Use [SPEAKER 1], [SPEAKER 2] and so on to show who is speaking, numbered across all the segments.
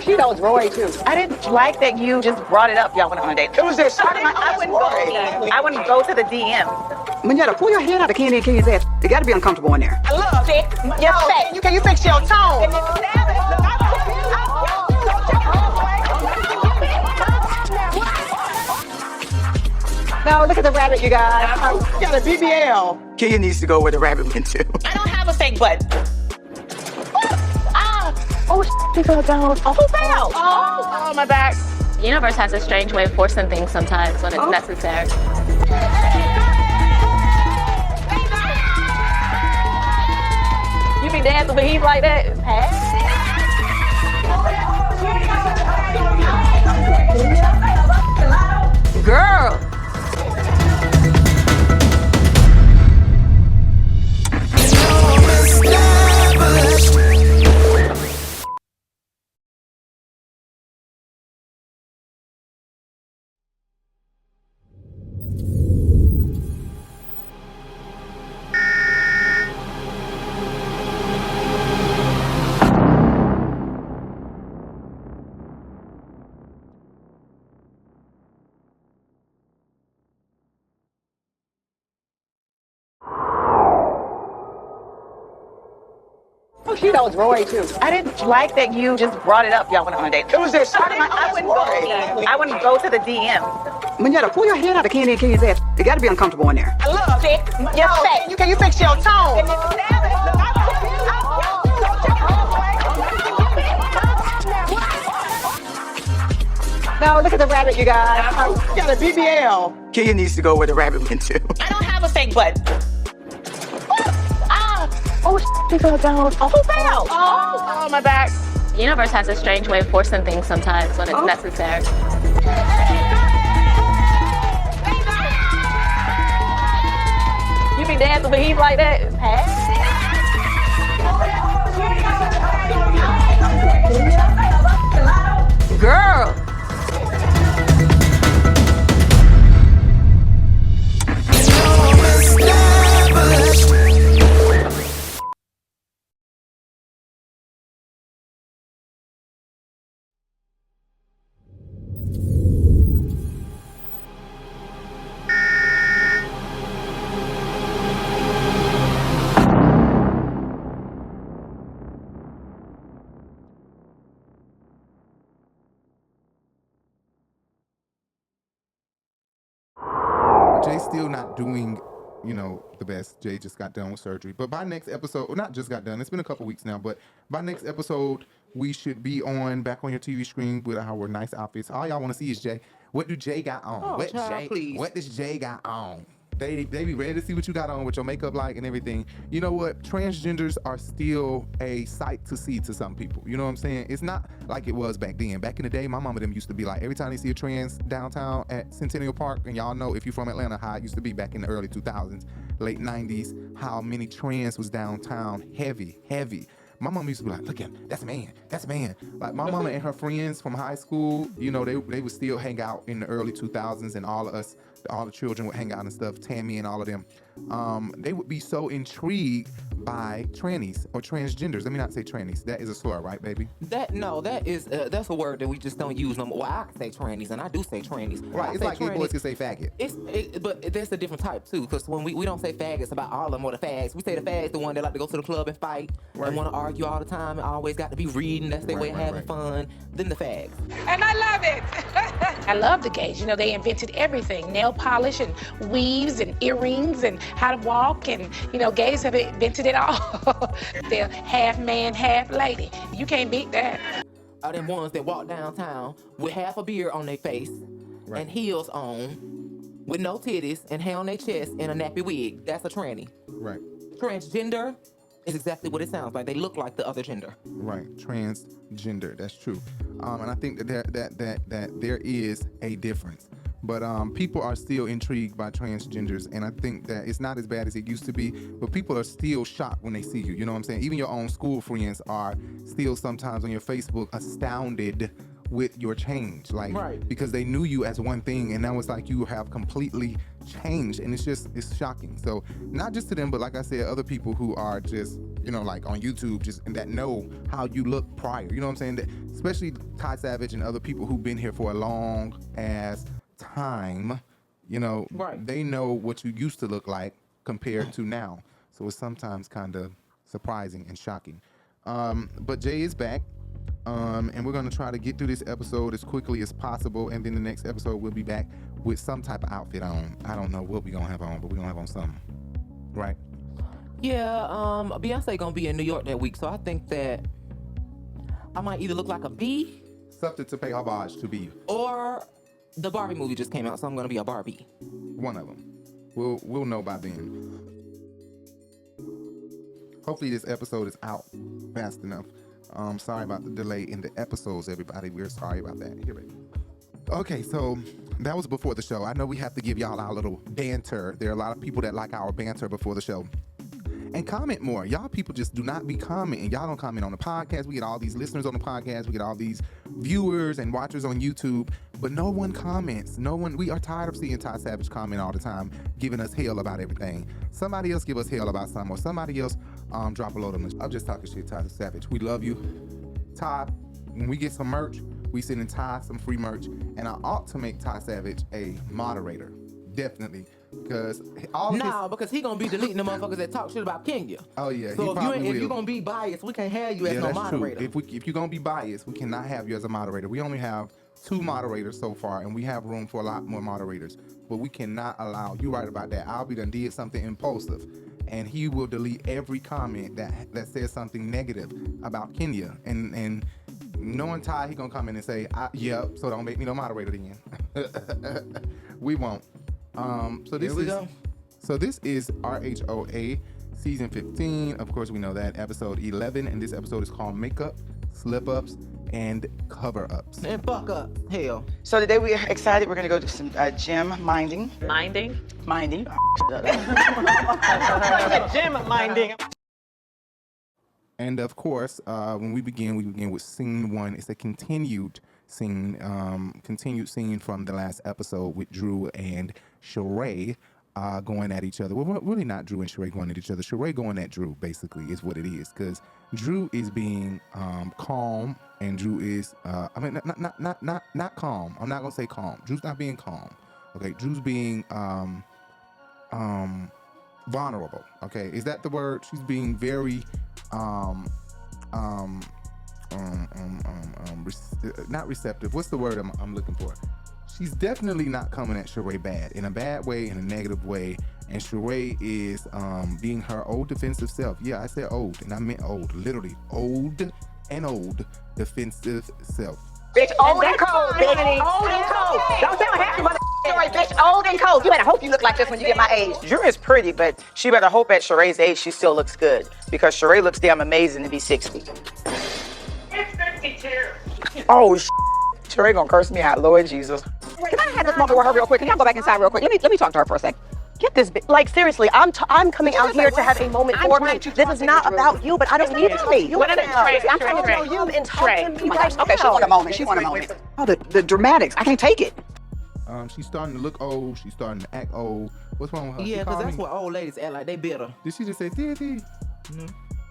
[SPEAKER 1] She knows Roy too.
[SPEAKER 2] I didn't like that you just brought it up. Y'all went on a date.
[SPEAKER 1] It was that
[SPEAKER 2] I wouldn't go to the DM.
[SPEAKER 1] Manetta, pull your head out of Kandi and Kenny's ass. It gotta be uncomfortable in there.
[SPEAKER 2] Look,
[SPEAKER 1] Can you fix your tone? No, look at the rabbit, you guys. You got a BBL. Kenya needs to go where the rabbit went to.
[SPEAKER 2] I don't have a fake butt. She fell down. Oh, who fell? Oh, my back.
[SPEAKER 3] The universe has a strange way of forcing things sometimes when it's necessary.
[SPEAKER 2] You be dancing with heat like that? Hey. Girl.
[SPEAKER 1] She knows Roy too.
[SPEAKER 2] I didn't like that you just brought it up. Y'all went on a date.
[SPEAKER 1] It was that
[SPEAKER 2] I wouldn't go to the DM.
[SPEAKER 1] Manetta, pull your head out of Kandi and Kenny's ass. It gotta be uncomfortable in there.
[SPEAKER 2] Look,
[SPEAKER 1] Can you fix your tone? No, look at the rabbit, you guys. You got a BBL. Kenya needs to go where the rabbit went to.
[SPEAKER 2] I don't have a fake butt. She fell down. Oh, who fell? Oh, my back.
[SPEAKER 3] The universe has a strange way of forcing things sometimes when it's necessary.
[SPEAKER 2] You be dancing with heat like that? Hey. Girl.
[SPEAKER 4] Jay's still not doing, the best. Jay just got done with surgery. But by next episode, well, not just got done, it's been a couple weeks now, but by next episode, we should be back on your TV screen with our nice outfits. All y'all want to see is Jay. What do Jay got on?
[SPEAKER 1] Oh, child, please.
[SPEAKER 4] What does Jay got on? They be ready to see what you got on with your makeup like and everything. You know what? Transgenders are still a sight to see to some people. You know what I'm saying? It's not like it was back then. Back in the day, my mama them used to be like, every time they see a trans downtown at Centennial Park, and y'all know if you're from Atlanta, how it used to be back in the early 2000s, late 90s, how many trans was downtown, heavy. My mom used to be like, look at him, that's a man. Like my mama and her friends from high school, they would still hang out in the early 2000s, and all of us, all the children would hang out and stuff, Tammy and all of them. They would be so intrigued by trannies or transgenders. Let me not say trannies. That is a slur, right, baby?
[SPEAKER 5] That's a word that we just don't use no more. Well, I can say trannies, and I do say trannies.
[SPEAKER 4] Right, it's like gay boys can say faggot.
[SPEAKER 5] But there's a different type too, because when we don't say faggots about all of them or the fags. We say the fags, the one that like to go to the club and fight, and want to argue all the time, and always got to be reading. That's their way of having fun. Then the fags.
[SPEAKER 6] And I love it. I love the gays. They invented everything: nail polish and weaves and earrings and how to walk. And gays have invented it all. They're half man, half lady. You can't beat that.
[SPEAKER 5] Are them ones that walk downtown with half a beard on their face and heels on, with no titties and hair on their chest and a nappy wig. That's a tranny.
[SPEAKER 4] Right.
[SPEAKER 5] Transgender is exactly what it sounds like. They look like the other gender.
[SPEAKER 4] Right, transgender. That's true. And I think that there is a difference. But people are still intrigued by transgenders, and I think that it's not as bad as it used to be, but people are still shocked when they see you. You know what I'm saying? Even your own school friends are still sometimes on your Facebook astounded with your change, because they knew you as one thing, and now it's like you have completely changed, and it's shocking. So not just to them, but like I said, other people who are just, you know, like on YouTube, just that know how you look prior. You know what I'm saying? That, especially Ty Savage and other people who've been here for a long ass time. You know, they know what you used to look like compared to now. So it's sometimes kind of surprising and shocking. But Jay is back. And we're going to try to get through this episode as quickly as possible. And then the next episode, we'll be back with some type of outfit on. I don't know what we're going to have on, but we're going to have on something. Right?
[SPEAKER 5] Yeah, Beyonce going to be in New York that week. So I think that I might either look like a bee.
[SPEAKER 4] Something to pay homage to be.
[SPEAKER 5] Or the Barbie movie just came out, so I'm going to be a Barbie.
[SPEAKER 4] One of them. We'll know by then. Hopefully this episode is out fast enough. Sorry about the delay in the episodes, everybody. We're sorry about that. Here it is. Okay, so that was before the show. I know we have to give y'all our little banter. There are a lot of people that like our banter before the show. And comment more. Y'all people just do not be commenting. Y'all don't comment on the podcast. We get all these listeners on the podcast. We get all these viewers and watchers on YouTube. But no one comments. No one. We are tired of seeing Ty Savage comment all the time, giving us hell about everything. Somebody else give us hell about something, or somebody else drop a load on us. I'm just talking shit, Ty Savage. We love you. Ty, when we get some merch, we sending Ty some free merch. And I ought to make Ty Savage a moderator. Definitely. Because
[SPEAKER 5] because he gonna be deleting the motherfuckers that talk shit about Kenya.
[SPEAKER 4] Oh yeah.
[SPEAKER 5] So if you're gonna be biased, we can't have you as no moderator.
[SPEAKER 4] True. If you're gonna be biased, we cannot have you as a moderator. We only have 2 moderators so far, and we have room for a lot more moderators. But we cannot allow you. Right about that. I'll be done did something impulsive, and he will delete every comment that says something negative about Kenya. And knowing Ty, he gonna come in and say, "Yep." So don't make me no moderator again. We won't. So this is RHOA season 15. Of course, we know that, episode 11, and this episode is called Makeup, Slip-Ups, and Cover-Ups.
[SPEAKER 5] And fuck up. Hell.
[SPEAKER 1] So today we are excited. We're going to go do some gym minding.
[SPEAKER 3] Minding?
[SPEAKER 1] Minding.
[SPEAKER 2] Gym minding.
[SPEAKER 4] And of course, when we begin with scene 1. It's a continued scene from the last episode with Drew and Sheree going at each other. Well, really not Drew and Sheree going at each other. Sheree going at Drew, basically, is what it is. Because Drew is being calm, and Drew is, not calm. I'm not going to say calm. Drew's not being calm. Okay, Drew's being vulnerable. Okay, is that the word? She's being very not receptive. What's the word I'm looking for? She's definitely not coming at Sheree bad, in a bad way, in a negative way. And Sheree is being her old defensive self. Yeah, I said old, and I meant old, literally old defensive self.
[SPEAKER 2] Bitch, old and cold, bitch. Old and cold. Don't sound happy, mother. Right, bitch, old and cold. You better hope you look like this when you get my age.
[SPEAKER 1] Drew is pretty, but she better hope at Sheree's age she still looks good, because Sheree looks damn amazing to be 60.
[SPEAKER 2] It's 52.
[SPEAKER 1] Oh, Sheree gonna curse me out, Lord Jesus.
[SPEAKER 2] Can I have this moment with her real quick? Can y'all go back inside real quick? Let me talk to her for a sec. Get this bitch. Like, seriously, I'm coming out here to have a moment for me. This is not about you, but I don't need to be.
[SPEAKER 3] What are the Trey?
[SPEAKER 2] I'm trying to tell you and talk to me.
[SPEAKER 1] Okay, she want a moment. She want a moment. Oh, the dramatics. I can't take it.
[SPEAKER 4] She's starting to look old. She's starting to act old. What's wrong with her?
[SPEAKER 5] Yeah, because that's what old ladies act like. They bitter.
[SPEAKER 4] Did she just say T?
[SPEAKER 5] No.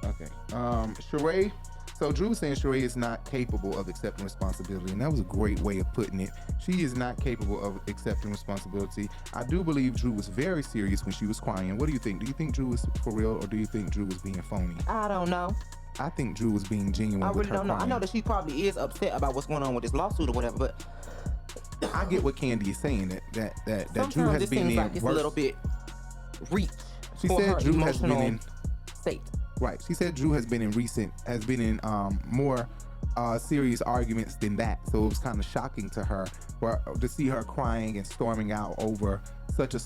[SPEAKER 4] Okay. Sheree. So Drew was saying Sheree is not capable of accepting responsibility, and that was a great way of putting it. She is not capable of accepting responsibility. I do believe Drew was very serious when she was crying. What do you think? Do you think Drew was for real, or do you think Drew was being phony?
[SPEAKER 5] I don't know.
[SPEAKER 4] I think Drew was being genuine.
[SPEAKER 5] I
[SPEAKER 4] with
[SPEAKER 5] really
[SPEAKER 4] her
[SPEAKER 5] don't know.
[SPEAKER 4] crying.
[SPEAKER 5] I know that she probably is upset about what's going on with this lawsuit or whatever, but
[SPEAKER 4] I get what Kandi is saying, that Drew has been in
[SPEAKER 5] like it's a little bit reach.
[SPEAKER 4] She said Drew has been in
[SPEAKER 5] state.
[SPEAKER 4] Right. She said Drew has been in more serious arguments than that. So it was kind of shocking to her to see her crying and storming out over such a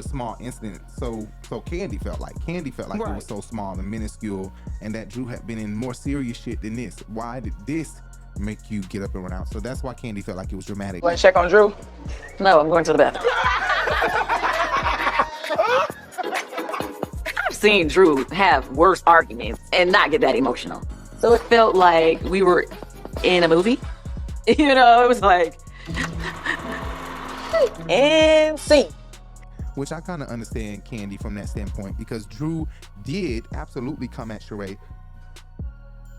[SPEAKER 4] small incident. So Kandi felt like right. It was so small and minuscule, and that Drew had been in more serious shit than this. Why did this make you get up and run out? So that's why Kandi felt like it was dramatic.
[SPEAKER 1] Want to check on Drew?
[SPEAKER 3] No, I'm going to the bathroom. I've seen Drew have worse arguments and not get that emotional. So it felt like we were in a movie. You know, it was like, and scene.
[SPEAKER 4] which I kind of understand Kandi from that standpoint, because Drew did absolutely come at Sheree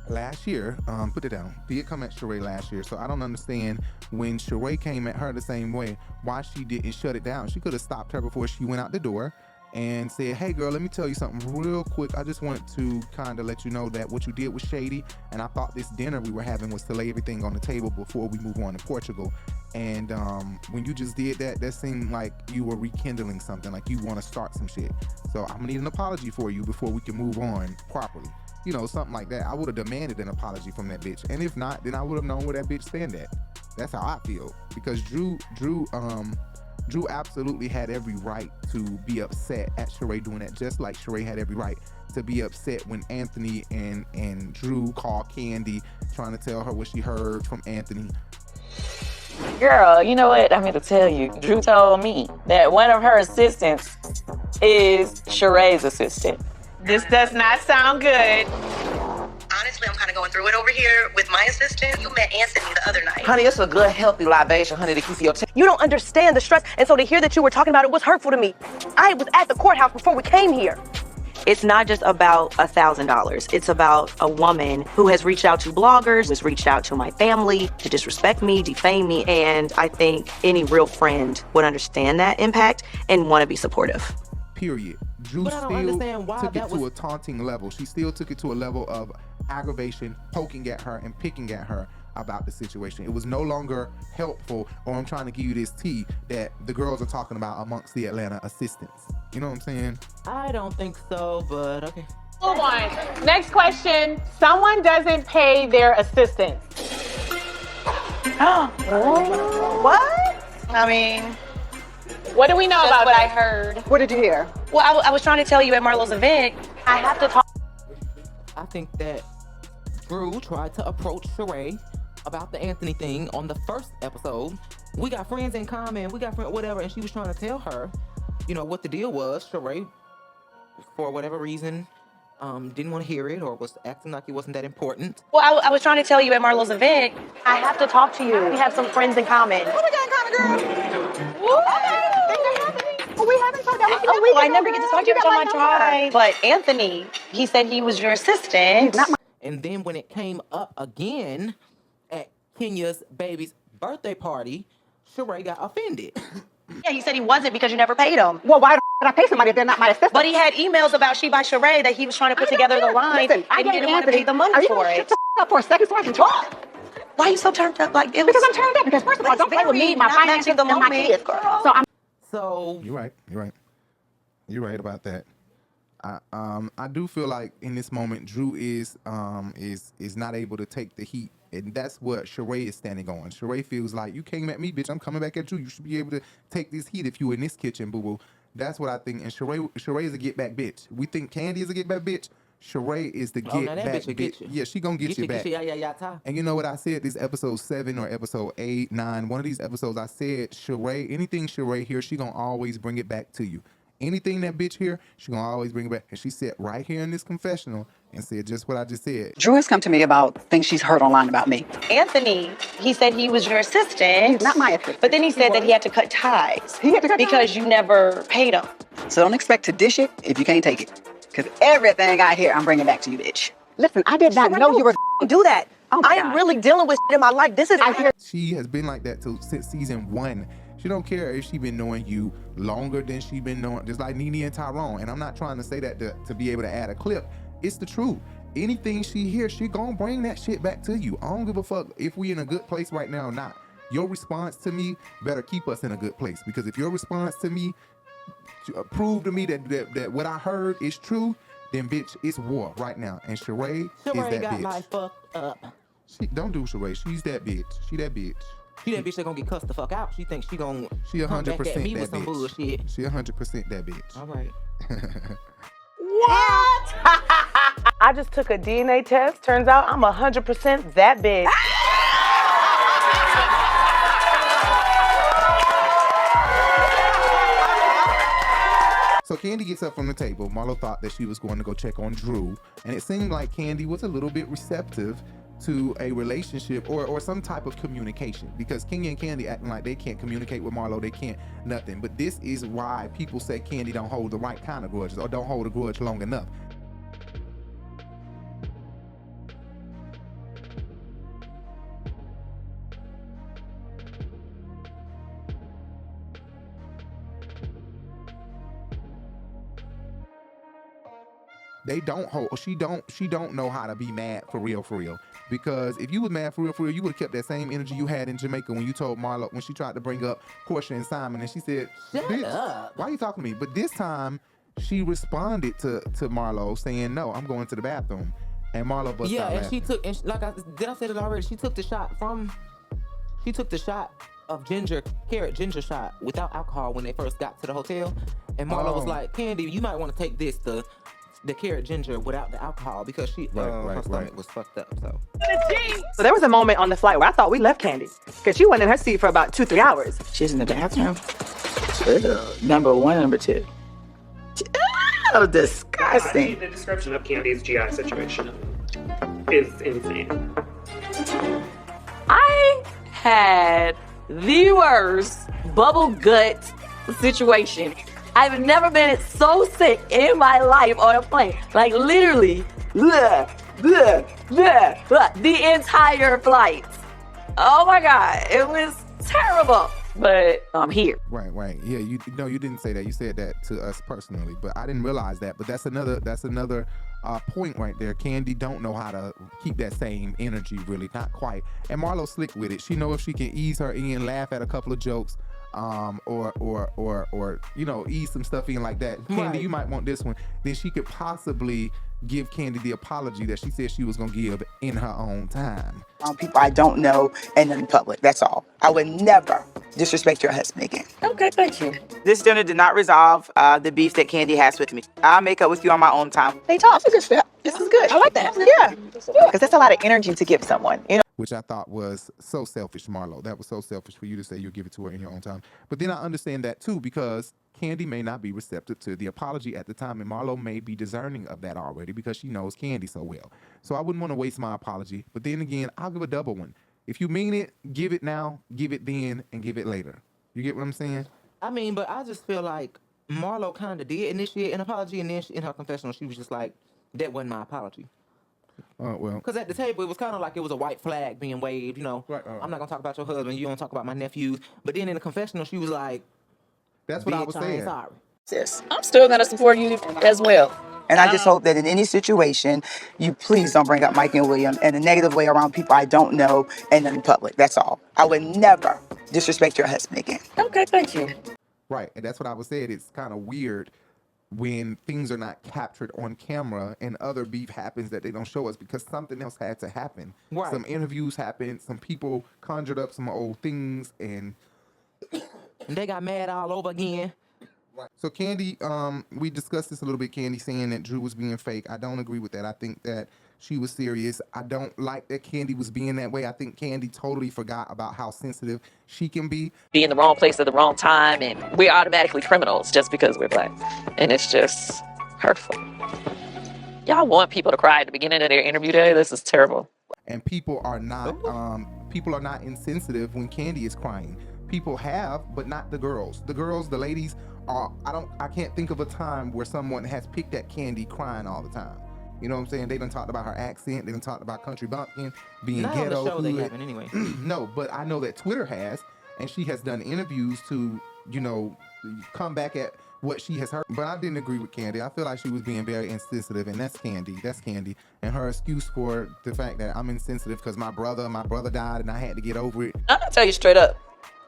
[SPEAKER 4] last year. Put it down. Did come at Sheree last year. So I don't understand when Sheree came at her the same way, why she didn't shut it down. She could have stopped her before she went out the door and said, hey girl, let me tell you something real quick. I just wanted to kind of let you know that what you did was shady, and I thought this dinner we were having was to lay everything on the table before we move on to Portugal. And when you just did that, that seemed like you were rekindling something, like you want to start some shit. So I'm gonna need an apology for you before we can move on properly. You know, something like that. I would have demanded an apology from that bitch, and if not, then I would have known where that bitch stand at. That's how I feel, because Drew absolutely had every right to be upset at Sheree doing that, just like Sheree had every right to be upset when Anthony and Drew called Kandi trying to tell her what she heard from Anthony.
[SPEAKER 3] Girl, you know what? I mean to tell you, Drew told me that one of her assistants is Sheree's assistant.
[SPEAKER 2] This does not sound good.
[SPEAKER 7] Honestly, I'm kind of going through it over here with my assistant. You met Anthony the other night.
[SPEAKER 5] Honey, it's a good, healthy libation, honey, to keep your
[SPEAKER 2] You don't understand the stress, and so to hear that you were talking about it was hurtful to me. I was at the courthouse before we came here. It's not just about $1,000. It's about a woman who has reached out to bloggers, has reached out to my family to disrespect me, defame me, and I think any real friend would understand that impact and want to be supportive.
[SPEAKER 4] Period. Drew still took it to a taunting level. She still took it to a level of aggravation, poking at her and picking at her about the situation. It was no longer helpful, or I'm trying to give you this tea that the girls are talking about amongst the Atlanta assistants. You know what I'm saying?
[SPEAKER 5] I don't think so, but okay.
[SPEAKER 8] Move on. Next question. Someone doesn't pay their assistants.
[SPEAKER 2] What? I mean,
[SPEAKER 8] what do we know about
[SPEAKER 2] what
[SPEAKER 8] that?
[SPEAKER 2] I heard.
[SPEAKER 1] What did you hear?
[SPEAKER 2] Well, I was trying to tell you at Marlo's event, I have to talk.
[SPEAKER 5] I think that Drew tried to approach Sheree about the Anthony thing on the first episode. We got friends in common, we got friends, whatever, and she was trying to tell her, you know, what the deal was. Sheree, for whatever reason, didn't want to hear it or was acting like it wasn't that important.
[SPEAKER 2] Well, I was trying to tell you at Marlo's event, I have to talk to you. We have some friends in common. What we got in common, girl? We haven't talked about it. I never get to talk to you every time I try. But Anthony, he said he was your assistant.
[SPEAKER 5] And then when it came up again at Kenya's baby's birthday party, Sheree got offended.
[SPEAKER 2] Yeah, he said he wasn't because you never paid him.
[SPEAKER 1] Well, why did I pay somebody if they're not my assistant?
[SPEAKER 2] But he had emails about She by Sheree that he was trying to put together the line,
[SPEAKER 1] Listen,
[SPEAKER 2] and he didn't want to pay the money for it.
[SPEAKER 1] Shut the up for a second so I can talk.
[SPEAKER 2] Why are you so turned up? Like,
[SPEAKER 1] Because I'm turned up. Because first of all, don't play with me, my finances,
[SPEAKER 2] the
[SPEAKER 1] and my
[SPEAKER 2] moment,
[SPEAKER 1] kids.
[SPEAKER 2] girl.
[SPEAKER 1] So I'm.
[SPEAKER 5] So
[SPEAKER 4] You're right about that. I do feel like in this moment Drew is not able to take the heat, and that's what Sheree is standing on. Sheree feels like, you came at me, bitch, I'm coming back at you. You should be able to take this heat if you in this kitchen, boo boo. That's what I think. And Sheree is a get back bitch. We think Kandi is a get back bitch. Sheree is the get back bitch. Yeah, she gonna get you back. And you know what I said? This episode 7 or episode 8, 9, one of these episodes, I said Sheree, anything Sheree here, she gonna always bring it back to you. Anything that bitch here, she gonna always bring it back. And she sat right here in this confessional and said just what I just said.
[SPEAKER 1] Drew has come to me about things she's heard online about me.
[SPEAKER 2] Anthony, he said he was your assistant.
[SPEAKER 1] He's not my assistant.
[SPEAKER 2] But then he said that he had to cut ties.
[SPEAKER 1] He had to cut
[SPEAKER 2] because you never paid him.
[SPEAKER 1] So don't expect to dish it if you can't take it. Because everything I hear, I'm bringing back to you, bitch. Listen, I did not know you were
[SPEAKER 2] do that.
[SPEAKER 1] Oh my
[SPEAKER 2] I am
[SPEAKER 1] God.
[SPEAKER 2] really dealing with in my life. This is
[SPEAKER 4] She has been like that since season 1. She don't care if she been knowing you longer than she been knowing, just like Nene and Tyrone. And I'm not trying to say that to be able to add a clip. It's the truth. Anything she hears, she gonna bring that shit back to you. I don't give a fuck if we in a good place right now or not. Your response to me better keep us in a good place, because if your response to me prove to me that what I heard is true, then bitch, it's war right now. And Sheree is that
[SPEAKER 5] got
[SPEAKER 4] bitch.
[SPEAKER 5] my fucked up.
[SPEAKER 4] Don't do Sheree. She's that bitch. She that bitch.
[SPEAKER 5] She that bitch that gonna get cussed the fuck out. She thinks she gonna
[SPEAKER 4] She 100%
[SPEAKER 5] come back at me
[SPEAKER 4] that
[SPEAKER 5] with some
[SPEAKER 4] bitch.
[SPEAKER 5] bullshit.
[SPEAKER 4] She 100% that bitch.
[SPEAKER 5] All right.
[SPEAKER 8] What? I just took a DNA test. Turns out I'm 100% that bitch.
[SPEAKER 4] So Kandi gets up from the table. Marlo thought that she was going to go check on Drew, and it seemed like Kandi was a little bit receptive to a relationship or some type of communication, because Kenya and Kandi acting like they can't communicate with Marlo, they can't nothing. But this is why people say Kandi don't hold the right kind of grudges or don't hold a grudge long enough. They don't hold. She don't know how to be mad for real. Because if you was mad for real, you would have kept that same energy you had in Jamaica when you told Marlo, when she tried to bring up Porsha and Simon, and she said, "Bitch, why are you talking to me?" But this time, she responded to Marlo saying, "No, I'm going to the bathroom," and Marlo bust out
[SPEAKER 5] and
[SPEAKER 4] laughing.
[SPEAKER 5] she took, and like I said it already. She took the shot of carrot ginger shot without alcohol when they first got to the hotel, and Marlo was like, "Kandi, you might want to take this the carrot ginger without the alcohol because her stomach was fucked up."
[SPEAKER 1] So there was a moment on the flight where I thought we left Kandi, because she went in her seat for about 2-3 hours.
[SPEAKER 9] She's in the bathroom. Number one, number two. Oh, disgusting.
[SPEAKER 10] The description of Kandi's GI situation is insane.
[SPEAKER 3] I had the worst bubble gut situation. I've never been so sick in my life on a plane. Like literally, the entire flight. Oh my God, it was terrible. But I'm here.
[SPEAKER 4] Right. Yeah, you didn't say that. You said that to us personally, but I didn't realize that. But that's another point right there. Kandi don't know how to keep that same energy, really, not quite. And Marlo's slick with it. She know if she can ease her in, laugh at a couple of jokes, or ease some stuff in like that. Kandi, you might want this one. Then she could possibly give Kandi the apology that she said she was gonna give in her own time.
[SPEAKER 9] People I don't know and in public. That's all. I would never disrespect your husband again.
[SPEAKER 3] Okay, thank you.
[SPEAKER 9] This dinner did not resolve the beef that Kandi has with me. I'll make up with you on my own time.
[SPEAKER 1] They talk. It's a good step. This is good. I like that. Yeah. Because that's a lot of energy to give someone, you know.
[SPEAKER 4] Which I thought was so selfish, Marlo. That was so selfish for you to say you'll give it to her in your own time. But then I understand that too, because Kandi may not be receptive to the apology at the time, and Marlo may be discerning of that already because she knows Kandi so well. So I wouldn't want to waste my apology. But then again, I'll give a double one. If you mean it, give it now, give it then, and give it later. You get what I'm saying?
[SPEAKER 5] I mean, but I just feel like Marlo kind of did initiate an apology, and then in her confessional, she was just like, "That wasn't my apology."
[SPEAKER 4] Oh, well.
[SPEAKER 5] Because at the table, it was kind of like it was a white flag being waved, you know.
[SPEAKER 4] Right.
[SPEAKER 5] I'm not going to talk about your husband. You don't talk about my nephews. But then in the confessional, she was like,
[SPEAKER 4] "That's what I was saying.
[SPEAKER 5] Sorry."
[SPEAKER 9] Sis.
[SPEAKER 3] I'm still gonna support you as well.
[SPEAKER 9] And I just hope that in any situation, you please don't bring up Mike and William in a negative way around people I don't know and in public. That's all. I would never disrespect your husband again.
[SPEAKER 3] Okay, thank you.
[SPEAKER 4] Right, and that's what I was saying. It's kind of weird when things are not captured on camera and other beef happens that they don't show us because something else had to happen.
[SPEAKER 5] Right.
[SPEAKER 4] Some interviews happened, some people conjured up some old things, and
[SPEAKER 5] they got mad all over again.
[SPEAKER 4] Right. So Kandi, we discussed this a little bit, Kandi saying that Drew was being fake. I don't agree with that. I think that she was serious. I don't like that Kandi was being that way. I think Kandi totally forgot about how sensitive she can be.
[SPEAKER 3] Be in the wrong place at the wrong time, and we're automatically criminals just because we're black. And it's just hurtful. Y'all want people to cry at the beginning of their interview day? This is terrible.
[SPEAKER 4] And people are not insensitive when Kandi is crying. People have, but not the girls. The girls, the ladies are, I can't think of a time where someone has picked at Kandi crying all the time. You know what I'm saying? They done talked about her accent. They done talked about country bumpkin, being
[SPEAKER 5] not
[SPEAKER 4] ghetto.
[SPEAKER 5] on the show they haven't anyway.
[SPEAKER 4] No, but I know that Twitter has, and she has done interviews to, come back at what she has heard. But I didn't agree with Kandi. I feel like she was being very insensitive, and that's Kandi. That's Kandi. And her excuse for the fact that I'm insensitive because my brother died and I had to get over it.
[SPEAKER 3] I'm gonna tell you straight up,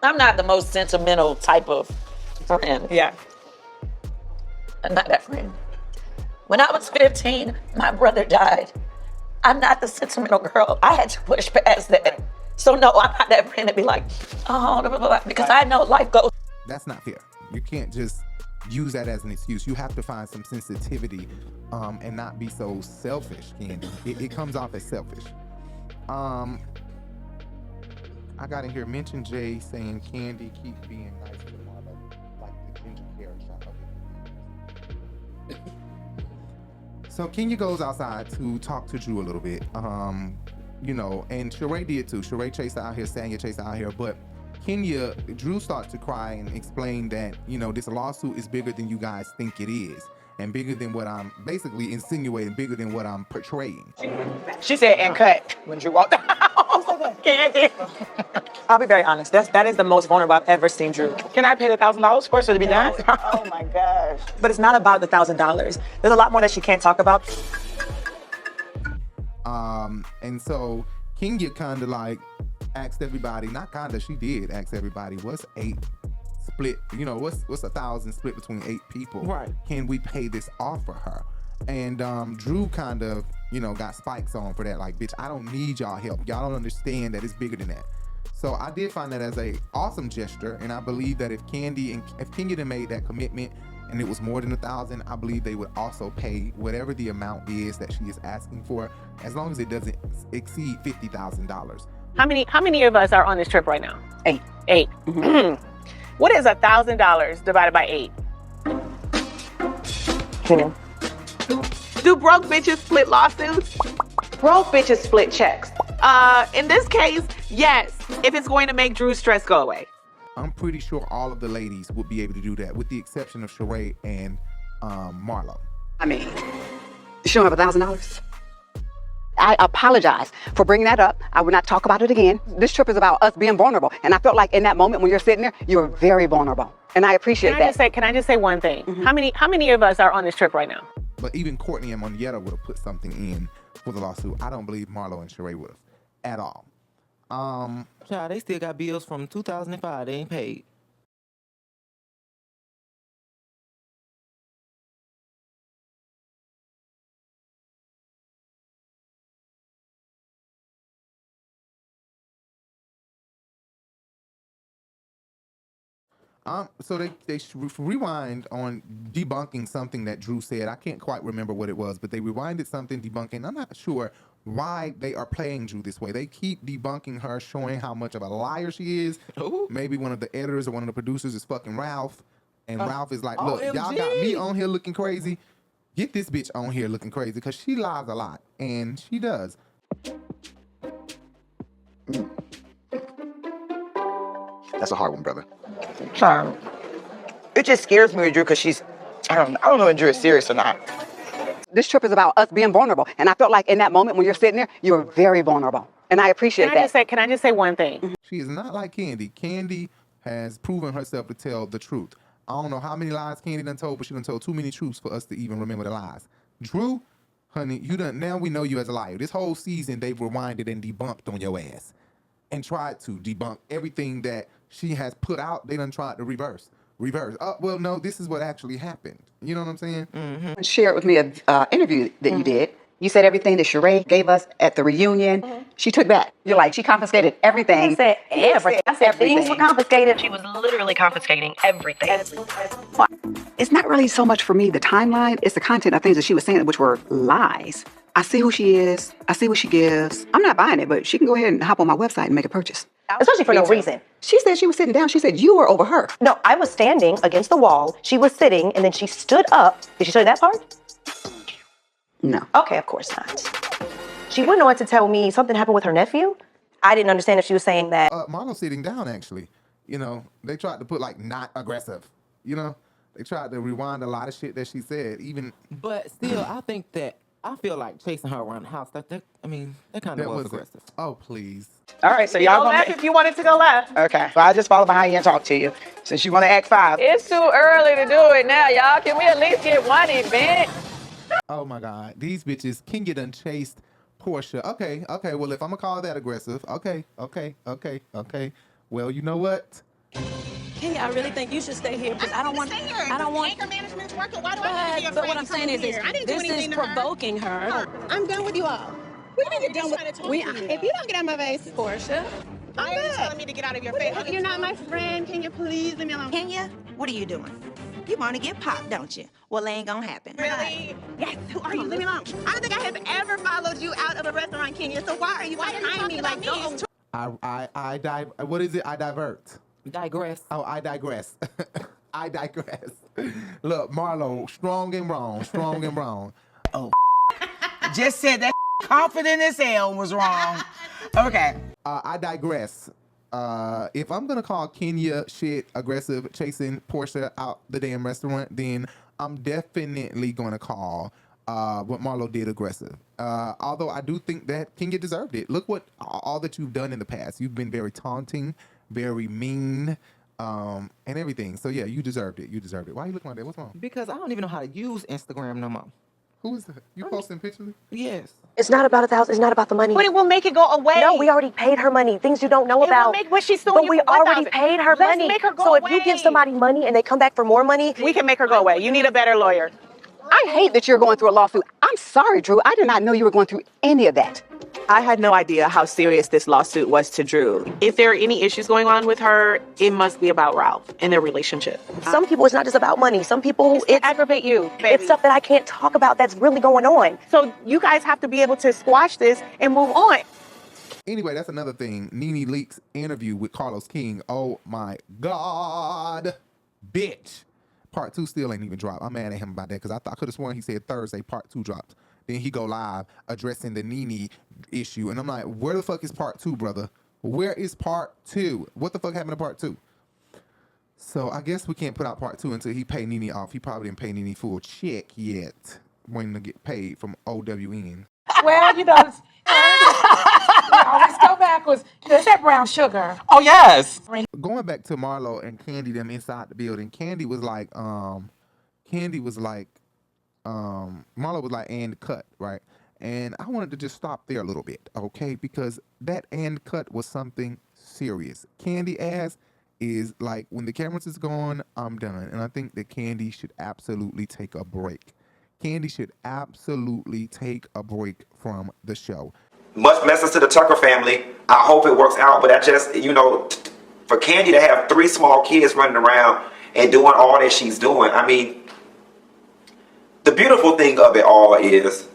[SPEAKER 3] I'm not the most sentimental type of friend.
[SPEAKER 1] Yeah.
[SPEAKER 3] I'm not that friend. When I was 15, my brother died. I'm not the sentimental girl. I had to push past that. So no, I'm not that friend to be like, oh, blah, blah, blah, because I know life goes.
[SPEAKER 4] That's not fair. You can't just use that as an excuse. You have to find some sensitivity and not be so selfish, Kandi. It comes off as selfish. I got in here, mention Jay saying Kandi keep being nice to Marlo, like the ginger carrot shot. So Kenya goes outside to talk to Drew a little bit. you know, and Sheree did too. Sheree chased her out here, Tanya chased her out here, but Drew started to cry and explain that, you know, this lawsuit is bigger than you guys think it is, and bigger than what I'm basically insinuating, bigger than what I'm portraying.
[SPEAKER 1] She said, and cut when Drew walked out. Kandi. I'll be very honest. That is the most vulnerable I've ever seen Drew. Can I pay the $1,000 for it so to be done? Oh my gosh. But it's not about the $1,000. There's a lot more that she can't talk about.
[SPEAKER 4] And so Kenya kind of like asked everybody, not kinda, she did ask everybody, what's 8 split, you know, what's 1,000 split between 8 people?
[SPEAKER 5] Right.
[SPEAKER 4] Can we pay this off for her? And Drew kind of, you know, got spikes on for that, like, bitch, I don't need y'all help. Y'all don't understand that it's bigger than that. So I did find that as a awesome gesture, and I believe that if Kenya had made that commitment and it was more than 1,000, I believe they would also pay whatever the amount is that she is asking for, as long as it doesn't exceed $50,000.
[SPEAKER 8] How many of us are on this trip right now?
[SPEAKER 9] 8.
[SPEAKER 8] 8. What is $1,000 divided by 8?
[SPEAKER 11] Do broke bitches split lawsuits? Broke bitches split checks. In this case, yes, if it's going to make Drew's stress go away.
[SPEAKER 4] I'm pretty sure all of the ladies would be able to do that, with the exception of Sheree and Marlo.
[SPEAKER 12] I mean, she don't have $1,000. I apologize for bringing that up. I will not talk about it again. This trip is about us being vulnerable. And I felt like in that moment when you're sitting there, you're very vulnerable. And I appreciate that.
[SPEAKER 8] Can I just say one thing? How many of us are on this trip right now?
[SPEAKER 4] But even Courtney and Monietta would have put something in for the lawsuit. I don't believe Marlo and Sheree would have at all.
[SPEAKER 5] Child, they still got bills from 2005. They ain't paid.
[SPEAKER 4] So they rewind on debunking something that Drew said. I can't quite remember what it was, but they rewinded something debunking. I'm not sure why they are playing Drew this way. They keep debunking her, showing how much of a liar she is. Ooh. Maybe one of the editors or one of the producers is fucking Ralph. And Ralph is like, look, y'all got me on here looking crazy. Get this bitch on here looking crazy, because she lies a lot. And she does.
[SPEAKER 9] That's a hard one, brother. It just scares me with Drew, because I don't know if Drew is serious or not.
[SPEAKER 12] This trip is about us being vulnerable. And I felt like in that moment when you're sitting there, you're very vulnerable. And I appreciate that.
[SPEAKER 8] Can I just say one thing?
[SPEAKER 4] She is not like Kandi. Kandi has proven herself to tell the truth. I don't know how many lies Kandi done told, but she done told too many truths for us to even remember the lies. Drew, honey, now we know you as a liar. This whole season, they've rewinded and debunked on your ass and tried to debunk everything that she has put out. They done tried to reverse. Well, no, this is what actually happened. You know what I'm saying?
[SPEAKER 12] Share with me an interview that you did. You said everything that Sheree gave us at the reunion, she took back. You're like, she confiscated everything.
[SPEAKER 2] I said everything. I said things were
[SPEAKER 12] everything.
[SPEAKER 2] confiscated. She was literally confiscating everything.
[SPEAKER 12] It's not really so much for me the timeline, it's the content of things that she was saying, which were lies. I see who she is. I see what she gives. I'm not buying it, but she can go ahead and hop on my website and make a purchase.
[SPEAKER 2] Especially for no reason.
[SPEAKER 12] She said she was sitting down. She said you were over her.
[SPEAKER 2] No, I was standing against the wall. She was sitting, and then she stood up. Did she show you that part?
[SPEAKER 12] No.
[SPEAKER 2] Okay, of course not. She wouldn't know what to tell me. Something happened with her nephew. I didn't understand if she was saying that.
[SPEAKER 4] Marlo sitting down, actually. You know, they tried to put, like, not aggressive. You know? They tried to rewind a lot of shit that she said, even...
[SPEAKER 5] But still, I feel like chasing her around the house. That kind of was aggressive.
[SPEAKER 4] Oh, please.
[SPEAKER 1] All right, so y'all
[SPEAKER 8] Go left if you wanted to go left.
[SPEAKER 1] Okay, so I just follow behind you and talk to you. Since you want to act 5.
[SPEAKER 3] It's too early to do it now, y'all. Can we at least get one event?
[SPEAKER 4] Oh, my God. These bitches, Kenya done chased Porsha. Okay, well, if I'm going to call that aggressive, okay. Well, you know what?
[SPEAKER 3] Kenya, I really think you should stay here because I don't want. I don't want.
[SPEAKER 13] Anger management's working. Why do I need to be
[SPEAKER 3] But
[SPEAKER 13] afraid
[SPEAKER 3] what I'm
[SPEAKER 13] to come
[SPEAKER 3] saying is,
[SPEAKER 13] here? I didn't do
[SPEAKER 3] this
[SPEAKER 13] anything
[SPEAKER 3] is
[SPEAKER 13] to her.
[SPEAKER 3] provoking her.
[SPEAKER 13] I'm done with you all. What do you mean you're done with me? If you don't get out of my face,
[SPEAKER 3] Porsha.
[SPEAKER 13] I'm good. Telling me to get out of your face. You're not my friend. Can you please leave me alone?
[SPEAKER 14] Kenya, what are you doing? You want to get popped, don't you? Well, it ain't gonna happen.
[SPEAKER 13] Really? Yes. Who are you? Leave me alone. I don't think I have ever followed you out of a restaurant, Kenya. So why are you behind me like don't?
[SPEAKER 4] What is it? I divert.
[SPEAKER 5] Digress.
[SPEAKER 4] Oh, I digress. I digress. Look, Marlo, strong and wrong. Oh,
[SPEAKER 1] Just said that Confident as hell was wrong. Okay.
[SPEAKER 4] I digress. If I'm gonna call Kenya shit aggressive chasing Porsha out the damn restaurant, then I'm definitely gonna call what Marlo did aggressive. Although I do think that Kenya deserved it. Look what all that you've done in the past. You've been very taunting, very mean, and everything. So yeah, you deserved it. You deserved it. Why are you looking like that? What's wrong?
[SPEAKER 5] Because I don't even know how to use Instagram no more.
[SPEAKER 4] Who is that? You posting pictures?
[SPEAKER 5] Yes.
[SPEAKER 2] It's not about 1,000. It's not about the money.
[SPEAKER 8] But it will make it go away.
[SPEAKER 2] No, we already paid her money. Things you don't know about.
[SPEAKER 8] Will make what she's suing
[SPEAKER 2] But
[SPEAKER 8] you
[SPEAKER 2] we
[SPEAKER 8] for
[SPEAKER 2] already
[SPEAKER 8] 1,000.
[SPEAKER 2] paid her
[SPEAKER 8] Let's
[SPEAKER 2] money.
[SPEAKER 8] make her go
[SPEAKER 2] so
[SPEAKER 8] away.
[SPEAKER 2] if you give somebody money and they come back for more money,
[SPEAKER 8] We can make her go away. You need a better lawyer.
[SPEAKER 12] I hate that you're going through a lawsuit. I'm sorry, Drew. I did not know you were going through any of that.
[SPEAKER 11] I had no idea how serious this lawsuit was to Drew. If there are any issues going on with her, it must be about Ralph and their relationship.
[SPEAKER 2] some people it's not just about money. Some people it's
[SPEAKER 8] Aggravate you, baby.
[SPEAKER 2] it's stuff that I can't talk about that's really going on.
[SPEAKER 8] So you guys have to be able to squash this and move on.
[SPEAKER 4] Anyway, that's another thing. Nene Leakes interview with Carlos King. Oh my God, bitch. Part 2 still ain't even dropped. I'm mad at him about that because I could have sworn he said Thursday part 2 dropped. Then he go live addressing the Nene issue. And I'm like, where the fuck is part 2, brother? Where is part 2? What the fuck happened to part 2? So I guess we can't put out part 2 until he pay Nene off. He probably didn't pay Nene full check yet when to get paid from OWN.
[SPEAKER 6] Well, you know, we always go backwards. There's that brown sugar.
[SPEAKER 1] Oh, yes.
[SPEAKER 4] Going back to Marlo and Kandi them inside the building, Kandi was like, Marlo was like, and cut, right? And I wanted to just stop there a little bit, okay? Because that and cut was something serious. Kandi ass is like, when the cameras is gone, I'm done. And I think that Kandi should absolutely take a break. Kandi should absolutely take a break from the show.
[SPEAKER 15] Much blessings to the Tucker family. I hope it works out, but I just, you know, for Kandi to have 3 small kids running around and doing all that she's doing, I mean, the beautiful thing of it all is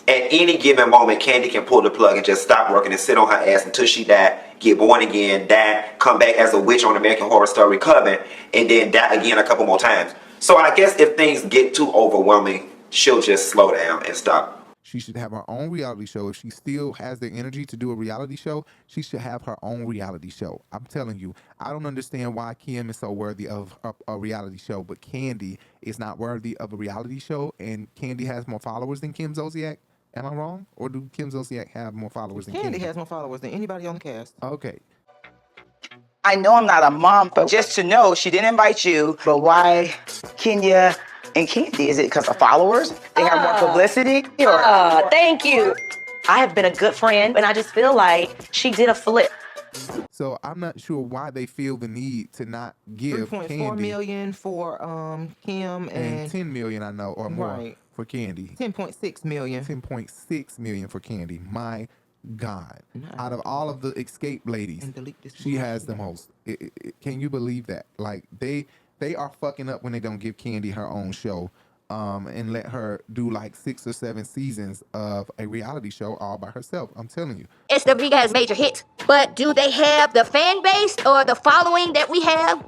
[SPEAKER 15] at any given moment, Kandi can pull the plug and just stop working and sit on her ass until she die, get born again, die, come back as a witch on American Horror Story Coven, and then die again a couple more times. So I guess if things get too overwhelming, she'll just slow down and stop.
[SPEAKER 4] She should have her own reality show. If she still has the energy to do a reality show, she should have her own reality show. I'm telling you, I don't understand why Kim is so worthy of a reality show, but Kandi is not worthy of a reality show, and Kandi has more followers than Kim Zolciak. Am I wrong? Or do Kim Zolciak have more followers than Kandi?
[SPEAKER 5] Kandi has more followers than anybody on the cast.
[SPEAKER 4] Okay.
[SPEAKER 9] I know I'm not a mom, but just to know she didn't invite you, but why Kenya and Kandi? Is it because of followers? They have more publicity?
[SPEAKER 2] Thank you. I have been a good friend, and I just feel like she did a flip.
[SPEAKER 4] So I'm not sure why they feel the need to not give
[SPEAKER 5] 3.4
[SPEAKER 4] Kandi
[SPEAKER 5] million for Kim
[SPEAKER 4] and 10 million, I know, or more
[SPEAKER 5] right.
[SPEAKER 4] for Kandi.
[SPEAKER 5] 10.6 million.
[SPEAKER 4] 10.6 million for Kandi. My God. Out of all of the escape ladies, she has the most. Can you believe that? Like, they are fucking up when they don't give Kandi her own show and let her do like 6 or 7 seasons of a reality show all by herself. I'm telling you.
[SPEAKER 16] SWV has major hits, but do they have the fan base or the following that we have?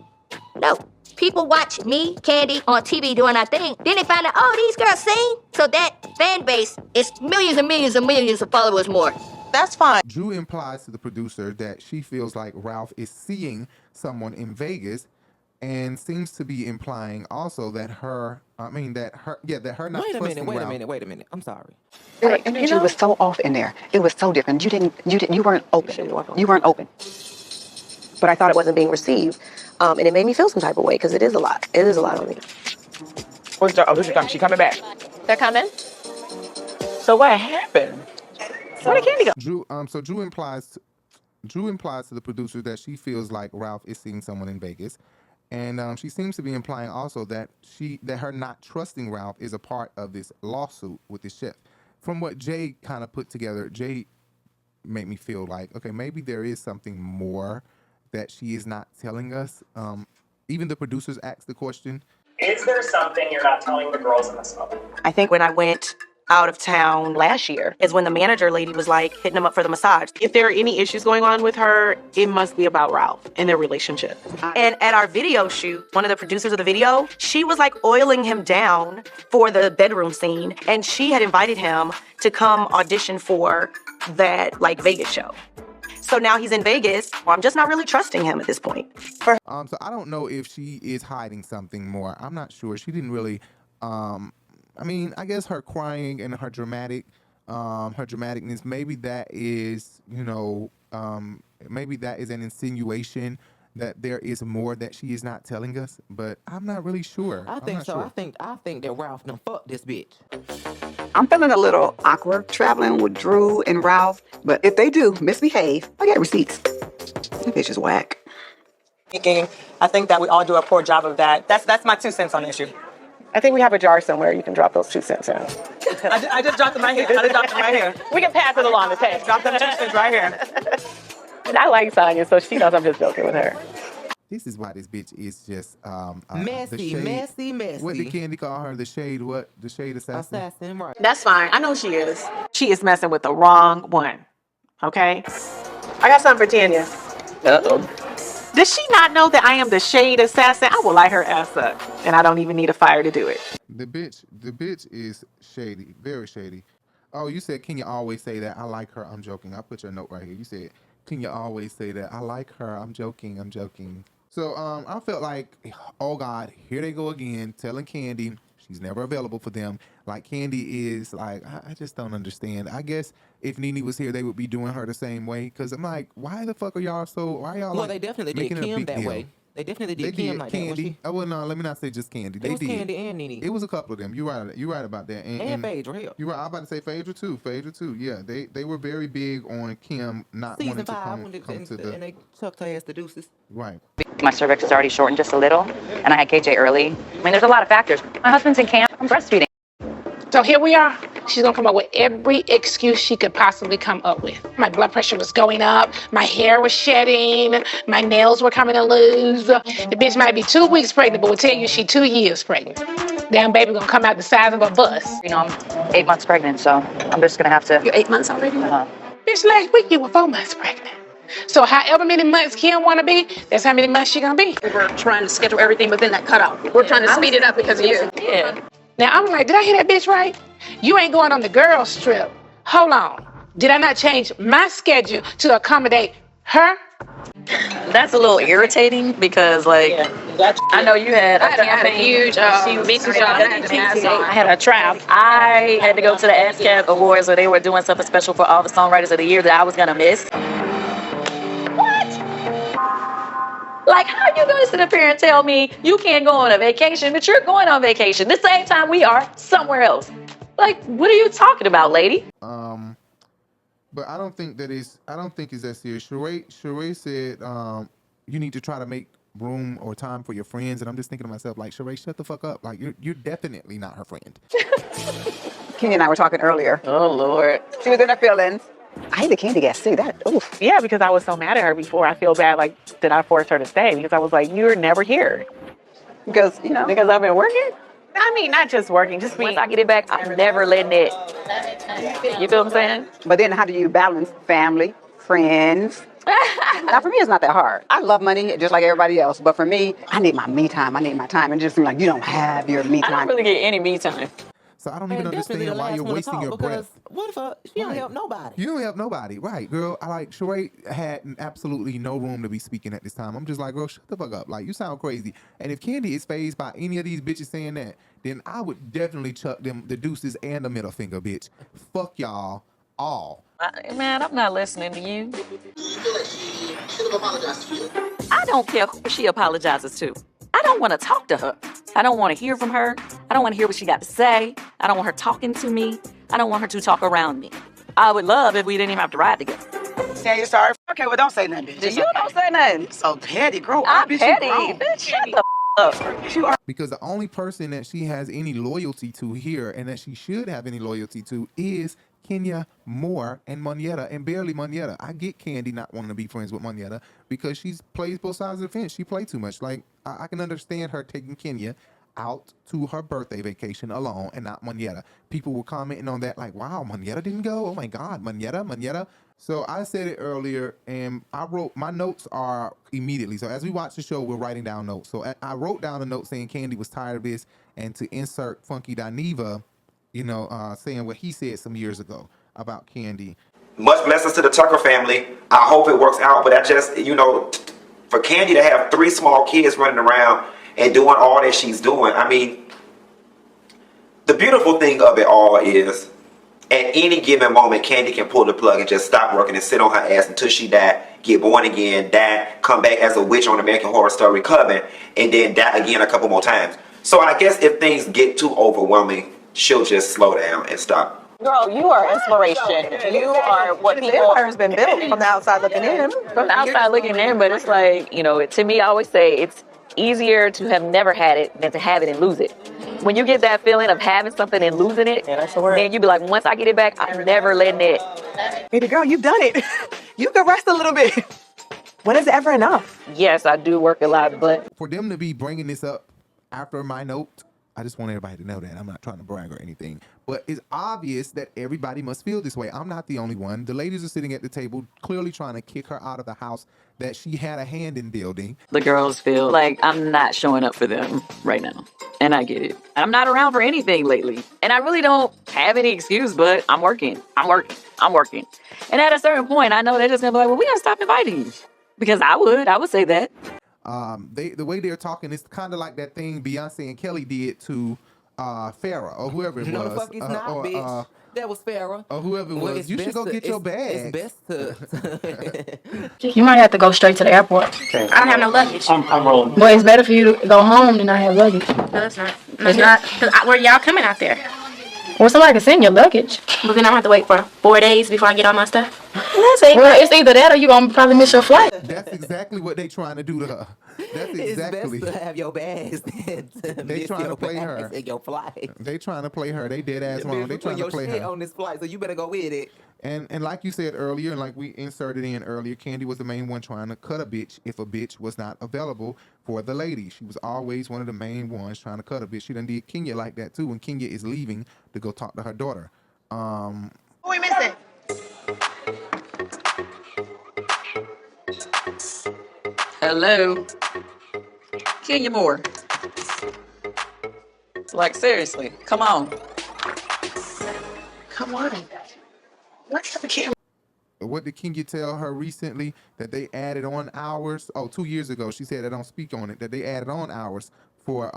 [SPEAKER 16] No. People watch me, Kandi, on TV doing our thing. Then they find out, oh, these girls sing. So that fan base is millions and millions and millions of followers more.
[SPEAKER 8] That's fine.
[SPEAKER 4] Drew implies to the producer that she feels like Ralph is seeing someone in Vegas, and seems to be implying also that her not
[SPEAKER 5] Wait a
[SPEAKER 4] trusting
[SPEAKER 5] minute,
[SPEAKER 4] Ralph.
[SPEAKER 5] wait a minute. I'm sorry.
[SPEAKER 12] Your energy was so off in there. It was so different. You weren't open. You weren't open.
[SPEAKER 2] But I thought it wasn't being received, and it made me feel some type of way because it is a lot. It is a lot on me.
[SPEAKER 1] Where's she coming? She coming back.
[SPEAKER 2] They're coming.
[SPEAKER 1] So what happened? Where did Kandi go?
[SPEAKER 4] Drew implies to the producer that she feels like Ralph is seeing someone in Vegas. And she seems to be implying also that her not trusting Ralph is a part of this lawsuit with the chef. From what Jay kind of put together, Jay made me feel like, okay, maybe there is something more that she is not telling us. Even the producers asked the question.
[SPEAKER 10] Is there something you're not telling the girls in this moment?
[SPEAKER 2] I think when I went out of town last year is when the manager lady was like hitting him up for the massage.
[SPEAKER 11] If there are any issues going on with her, it must be about Ralph and their relationship.
[SPEAKER 2] And at our video shoot, one of the producers of the video, she was like oiling him down for the bedroom scene. And she had invited him to come audition for that like Vegas show. So now he's in Vegas. Well, I'm just not really trusting him at this point.
[SPEAKER 4] So I don't know if she is hiding something more. I'm not sure. She didn't really, I mean, I guess her crying and her dramaticness, maybe that is, you know, maybe that is an insinuation that there is more that she is not telling us, but I'm not really sure.
[SPEAKER 5] I think so. Sure. I think that Ralph done fucked this bitch.
[SPEAKER 12] I'm feeling a little awkward traveling with Drew and Ralph, but if they do misbehave, I got receipts. That bitch is whack.
[SPEAKER 1] I think that we all do a poor job of that. That's my 2 cents on the issue.
[SPEAKER 8] I think we have a jar somewhere you can drop those 2 cents in.
[SPEAKER 1] I just dropped them right here.
[SPEAKER 8] We can pass it along the table.
[SPEAKER 1] Drop them 2 cents right here.
[SPEAKER 8] And I like Tanya, so she knows I'm just joking with her.
[SPEAKER 4] This is why this bitch is just
[SPEAKER 5] messy.
[SPEAKER 4] What did Kandi call her? The shade what? The shade assassin?
[SPEAKER 5] Right.
[SPEAKER 11] That's fine. I know she is. She is messing with the wrong one. Okay? I got something for Tanya.
[SPEAKER 3] Uh-oh.
[SPEAKER 11] Does she not know that I am the shade assassin? I will light her ass up, and I don't even need a fire to do it.
[SPEAKER 4] The bitch is shady, very shady. Oh, you said, can you always say that? I like her, I'm joking. I'll put your note right here. You said, can you always say that? I like her, I'm joking. So I felt like, oh God, here they go again, telling Kandi she's never available for them. Like Kandi is like, I just don't understand. I guess if Nene was here, they would be doing her the same way. Cause I'm like, why the fuck are y'all so? Why y'all?
[SPEAKER 5] Well,
[SPEAKER 4] like,
[SPEAKER 5] they definitely did Kim that way. They definitely did Kim like
[SPEAKER 4] Kandi.
[SPEAKER 5] that.
[SPEAKER 4] Well, no, let me not say just Kandi. They
[SPEAKER 5] it was
[SPEAKER 4] did.
[SPEAKER 5] Kandi and Nene.
[SPEAKER 4] It was a couple of them. You're right about that.
[SPEAKER 5] And Phaedra, hell.
[SPEAKER 4] You're right. I'm about to say Phaedra too. Yeah, they were very big on Kim not wanting to come to the.
[SPEAKER 5] And they tucked her ass to deuces.
[SPEAKER 4] Right.
[SPEAKER 17] My cervix is already shortened just a little, and I had KJ early. I mean, there's a lot of factors. My husband's in camp. I'm breastfeeding.
[SPEAKER 6] So here we are. She's gonna come up with every excuse she could possibly come up with. My blood pressure was going up, my hair was shedding, my nails were coming loose. The bitch might be 2 weeks pregnant, but will tell you she 2 years pregnant. Damn baby gonna come out the size of a bus.
[SPEAKER 17] You know, I'm 8 months pregnant, so I'm just gonna have to.
[SPEAKER 6] You're 8 months already?
[SPEAKER 17] Uh-huh.
[SPEAKER 6] Bitch, last week you were 4 months pregnant. So however many months Kim wanna be, that's how many months she gonna be.
[SPEAKER 3] We're trying to schedule everything within that cutoff. We're trying to speed it up because of you.
[SPEAKER 6] Yeah. Now I'm like, did I hear that bitch right? You ain't going on the girls trip. Hold on. Did I not change my schedule to accommodate her?
[SPEAKER 3] That's a little irritating because, like, I know you had. I had a huge business job that I had to pass on. I had a trap. I had to go to the ASCAP Awards where they were doing something special for all the songwriters of the year that I was gonna miss. Like, how are you going to sit up here and tell me you can't go on a vacation, but you're going on vacation the same time we are somewhere else? Like, what are you talking about, lady?
[SPEAKER 4] But I don't think it's that serious. Sheree said, you need to try to make room or time for your friends. And I'm just thinking to myself, like, Sheree, shut the fuck up. Like, you're definitely not her friend.
[SPEAKER 12] Kenny and I were talking earlier.
[SPEAKER 3] Oh, Lord.
[SPEAKER 12] She was in her feelings. I hate the Kandi got sick. That, oof.
[SPEAKER 11] Yeah, because I was so mad at her before. I feel bad, like, did I force her to stay? Because I was like, you're never here.
[SPEAKER 12] Because, you know.
[SPEAKER 11] Because I've been working? I mean, not just working, just
[SPEAKER 3] once I get it back, I'm never letting it. You feel what I'm saying?
[SPEAKER 12] But then how do you balance family, friends? Now, for me, it's not that hard. I love money just like everybody else. But for me, I need my me time. I need my time. And it just seems like you don't have your me time.
[SPEAKER 3] I don't really get any me time.
[SPEAKER 4] So I don't even understand why you're wasting your breath.
[SPEAKER 5] What if she don't help nobody?
[SPEAKER 4] You don't help nobody, right, girl? I like Sheree had absolutely no room to be speaking at this time. I'm just like, girl, shut the fuck up. Like, you sound crazy. And if Kandi is fazed by any of these bitches saying that, then I would definitely chuck them the deuces and the middle finger, bitch. Fuck y'all all.
[SPEAKER 3] Man, I'm not listening to you. Do you feel like she should have apologized to you? I don't care who she apologizes to. I don't want to talk to her. I don't want to hear from her. I don't want to hear what she got to say. I don't want her talking to me. I don't want her to talk around me. I would love if we didn't even have to ride together.
[SPEAKER 9] Yeah, you're sorry. Okay, well, don't say nothing, bitch.
[SPEAKER 3] You don't say nothing.
[SPEAKER 9] You're so petty. Grow up,
[SPEAKER 3] I'm
[SPEAKER 9] bitch.
[SPEAKER 3] petty.
[SPEAKER 9] You grown.
[SPEAKER 3] Bitch, shut the up.
[SPEAKER 9] You are.
[SPEAKER 4] Because the only person that she has any loyalty to here and that she should have any loyalty to is Kenya Moore and Monietta, and barely Monietta. I get Kandi not wanting to be friends with Monietta because she plays both sides of the fence. She plays too much. Like, I can understand her taking Kenya. out to her birthday vacation alone and not Monyetta. People were commenting on that like, wow, Monyetta didn't go. Oh my God, Monyetta. So I said it earlier, and I wrote, my notes are immediately. So as we watch the show, we're writing down notes. So I wrote down a note saying Kandi was tired of this, and to insert Funky Dineva, saying what he said some years ago about Kandi.
[SPEAKER 15] Much blessings to the Tucker family. I hope it works out, but I just, for Kandi to have 3 small kids running around and doing all that she's doing, I mean, the beautiful thing of it all is, at any given moment, Kandi can pull the plug and just stop working and sit on her ass until she die, get born again, die, come back as a witch on American Horror Story Coven, and then die again a couple more times. So I guess if things get too overwhelming, she'll just slow down and stop.
[SPEAKER 11] Girl, you are inspiration. You are what people has been built from the outside looking in.
[SPEAKER 3] From the outside looking in, but it's like, to me, I always say it's easier to have never had it than to have it and lose it. When you get that feeling of having something and losing it, then you be like, once I get it back, I'm never letting it.
[SPEAKER 1] Baby girl, you've done it. You can rest a little bit. When is it ever enough?
[SPEAKER 3] Yes, I do work a lot, but
[SPEAKER 4] for them to be bringing this up after my note, I just want everybody to know that. I'm not trying to brag or anything. But it's obvious that everybody must feel this way. I'm not the only one. The ladies are sitting at the table clearly trying to kick her out of the house that she had a hand in building.
[SPEAKER 3] The girls feel like I'm not showing up for them right now. And I get it. I'm not around for anything lately. And I really don't have any excuse, but I'm working. And at a certain point, I know they're just going to be like, well, we got to stop inviting you. Because I would say that.
[SPEAKER 4] The way they're talking is kind of like that thing Beyonce and Kelly did to Farrah or whoever it was.
[SPEAKER 5] No, the fuck it's not, bitch. That was Farrah.
[SPEAKER 4] Or whoever it was. You should go get your bag.
[SPEAKER 5] It's best to...
[SPEAKER 18] You might have to go straight to the airport.
[SPEAKER 10] Okay.
[SPEAKER 18] I don't have no luggage.
[SPEAKER 10] I'm rolling.
[SPEAKER 18] Well, it's better for you to go home than not have luggage.
[SPEAKER 13] No, it's not.
[SPEAKER 18] It's not?
[SPEAKER 13] Where y'all coming out there?
[SPEAKER 18] Well, somebody can send your luggage.
[SPEAKER 13] But then I'm gonna have to wait for 4 days before I get all my stuff.
[SPEAKER 18] Well, it's either that or you're going to probably miss your flight.
[SPEAKER 4] That's exactly what they trying to do to her. That's exactly.
[SPEAKER 5] It's best to have your bags
[SPEAKER 4] they trying to play her.
[SPEAKER 5] And your flight.
[SPEAKER 4] They trying to play her. They dead ass wrong. They trying to play her
[SPEAKER 5] on this flight, so you better go with it.
[SPEAKER 4] And like you said earlier, and like we inserted in earlier, Kandi was the main one trying to cut a bitch if a bitch was not available for the ladies. She was always one of the main ones trying to cut a bitch. She done did Kenya like that too when Kenya is leaving to go talk to her daughter.
[SPEAKER 11] Who we missing?
[SPEAKER 3] Hello. Kenya Moore. Like, seriously, come on.
[SPEAKER 11] Come on. What's the camera?
[SPEAKER 4] What did Kenya tell her recently? That they added on hours? 2 years ago. She said, I don't speak on it. That they added on hours for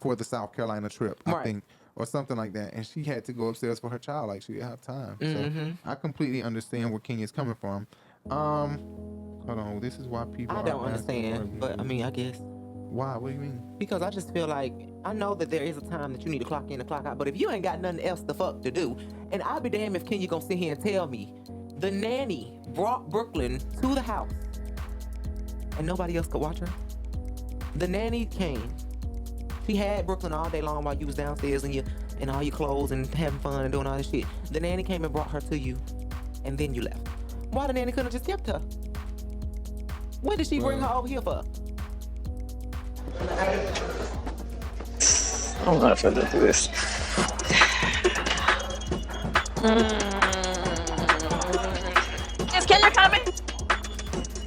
[SPEAKER 4] the South Carolina trip, I think. Or something like that. And she had to go upstairs for her child. Like, she didn't have time. So I completely understand where Kenya's coming from. Hold on. This is why people
[SPEAKER 5] I don't understand. But, I mean, I guess.
[SPEAKER 4] Why? What do you mean?
[SPEAKER 5] Because I just feel like, I know that there is a time that you need to clock in and clock out, but if you ain't got nothing else the fuck to do, and I'll be damned if Kenya gonna sit here and tell me the nanny brought Brooklyn to the house and nobody else could watch her. The nanny came. She had Brooklyn all day long while you was downstairs in all your clothes and having fun and doing all this shit. The nanny came and brought her to you, and then you left. Why the nanny couldn't have just kept her? What did she bring her over here for?
[SPEAKER 3] I'm not trying to do this. Is Kenya coming?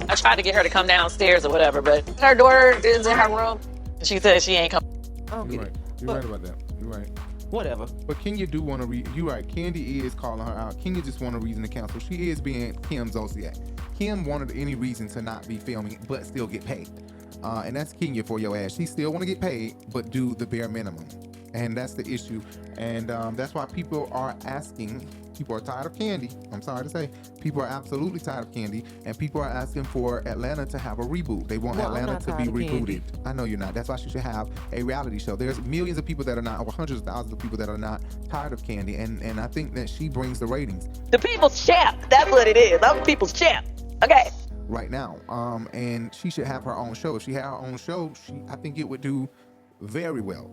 [SPEAKER 3] I tried to get her to come downstairs or whatever, but her daughter is in her room. She said she ain't coming.
[SPEAKER 4] You're right. You're right about that. You're right.
[SPEAKER 5] Whatever.
[SPEAKER 4] But Kenya do want to you're right. Kandi is calling her out. Kenya just want a reason to cancel. She is being Kim's Zodiac. Kim wanted any reason to not be filming, but still get paid. And that's Kenya for your ass. She still want to get paid, but do the bare minimum. And that's the issue. And that's why people are asking, people are tired of Kandi. I'm sorry to say. People are absolutely tired of Kandi. And people are asking for Atlanta to have a reboot. They want Atlanta to be rebooted. I know you're not. That's why she should have a reality show. There's millions of people that are not, or hundreds of thousands of people that are not tired of Kandi. And I think that she brings the ratings.
[SPEAKER 2] The people's champ. That's what it is. I'm the people's champ. Okay.
[SPEAKER 4] Right now. And she should have her own show. If she had her own show, I think it would do very well.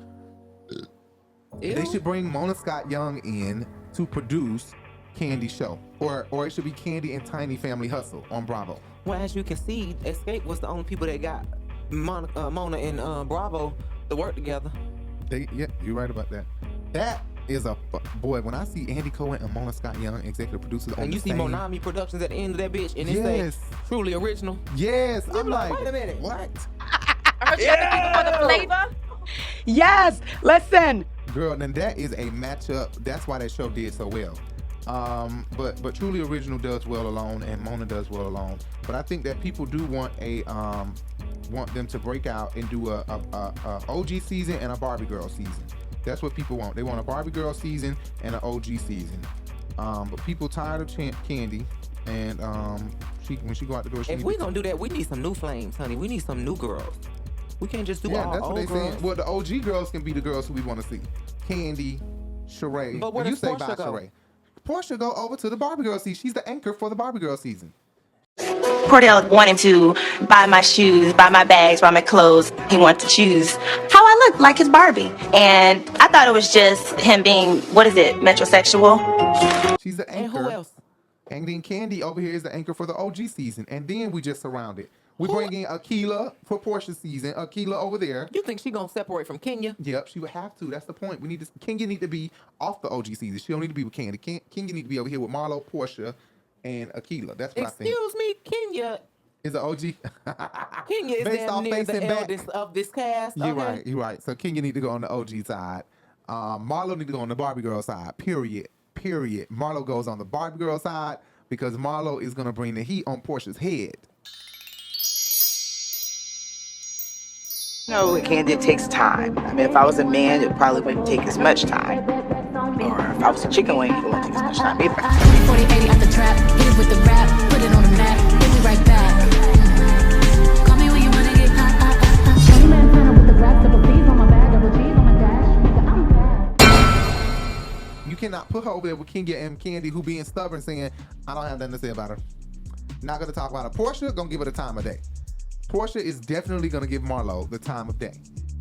[SPEAKER 4] Ew. They should bring Mona Scott Young in to produce Kandi's show. Or it should be Kandi and Tiny Family Hustle on Bravo.
[SPEAKER 5] Well, as you can see, Escape was the only people that got Mona and Bravo to work together.
[SPEAKER 4] Yeah, you're right about that. That is a boy. When I see Andy Cohen and Mona Scott Young, executive producers, on
[SPEAKER 5] and you
[SPEAKER 4] the
[SPEAKER 5] see
[SPEAKER 4] same,
[SPEAKER 5] Monami Productions at the end of that bitch, and it's truly original.
[SPEAKER 4] Yes, I'm like,
[SPEAKER 5] wait a minute,
[SPEAKER 4] what?
[SPEAKER 2] I heard you got the people for the flavor.
[SPEAKER 9] Yes, listen.
[SPEAKER 4] Girl, and that is a matchup. That's why that show did so well. But Truly Original does well alone, and Mona does well alone. But I think that people do want want them to break out and do a OG season and a Barbie Girl season. That's what people want. They want a Barbie Girl season and an OG season. But people tired of Kandi, and when she go out the door,
[SPEAKER 5] if we gonna do that, we need some new flames, honey. We need some new girls. We can't just do all
[SPEAKER 4] that's what
[SPEAKER 5] old
[SPEAKER 4] they saying.
[SPEAKER 5] girls.
[SPEAKER 4] Well, the OG girls can be the girls who we want to see. Kandi, Sheree.
[SPEAKER 5] But where
[SPEAKER 4] you
[SPEAKER 5] does
[SPEAKER 4] say
[SPEAKER 5] Porsha
[SPEAKER 4] bye,
[SPEAKER 5] go?
[SPEAKER 4] Sheree. Porsha go over to the Barbie Girl season. She's the anchor for the Barbie Girl season.
[SPEAKER 2] Cordell wanted to buy my shoes, buy my bags, buy my clothes. He wanted to choose how I look like his Barbie. And I thought it was just him being, metrosexual.
[SPEAKER 4] She's the anchor.
[SPEAKER 5] And who else?
[SPEAKER 4] And then Kandi over here is the anchor for the OG season. And then we just surround it. We bring in Akilah for Porsche season. Akilah over there.
[SPEAKER 5] You think she gonna separate from Kenya?
[SPEAKER 4] Yep, she would have to. That's the point. Kenya need to be off the OG season. She don't need to be with Kandi. Kenya need to be over here with Marlo, Porsha, and Akilah. That's what I think.
[SPEAKER 5] Excuse me, Kenya
[SPEAKER 4] is an OG.
[SPEAKER 5] Kenya is
[SPEAKER 4] Based
[SPEAKER 5] damn
[SPEAKER 4] off
[SPEAKER 5] near
[SPEAKER 4] facing
[SPEAKER 5] the
[SPEAKER 4] back.
[SPEAKER 5] eldest of this cast.
[SPEAKER 4] You're
[SPEAKER 5] okay?
[SPEAKER 4] right. So Kenya need to go on the OG side. Marlo need to go on the Barbie Girl side. Period. Marlo goes on the Barbie Girl side because Marlo is gonna bring the heat on Portia's head.
[SPEAKER 9] No, with Kandi, it takes time. I mean, if I was a man, it probably wouldn't take as much time. Or if I was a chicken wing, it wouldn't take as much time either.
[SPEAKER 19] 40-80 out the trap, hit it with the rap, put it on the map, hit me right back. Call me when you wanna get hot. 20 man center with the rap, double D's on my bag, double G's on my dash. Nigga, I'm bad.
[SPEAKER 4] You cannot put her over there with Kenya and Kandi, who being stubborn, saying, I don't have nothing to say about her. Not gonna talk about her. Porsha gonna give her the time of day. Porsha is definitely gonna give Marlo the time of day.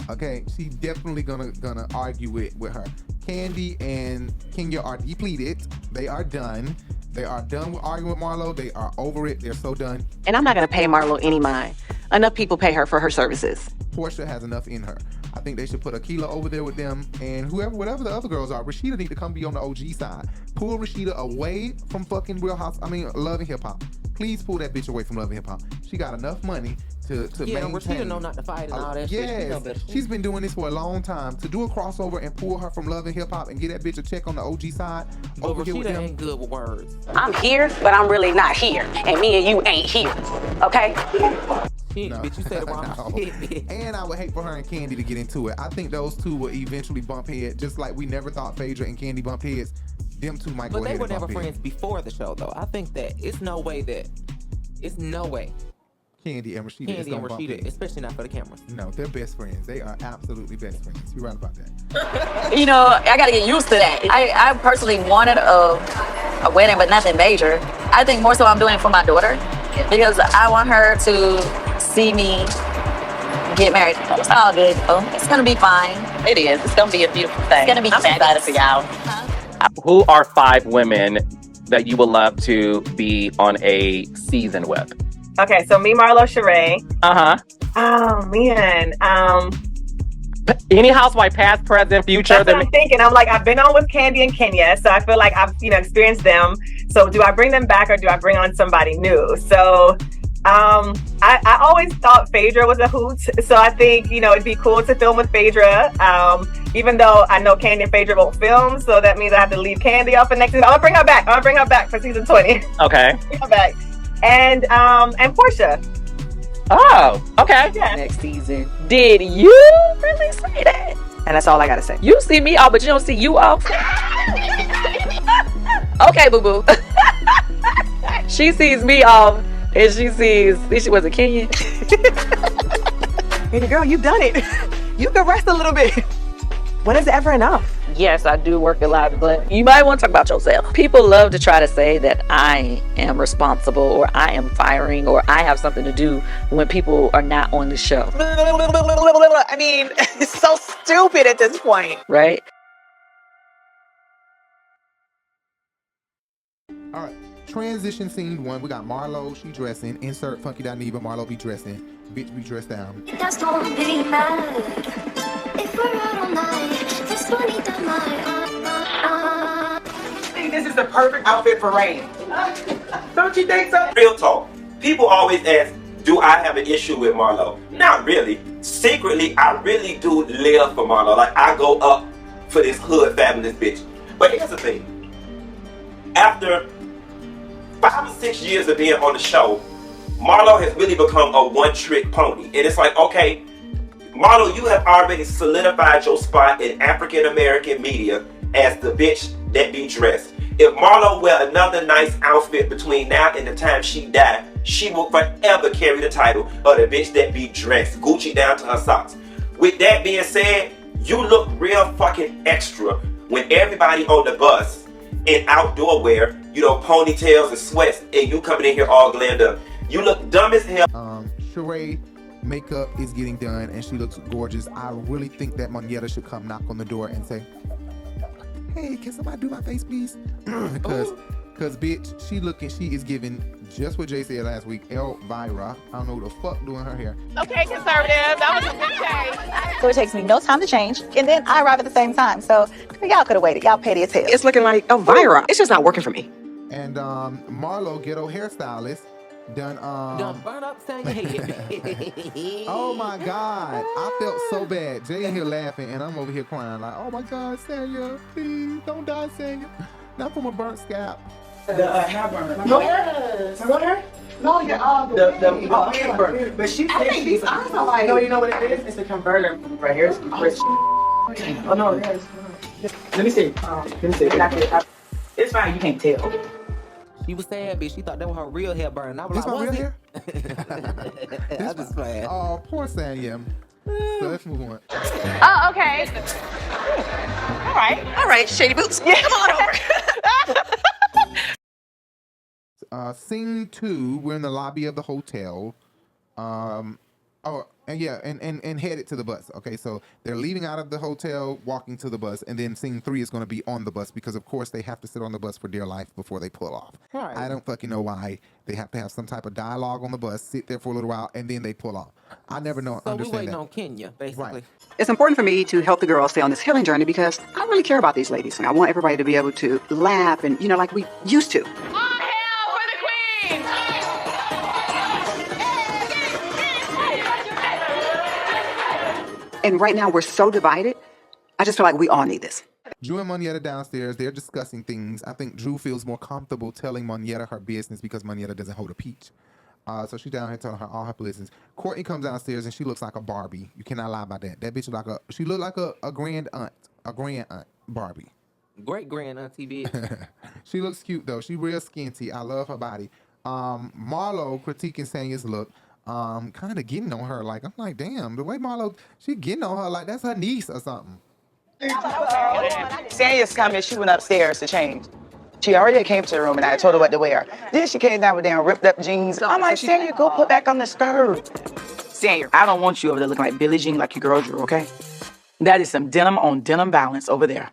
[SPEAKER 4] Okay, she definitely gonna argue with her. Kandi and Kenya are depleted. They are done. They are done with arguing with Marlo. They are over it. They're so done.
[SPEAKER 2] And I'm not going to pay Marlo any mind. Enough people pay her for her services.
[SPEAKER 4] Porsha has enough in her. I think they should put Akilah over there with them, and whatever the other girls are. Rashida need to come be on the OG side. Pull Rashida away from fucking Love and Hip Hop. Please pull that bitch away from Love and Hip Hop. She got enough money to maintain.
[SPEAKER 5] Rashida know not to fight and all that shit.
[SPEAKER 4] Yes, she's been doing this for a long time. To do a crossover and pull her from Love and Hip Hop and get that bitch a check on the OG side.
[SPEAKER 5] But
[SPEAKER 4] over here with
[SPEAKER 5] Rashida
[SPEAKER 4] them.
[SPEAKER 5] ain't good with words.
[SPEAKER 2] I'm here, but I'm really not here. And me and you ain't here. Okay?
[SPEAKER 5] Bitch, you said it wrong.
[SPEAKER 4] And I would hate for her and Kandi to get into it. I think those two will eventually bump heads, just like we never thought Phaedra and Kandi bump heads. Them two might go
[SPEAKER 5] But they
[SPEAKER 4] ahead
[SPEAKER 5] were
[SPEAKER 4] and
[SPEAKER 5] never
[SPEAKER 4] bump
[SPEAKER 5] friends
[SPEAKER 4] heads.
[SPEAKER 5] before the show, though. I think that it's no way.
[SPEAKER 4] Kandi and Rashida is
[SPEAKER 5] Kandi
[SPEAKER 4] gonna
[SPEAKER 5] and
[SPEAKER 4] bump
[SPEAKER 5] Rashida,
[SPEAKER 4] heads.
[SPEAKER 5] especially not for the cameras.
[SPEAKER 4] No, they're best friends. They are absolutely best friends. You're right about that.
[SPEAKER 3] You know, I gotta get used to that. I personally wanted a wedding, but nothing major. I think more so I'm doing it for my daughter because I want her to see me get married. It's all good. Oh, it's gonna be fine. It is. It's gonna be a beautiful thing. It's gonna be excited for y'all.
[SPEAKER 20] Who are 5 women that you would love to be on a season with?
[SPEAKER 1] Okay, so me, Marlo, Sheree. Oh man.
[SPEAKER 20] Any housewife, past, present, future.
[SPEAKER 1] That's what I'm thinking. I'm like, I've been on with Kandi and Kenya, so I feel like I've experienced them. So do I bring them back or do I bring on somebody new? So I always thought Phaedra was a hoot, so I think it'd be cool to film with Phaedra. Even though I know Kandi and Phaedra won't film, so that means I have to leave Kandi off for next season. I'm gonna bring her back for season 20.
[SPEAKER 20] Okay.
[SPEAKER 1] Bring her back. And Porsha.
[SPEAKER 20] Oh, okay.
[SPEAKER 1] Yeah.
[SPEAKER 2] Next season. Did you really say that? And that's all I gotta say.
[SPEAKER 3] You see me off, but you don't see you off. Okay, boo boo. She sees me off, and she was a Kenyan.
[SPEAKER 1] Baby girl, you've done it. You can rest a little bit. When is it ever enough?
[SPEAKER 3] Yes, I do work a lot, but you might want to talk about yourself. People love to try to say that I am responsible or I am firing or I have something to do when people are not on the show.
[SPEAKER 1] I mean, it's so stupid at this point.
[SPEAKER 3] Right?
[SPEAKER 4] All right. Transition scene 1. We got Marlo. She dressing. Insert Funky Dineva. Marlo be dressing. Bitch be dressed down.
[SPEAKER 19] Just don't be mad if
[SPEAKER 1] I think this is the perfect outfit for rain. Don't you think so?
[SPEAKER 15] Real talk. People always ask, do I have an issue with Marlo? Not really. Secretly, I really do live for Marlo. Like, I go up for this hood fabulous bitch. But here's the thing. After 5 or 6 years of being on the show, Marlo has really become a one-trick pony. And it's like, okay, Marlo, you have already solidified your spot in African-American media as the bitch that be dressed. If Marlo wear another nice outfit between now and the time she die, she will forever carry the title of the bitch that be dressed, Gucci down to her socks. With that being said, you look real fucking extra when everybody on the bus in outdoor wear, you know, ponytails and sweats, and you coming in here all glammed up. You look dumb as hell.
[SPEAKER 4] Sheree makeup is getting done and she looks gorgeous. I really think that Monyetta should come knock on the door and say, hey, can somebody do my face, please? Cause bitch, she is giving just what Jay said last week, Elvira. I don't know who the fuck doing her hair.
[SPEAKER 11] Okay, conservative. That was a good change.
[SPEAKER 21] So it takes me no time to change, and then I arrive at the same time. So y'all could have waited. Y'all petty as hell.
[SPEAKER 2] It's looking like Elvira. It's just not working for me.
[SPEAKER 4] And Marlo, ghetto hairstylist, done
[SPEAKER 5] burn up saying your head.
[SPEAKER 4] Oh my God, I felt so bad. Jay in here laughing and I'm over here crying like, oh my God, Sanya, please don't die, Sanya. Not from a burnt scalp.
[SPEAKER 1] Not burn. No hair. No hair. No, your the burn. But she said she's like. No, you know what it is? It's a converter right here. Oh no, it is. Let me see. Let me see. It's fine. You can't tell.
[SPEAKER 5] She was sad, bitch. She thought that was her real hair burning. I was
[SPEAKER 4] This
[SPEAKER 5] like,
[SPEAKER 4] my real
[SPEAKER 5] was
[SPEAKER 4] hair?
[SPEAKER 5] it? I just playing.
[SPEAKER 4] Oh, poor Sanya. So let's move on.
[SPEAKER 11] Oh, okay. All right, Shady Boots. Yeah. Come on over.
[SPEAKER 4] Scene 2, we're in the lobby of the hotel. And headed to the bus. Okay, so they're leaving out of the hotel, walking to the bus, and then scene 3 is going to be on the bus because, of course, they have to sit on the bus for dear life before they pull off.
[SPEAKER 5] Right.
[SPEAKER 4] I don't fucking know why they have to have some type of dialogue on the bus, sit there for a little while, and then they pull off. I never know.
[SPEAKER 5] So
[SPEAKER 4] understand
[SPEAKER 5] we're waiting
[SPEAKER 4] that.
[SPEAKER 5] on Kenya, basically.
[SPEAKER 4] Right.
[SPEAKER 12] It's important for me to help the girls stay on this healing journey because I really care about these ladies and I want everybody to be able to laugh and, like we used to. And right now we're so divided. I just feel like we all need this.
[SPEAKER 4] Drew and Monyetta downstairs, they're discussing things. I think Drew feels more comfortable telling Monyetta her business because Monyetta doesn't hold a peach. So she's down here telling her all her business. Courtney comes downstairs and she looks like a Barbie. You cannot lie about that. That bitch she looked like a grand aunt Barbie.
[SPEAKER 5] Great grand auntie bitch.
[SPEAKER 4] She looks cute though. She real skinty. I love her body. Marlo critiquing Sanya's look. Kind of getting on her. Like, I'm like, damn, the way Marlo, she getting on her like that's her niece or something.
[SPEAKER 9] Sanya's coming. She went upstairs to change. She already came to the room and I told her what to wear. Then she came down with damn ripped up jeans. I'm like, Sanya, go put back on the skirt. Sanya, I don't want you over there looking like Billie Jean like your girl Drew, okay? That is some denim on denim balance over there.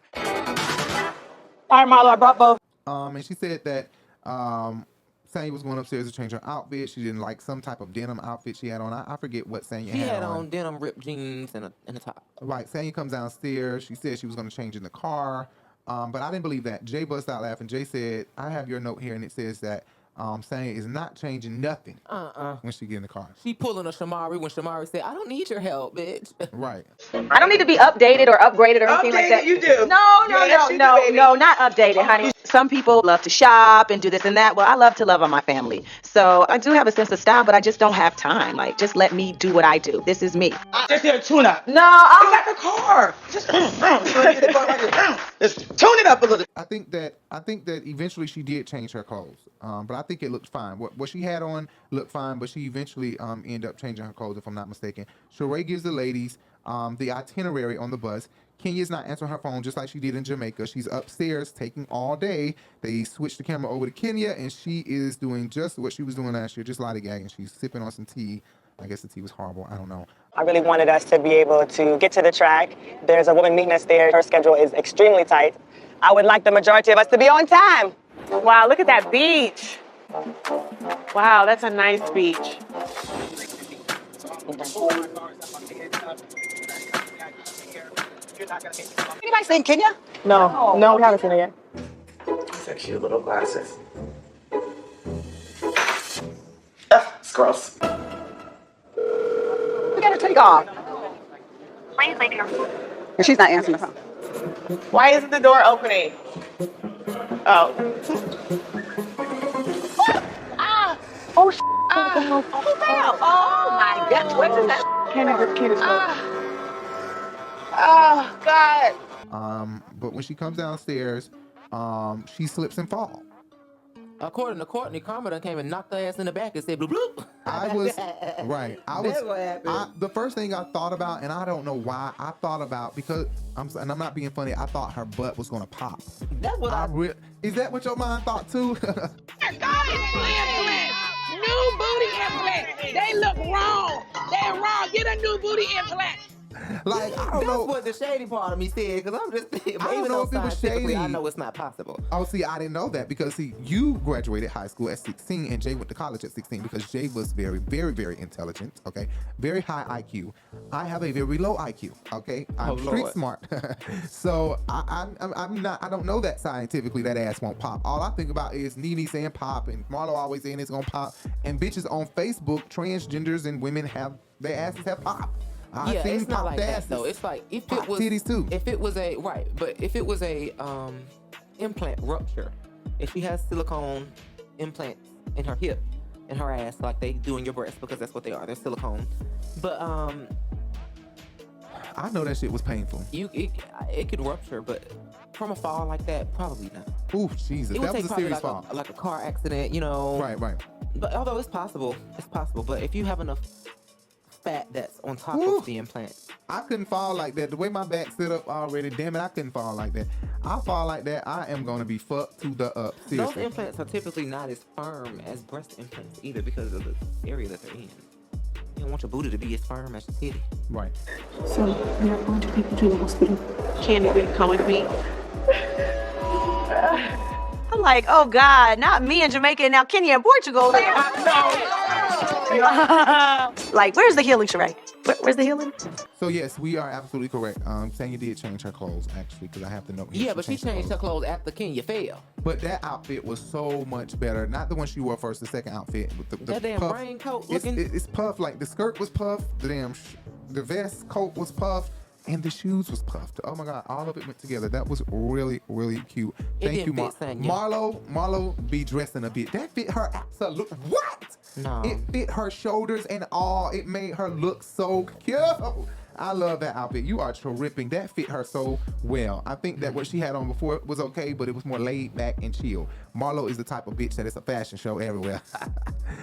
[SPEAKER 9] All right, Marlo, I brought both.
[SPEAKER 4] And she said that Sanya was going upstairs to change her outfit. She didn't like some type of denim outfit she had on. I forget what Sanya
[SPEAKER 5] She had
[SPEAKER 4] on.
[SPEAKER 5] on denim ripped jeans and a top.
[SPEAKER 4] Right. Sanya comes downstairs. She said she was going to change in the car. But I didn't believe that. Jay bust out laughing. Jay said, I have your note here, and it says that Sanya is not changing nothing when she get in the car.
[SPEAKER 5] She pulling a Shamari when Shamari said, I don't need your help, bitch.
[SPEAKER 4] Right.
[SPEAKER 2] I don't need to be updated or upgraded or anything like that.
[SPEAKER 9] You do.
[SPEAKER 2] No, not updated, honey. Some people love to shop and do this and that. Well, I love to love on my family. So I do have a sense of style, but I just don't have time. Like, just let me do what I do. This is me.
[SPEAKER 9] Just did a tune-up.
[SPEAKER 2] No,
[SPEAKER 9] it's like a car. Just tune it up a little.
[SPEAKER 4] I think that eventually she did change her clothes. But I think it looked fine. What she had on looked fine, but she eventually ended up changing her clothes, if I'm not mistaken. Sheree gives the ladies the itinerary on the bus. Kenya's not answering her phone just like she did in Jamaica. She's upstairs taking all day. They switched the camera over to Kenya, and she is doing just what she was doing last year, just lollygagging. She's sipping on some tea. I guess the tea was horrible. I don't know.
[SPEAKER 1] I really wanted us to be able to get to the track. There's a woman meeting us there. Her schedule is extremely tight. I would like the majority of us to be on time.
[SPEAKER 11] Wow, look at that beach. Wow, that's a nice beach.
[SPEAKER 21] Anybody seen Kenya?
[SPEAKER 1] No, we haven't seen it yet.
[SPEAKER 9] It's a cute little glasses. Ugh, it's gross.
[SPEAKER 12] We gotta take off. And she's not answering the phone.
[SPEAKER 8] Why isn't the door opening? Oh.
[SPEAKER 12] Oh,
[SPEAKER 8] oh my God. What is that? Oh, God.
[SPEAKER 4] But when she comes downstairs, she slips and falls.
[SPEAKER 5] According to Courtney, Karma done came and knocked her ass in the back and said bloop bloop.
[SPEAKER 4] I was right.
[SPEAKER 5] That's what happened.
[SPEAKER 4] The first thing I thought about, and I don't know why, I thought about because I'm not being funny. I thought her butt was gonna pop.
[SPEAKER 5] That's what
[SPEAKER 4] Is that what your mind thought too?
[SPEAKER 6] New booty implant. They look wrong. They're wrong. Get a new booty implant.
[SPEAKER 4] Like, I don't know.
[SPEAKER 5] That's what the shady part of me said, because I'm just thinking,
[SPEAKER 4] I don't know if it was shady.
[SPEAKER 5] I know it's not possible.
[SPEAKER 4] Oh, see, I didn't know that because, see, you graduated high school at 16 and Jay went to college at 16 because Jay was very, very, very intelligent, okay? Very high IQ. I have a very low IQ, okay? I'm street smart. So, I don't know that scientifically that ass won't pop. All I think about is Nene saying pop and Marlo always saying it's gonna pop. And bitches on Facebook, transgenders and women their asses have popped.
[SPEAKER 5] Yeah, it's not like that though. It's like if it was
[SPEAKER 4] titties too.
[SPEAKER 5] If it was a implant rupture, if she has silicone implants in her hip and her ass like they do in your breast, because that's what they are, they're silicone. But
[SPEAKER 4] I know that shit was painful.
[SPEAKER 5] It could rupture, but from a fall like that, probably not.
[SPEAKER 4] Ooh, Jesus, that was a serious fall.
[SPEAKER 5] Like a car accident, you know.
[SPEAKER 4] Right.
[SPEAKER 5] But although it's possible. But if you have enough fat that's on top of the implant.
[SPEAKER 4] I couldn't fall like that. The way my back set up already, damn it, I couldn't fall like that. I fall like that, I am going to be fucked to the up. Seriously.
[SPEAKER 5] Those implants are typically not as firm as breast implants either because of the area that they're in. You don't want your booty to be as firm as your titty.
[SPEAKER 4] Right.
[SPEAKER 19] So, we are going to take you to the hospital.
[SPEAKER 11] Kandi will come with me.
[SPEAKER 2] I'm like, oh God, not me in Jamaica and now Kenya and Portugal. Like, where's the healing, Sheree? Where's the healing?
[SPEAKER 4] So yes, we are absolutely correct. Tanya did change her clothes actually, because I have to know.
[SPEAKER 5] Yeah, but she changed her clothes after Kenya fell.
[SPEAKER 4] But that outfit was so much better. Not the one she wore first, the second outfit with the
[SPEAKER 5] that damn
[SPEAKER 4] puff.
[SPEAKER 5] raincoat looking.
[SPEAKER 4] It's puffed, like the skirt was puffed, the vest coat was puffed, and the shoes was puffed. Oh my God, all of it went together. That was really, really cute. Thank you, Marlo be dressing a bit. That fit her absolute. What?
[SPEAKER 5] No.
[SPEAKER 4] It fit her shoulders and all. It made her look so cute. I love that outfit. You are tripping. That fit her so well. I think that what she had on before was okay, but it was more laid back and chill. Marlo is the type of bitch that it's a fashion show everywhere.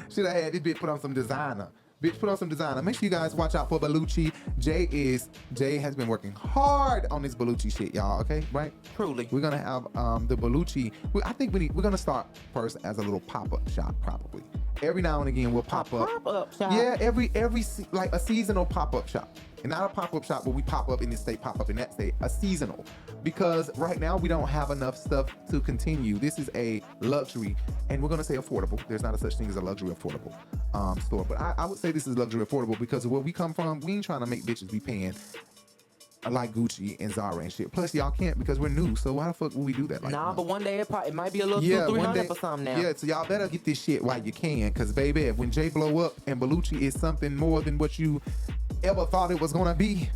[SPEAKER 4] Should have had this bitch put on some designer. Bitch, put on some designer. Make sure you guys watch out for Bellucci. Jay has been working hard on this Bellucci shit, y'all. Okay, right?
[SPEAKER 5] Truly.
[SPEAKER 4] We're gonna have the Bellucci. I think we're gonna start first as a little pop-up shop, probably. Every now and again we'll pop up.
[SPEAKER 5] Pop-up shop.
[SPEAKER 4] Yeah, every like a seasonal pop-up shop. And not a pop-up shop where we pop up in this state, pop up in that state. A seasonal. Because right now we don't have enough stuff to continue. This is a luxury, and we're gonna say affordable. There's not a such thing as a luxury affordable store. But I would say this is luxury affordable because of where we come from. We ain't trying to make bitches be paying like Gucci and Zara and shit. Plus y'all can't because we're new. So why the fuck would we do that?
[SPEAKER 5] But one day it might be a little $200-$300 for something now.
[SPEAKER 4] Yeah, so y'all better get this shit while you can. Cause baby, when Jay blow up and Bellucci is something more than what you ever thought it was gonna be,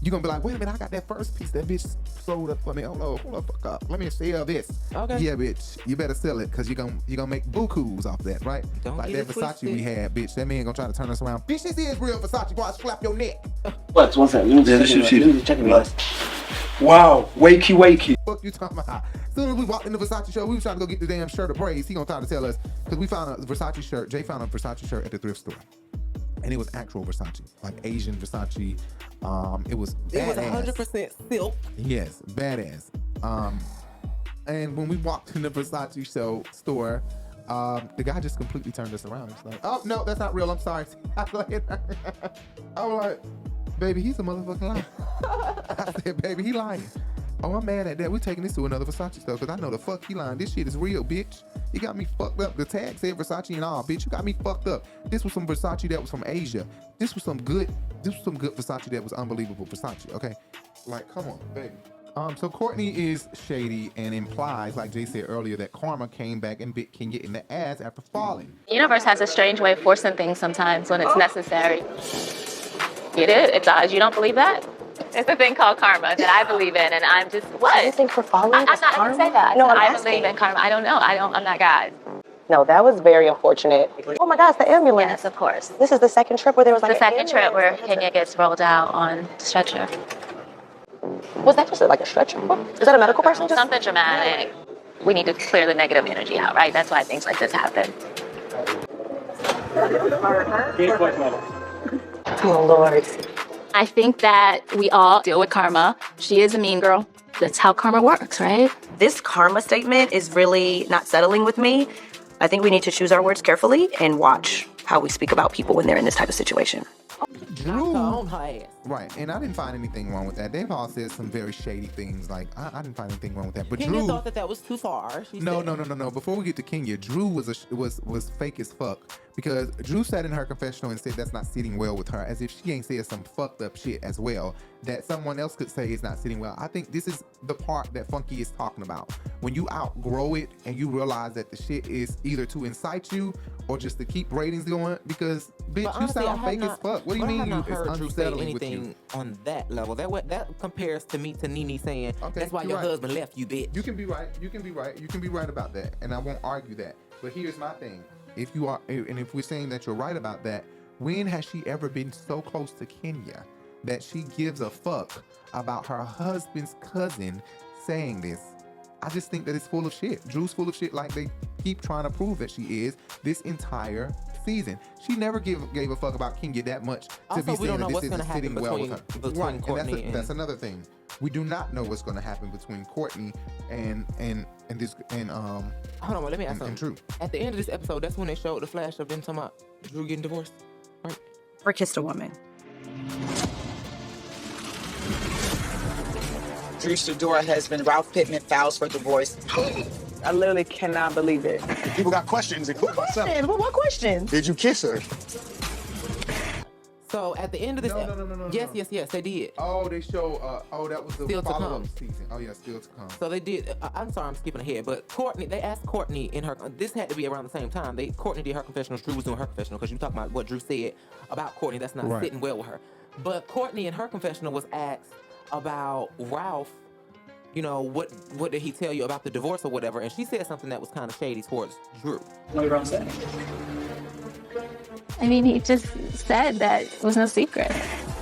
[SPEAKER 4] you're gonna be like, wait a minute, I got that first piece that bitch sold up for me. Oh no, hold the fuck up. Let me sell this.
[SPEAKER 5] Okay.
[SPEAKER 4] Yeah, bitch, you better sell it because you're gonna make bukus off that, right?
[SPEAKER 5] Don't
[SPEAKER 4] like
[SPEAKER 5] get
[SPEAKER 4] that
[SPEAKER 5] it
[SPEAKER 4] Versace
[SPEAKER 5] twisted.
[SPEAKER 4] we had, bitch. That man gonna try to turn us around. Bitch, this is real Versace. Go out, slap your neck.
[SPEAKER 7] What? One second. Let me check it. Wow, wakey.
[SPEAKER 4] Fuck you talking about? As soon as we walked in the Versace show, we was trying to go get the damn shirt of praise. He gonna try to tell us because we found a Versace shirt. Jay found a Versace shirt at the thrift store, and it was actual Versace, like Asian Versace. It was badass.
[SPEAKER 5] It was 100% silk.
[SPEAKER 4] Yes, badass. And when we walked in the Versace store, the guy just completely turned us around. He's like, "Oh no, that's not real. I'm sorry." I was like, "Baby, he's a motherfucking liar." I said, "Baby, he lying." Oh, I'm mad at that. We're taking this to another Versace store because I know the fuck he lying. This shit is real, bitch. You got me fucked up. The tag said Versace and all, bitch. You got me fucked up. This was some Versace that was from Asia. This was some good Versace that was unbelievable Versace, okay? Like, come on, baby. So Courtney is shady and implies, like Jay said earlier, that karma came back and bit Kenya in the ass after falling.
[SPEAKER 14] The universe has a strange way of forcing things sometimes when it's necessary. It does. You don't believe that? It's a thing called karma that I believe in, and I'm just what?
[SPEAKER 2] You think for following
[SPEAKER 14] I'm not going to say that.
[SPEAKER 2] No,
[SPEAKER 14] I believe in karma. I don't know. I'm not God.
[SPEAKER 2] No, that was very unfortunate. Oh my gosh, the ambulance.
[SPEAKER 14] Yes, of course.
[SPEAKER 2] This is the second trip where there was like
[SPEAKER 14] The second trip where Kenya gets rolled out on stretcher.
[SPEAKER 2] Was that just like a stretcher? Is that a medical person?
[SPEAKER 14] Something dramatic. We need to clear the negative energy out, right? That's why things like this happen.
[SPEAKER 2] Oh, Lord.
[SPEAKER 14] I think that we all deal with karma. She is a mean girl. That's how karma works, right?
[SPEAKER 2] This karma statement is really not settling with me. I think we need to choose our words carefully and watch how we speak about people when they're in this type of situation.
[SPEAKER 4] Drew, right, and I didn't find anything wrong with that. They've all said some very shady things. Like I didn't find anything wrong with that. But
[SPEAKER 5] Kenya
[SPEAKER 4] Drew
[SPEAKER 5] thought that was too far.
[SPEAKER 4] No. Before we get to Kenya, Drew was fake as fuck because Drew sat in her confessional and said that's not sitting well with her, as if she ain't said some fucked up shit as well that someone else could say is not sitting well. I think this is the part that Funky is talking about. When you outgrow it and you realize that the shit is either to incite you or just to keep ratings going, because bitch,
[SPEAKER 5] honestly,
[SPEAKER 4] you sound fake as fuck. What do you mean?
[SPEAKER 5] I have not
[SPEAKER 4] It's
[SPEAKER 5] heard Drew say
[SPEAKER 4] unsettling with you.
[SPEAKER 5] anything on that level. That compares to me to Nene saying, "That's why
[SPEAKER 4] you're
[SPEAKER 5] your
[SPEAKER 4] right.
[SPEAKER 5] husband left you, bitch."
[SPEAKER 4] You can be right. You can be right. You can be right about that, and I won't argue that. But here's my thing: if you are, and if we're saying that you're right about that, when has she ever been so close to Kenya that she gives a fuck about her husband's cousin saying this? I just think that it's full of shit. Drew's full of shit, like they keep trying to prove that she is this entire season. She never gave a fuck about Kenya that much to
[SPEAKER 5] Also,
[SPEAKER 4] be
[SPEAKER 5] we
[SPEAKER 4] saying
[SPEAKER 5] don't know
[SPEAKER 4] that
[SPEAKER 5] what's
[SPEAKER 4] this
[SPEAKER 5] gonna
[SPEAKER 4] isn't
[SPEAKER 5] happen
[SPEAKER 4] sitting well with her.
[SPEAKER 5] between
[SPEAKER 4] Right,
[SPEAKER 5] Courtney
[SPEAKER 4] and that's another thing. We do not know what's going to happen between Courtney and
[SPEAKER 5] Hold on, let me ask
[SPEAKER 4] and
[SPEAKER 5] something.
[SPEAKER 4] Drew.
[SPEAKER 5] At the end of this episode, that's when they showed the flash of them talking about Drew getting divorced, right?
[SPEAKER 2] Or kissed a woman.
[SPEAKER 9] Drew Sidora husband Ralph Pittman files for divorce.
[SPEAKER 8] I literally cannot believe it.
[SPEAKER 22] People got questions, including myself.
[SPEAKER 2] What questions?
[SPEAKER 22] Did you kiss her?
[SPEAKER 5] So at the end of this, yes, they did.
[SPEAKER 4] Oh, they show. That was the
[SPEAKER 5] Still to
[SPEAKER 4] follow-up
[SPEAKER 5] come.
[SPEAKER 4] season. Oh yeah, still to come.
[SPEAKER 5] So they did. I'm sorry, I'm skipping ahead, but Courtney, they asked Courtney in her. This had to be around the same time. Courtney did her confessional. Drew was doing her confessional because you talking about what Drew said about Courtney. That's not
[SPEAKER 4] Right.
[SPEAKER 5] sitting well with her. But Courtney in her confessional was asked about Ralph. You know, what did he tell you about the divorce or whatever? And she said something that was kind of shady towards Drew.
[SPEAKER 10] What did Ralph say?
[SPEAKER 14] I mean, he just said that it was no secret.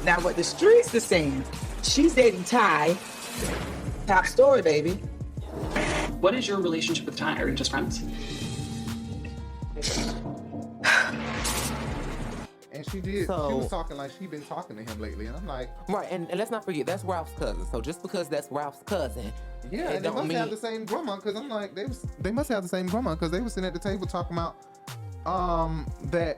[SPEAKER 9] Now what the streets are saying, she's dating Ty. Top story, baby.
[SPEAKER 10] What is your relationship with Ty? Are you just friends?
[SPEAKER 4] And she did.
[SPEAKER 5] So-
[SPEAKER 4] she was talking like she'd been talking to him lately, and I'm like,
[SPEAKER 5] Right, and let's not forget that's Ralph's cousin. So just because that's Ralph's cousin,
[SPEAKER 4] yeah,
[SPEAKER 5] it
[SPEAKER 4] and they
[SPEAKER 5] don't
[SPEAKER 4] must
[SPEAKER 5] mean
[SPEAKER 4] have the same grandma. Because I'm like, they must have the same grandma because they were sitting at the table talking about that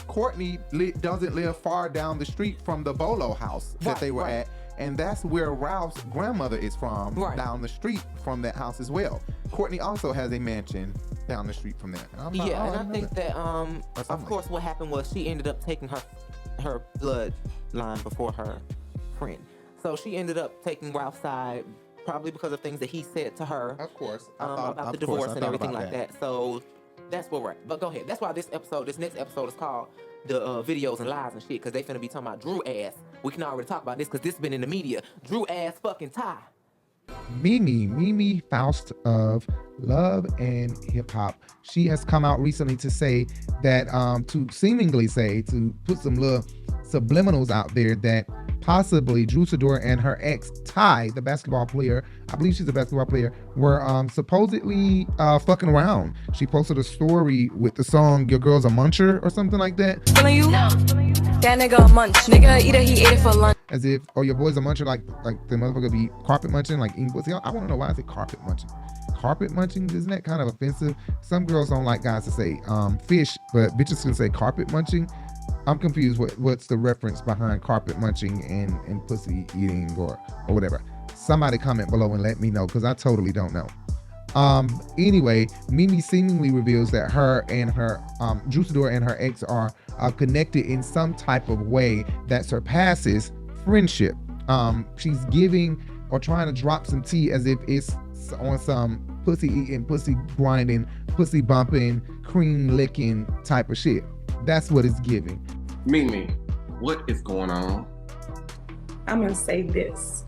[SPEAKER 4] Courtney doesn't live far down the street from the Bolo house that they were at. And that's where Ralph's grandmother is from, down the street from that house as well. Courtney also has a mansion down the street from there. And I'm like,
[SPEAKER 5] yeah,
[SPEAKER 4] oh,
[SPEAKER 5] and I
[SPEAKER 4] didn't know
[SPEAKER 5] think that
[SPEAKER 4] Or something
[SPEAKER 5] of course what happened was she ended up taking her bloodline before her friend. So she ended up taking Ralph's side, probably because of things that he said to her.
[SPEAKER 4] Of course,
[SPEAKER 5] about the divorce and everything like that. So that's where we're at. But go ahead. That's why this next episode is called the videos and lies and shit, because they finna be talking about Drew ass. We can already talk about this because this has been in the media. Drew ass fucking Ty.
[SPEAKER 4] Mimi Faust of Love and Hip Hop. She has come out recently to say that, to put some little subliminals out there that possibly Drew Sidora and her ex Ty, the basketball player, I believe she's a basketball player, were supposedly fucking around. She posted a story with the song "Your Girl's a Muncher" or something like that.
[SPEAKER 23] Feeling you? That nigga a munch. Nigga eat it, he ate it for lunch.
[SPEAKER 4] As if, oh, your boy's a muncher, like the motherfucker be carpet munching, like eating pussy. I want to know why I say carpet munching. Carpet munching, isn't that kind of offensive? Some girls don't like guys to say fish, but bitches can say carpet munching. I'm confused. What's the reference behind carpet munching and pussy eating or whatever? Somebody comment below and let me know, because I totally don't know. Anyway, Mimi seemingly reveals that her and her Drew Sidora and her ex are connected in some type of way that surpasses friendship. She's giving or trying to drop some tea as if it's on some pussy eating, pussy grinding, pussy bumping, cream licking type of shit. That's what it's giving.
[SPEAKER 13] Mimi, what is going on?
[SPEAKER 16] I'm gonna say this.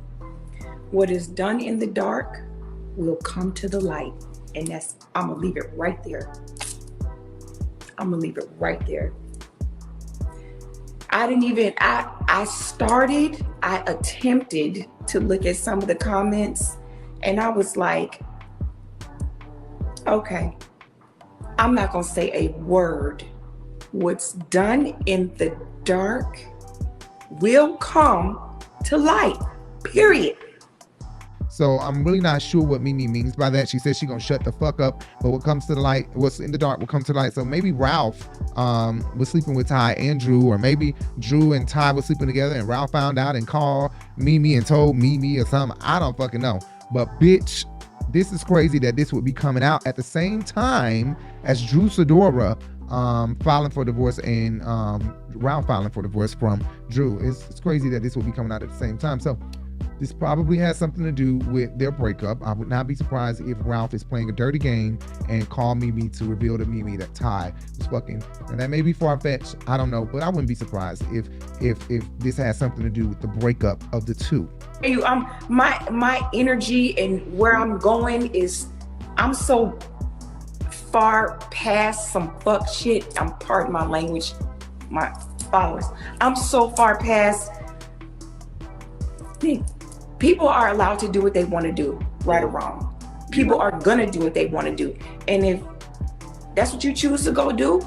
[SPEAKER 16] What is done in the dark will come to the light. And I'm gonna leave it right there. I'm gonna leave it right there. I attempted to look at some of the comments and I was like, okay, I'm not gonna say a word. What's done in the dark will come to light, period.
[SPEAKER 4] So I'm really not sure what Mimi means by that. She says she's gonna shut the fuck up, but what comes to the light, what's in the dark will come to the light. So maybe Ralph was sleeping with Ty and Drew, or maybe Drew and Ty were sleeping together and Ralph found out and called Mimi and told Mimi or something. I don't fucking know. But bitch, this is crazy that this would be coming out at the same time as Drew Sidora filing for divorce and Ralph filing for divorce from Drew. It's crazy that this will be coming out at the same time. So this probably has something to do with their breakup. I would not be surprised if Ralph is playing a dirty game and call Mimi to reveal to Mimi that Ty was fucking. And that may be far-fetched. I don't know, but I wouldn't be surprised if this has something to do with the breakup of the two.
[SPEAKER 16] My energy and where I'm going is, I'm so far past some fuck shit. I'm pardon my language, my followers. I'm so far past. People are allowed to do what they want to do, right or wrong. People are gonna do what they want to do. And if that's what you choose to go do,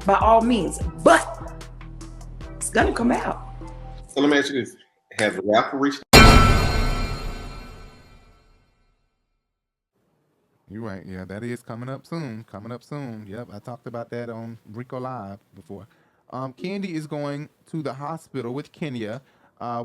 [SPEAKER 16] by all means, but it's gonna come out.
[SPEAKER 13] So let me ask you this. Has Ralph reached?
[SPEAKER 4] You're right. Yeah, that is coming up soon. Yep, I talked about that on Rico Live before. Kandi is going to the hospital with Kenya,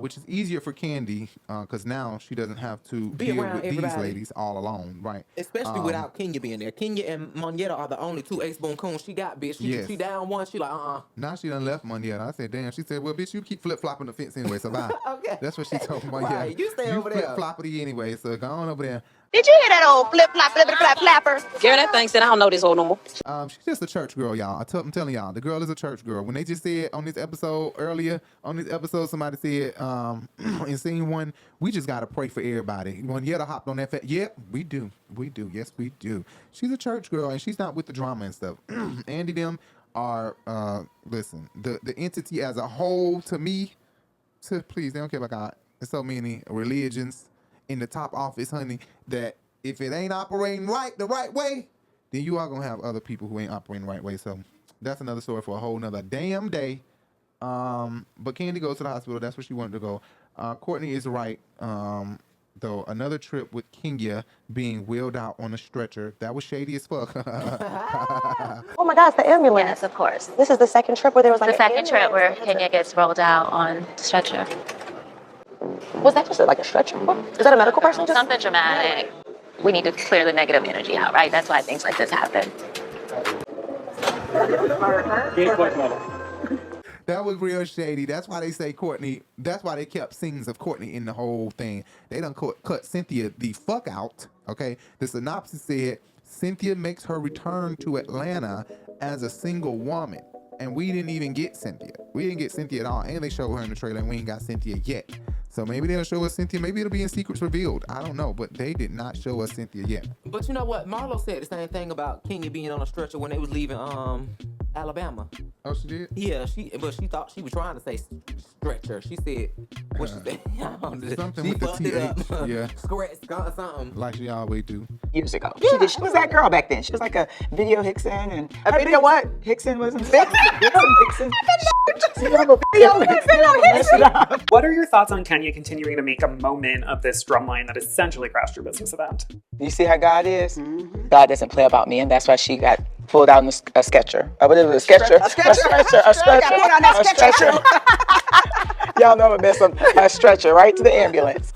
[SPEAKER 4] which is easier for Kandi because now she doesn't have to
[SPEAKER 5] Be
[SPEAKER 4] deal
[SPEAKER 5] around
[SPEAKER 4] with
[SPEAKER 5] everybody.
[SPEAKER 4] these ladies all alone, right?
[SPEAKER 5] Especially without Kenya being there. Kenya and Monietta are the only two ace-boon coons she got, bitch. She down one, she like,
[SPEAKER 4] Now she done left Monietta. I said, damn. She said, well, bitch, you keep flip-flopping the fence anyway, so bye.
[SPEAKER 5] Okay.
[SPEAKER 4] That's what she told Monietta.
[SPEAKER 5] Right, you stay over there.
[SPEAKER 4] You flip-floppity anyway, so go on over there.
[SPEAKER 21] Did you hear that old flip-flop, flip-flop, flapper?
[SPEAKER 2] Girl, that thing said I don't know this old no more.
[SPEAKER 4] She's just a church girl, y'all. I'm telling y'all, the girl is a church girl. When they just said on this episode earlier, somebody said in scene 1, we just gotta pray for everybody. Monietta hopped on that. Yep, we do. Yes, we do. She's a church girl, and she's not with the drama and stuff. Andy them are listen, the entity as a whole to me. Please, they don't care about God. There's so many religions in the top office, honey, that if it ain't operating the right way, then you are gonna have other people who ain't operating the right way. So that's another story for a whole nother damn day. But Kandi goes to the hospital. That's where she wanted to go. Courtney is right. Though another trip with Kenya being wheeled out on a stretcher, that was shady as fuck.
[SPEAKER 2] Oh my gosh, the ambulance.
[SPEAKER 14] Yes, of course.
[SPEAKER 2] This is the second trip where there was like
[SPEAKER 14] The second trip where Kenya gets rolled out on stretcher.
[SPEAKER 2] Was that just like a stretcher? Is that a medical person?
[SPEAKER 14] Something dramatic. We need to clear the negative energy out, right? That's why things like this happen.
[SPEAKER 4] That was real shady. That's why they say Courtney. That's why they kept scenes of Courtney in the whole thing. They done cut Cynthia the fuck out. Okay. The synopsis said Cynthia makes her return to Atlanta as a single woman. And we didn't even get Cynthia. We didn't get Cynthia at all. And they showed her in the trailer and we ain't got Cynthia yet. So maybe they'll show us Cynthia. Maybe it'll be in Secrets Revealed. I don't know. But they did not show us Cynthia yet.
[SPEAKER 5] But you know what? Marlo said the same thing about Kenya being on a stretcher when they was leaving Alabama.
[SPEAKER 4] Oh, she did?
[SPEAKER 5] Yeah, she thought she was trying to say stretcher. She said what she said.
[SPEAKER 4] Something
[SPEAKER 5] she
[SPEAKER 4] with the
[SPEAKER 5] fucked it up.
[SPEAKER 4] TH. Yeah.
[SPEAKER 5] Scratch or something.
[SPEAKER 4] Like she always do.
[SPEAKER 9] Years ago. She was that girl back then. She was like a video Hickson and a video what? Hickson wasn't Hickson.
[SPEAKER 10] What are your thoughts on Kenya continuing to make a moment of this drumline that essentially crashed your business event?
[SPEAKER 9] You see how God is? God doesn't play about me, and that's why she got pulled out in a sketcher. What is it? A sketcher? A stretcher. Y'all know what mess up. A stretcher, right to the ambulance.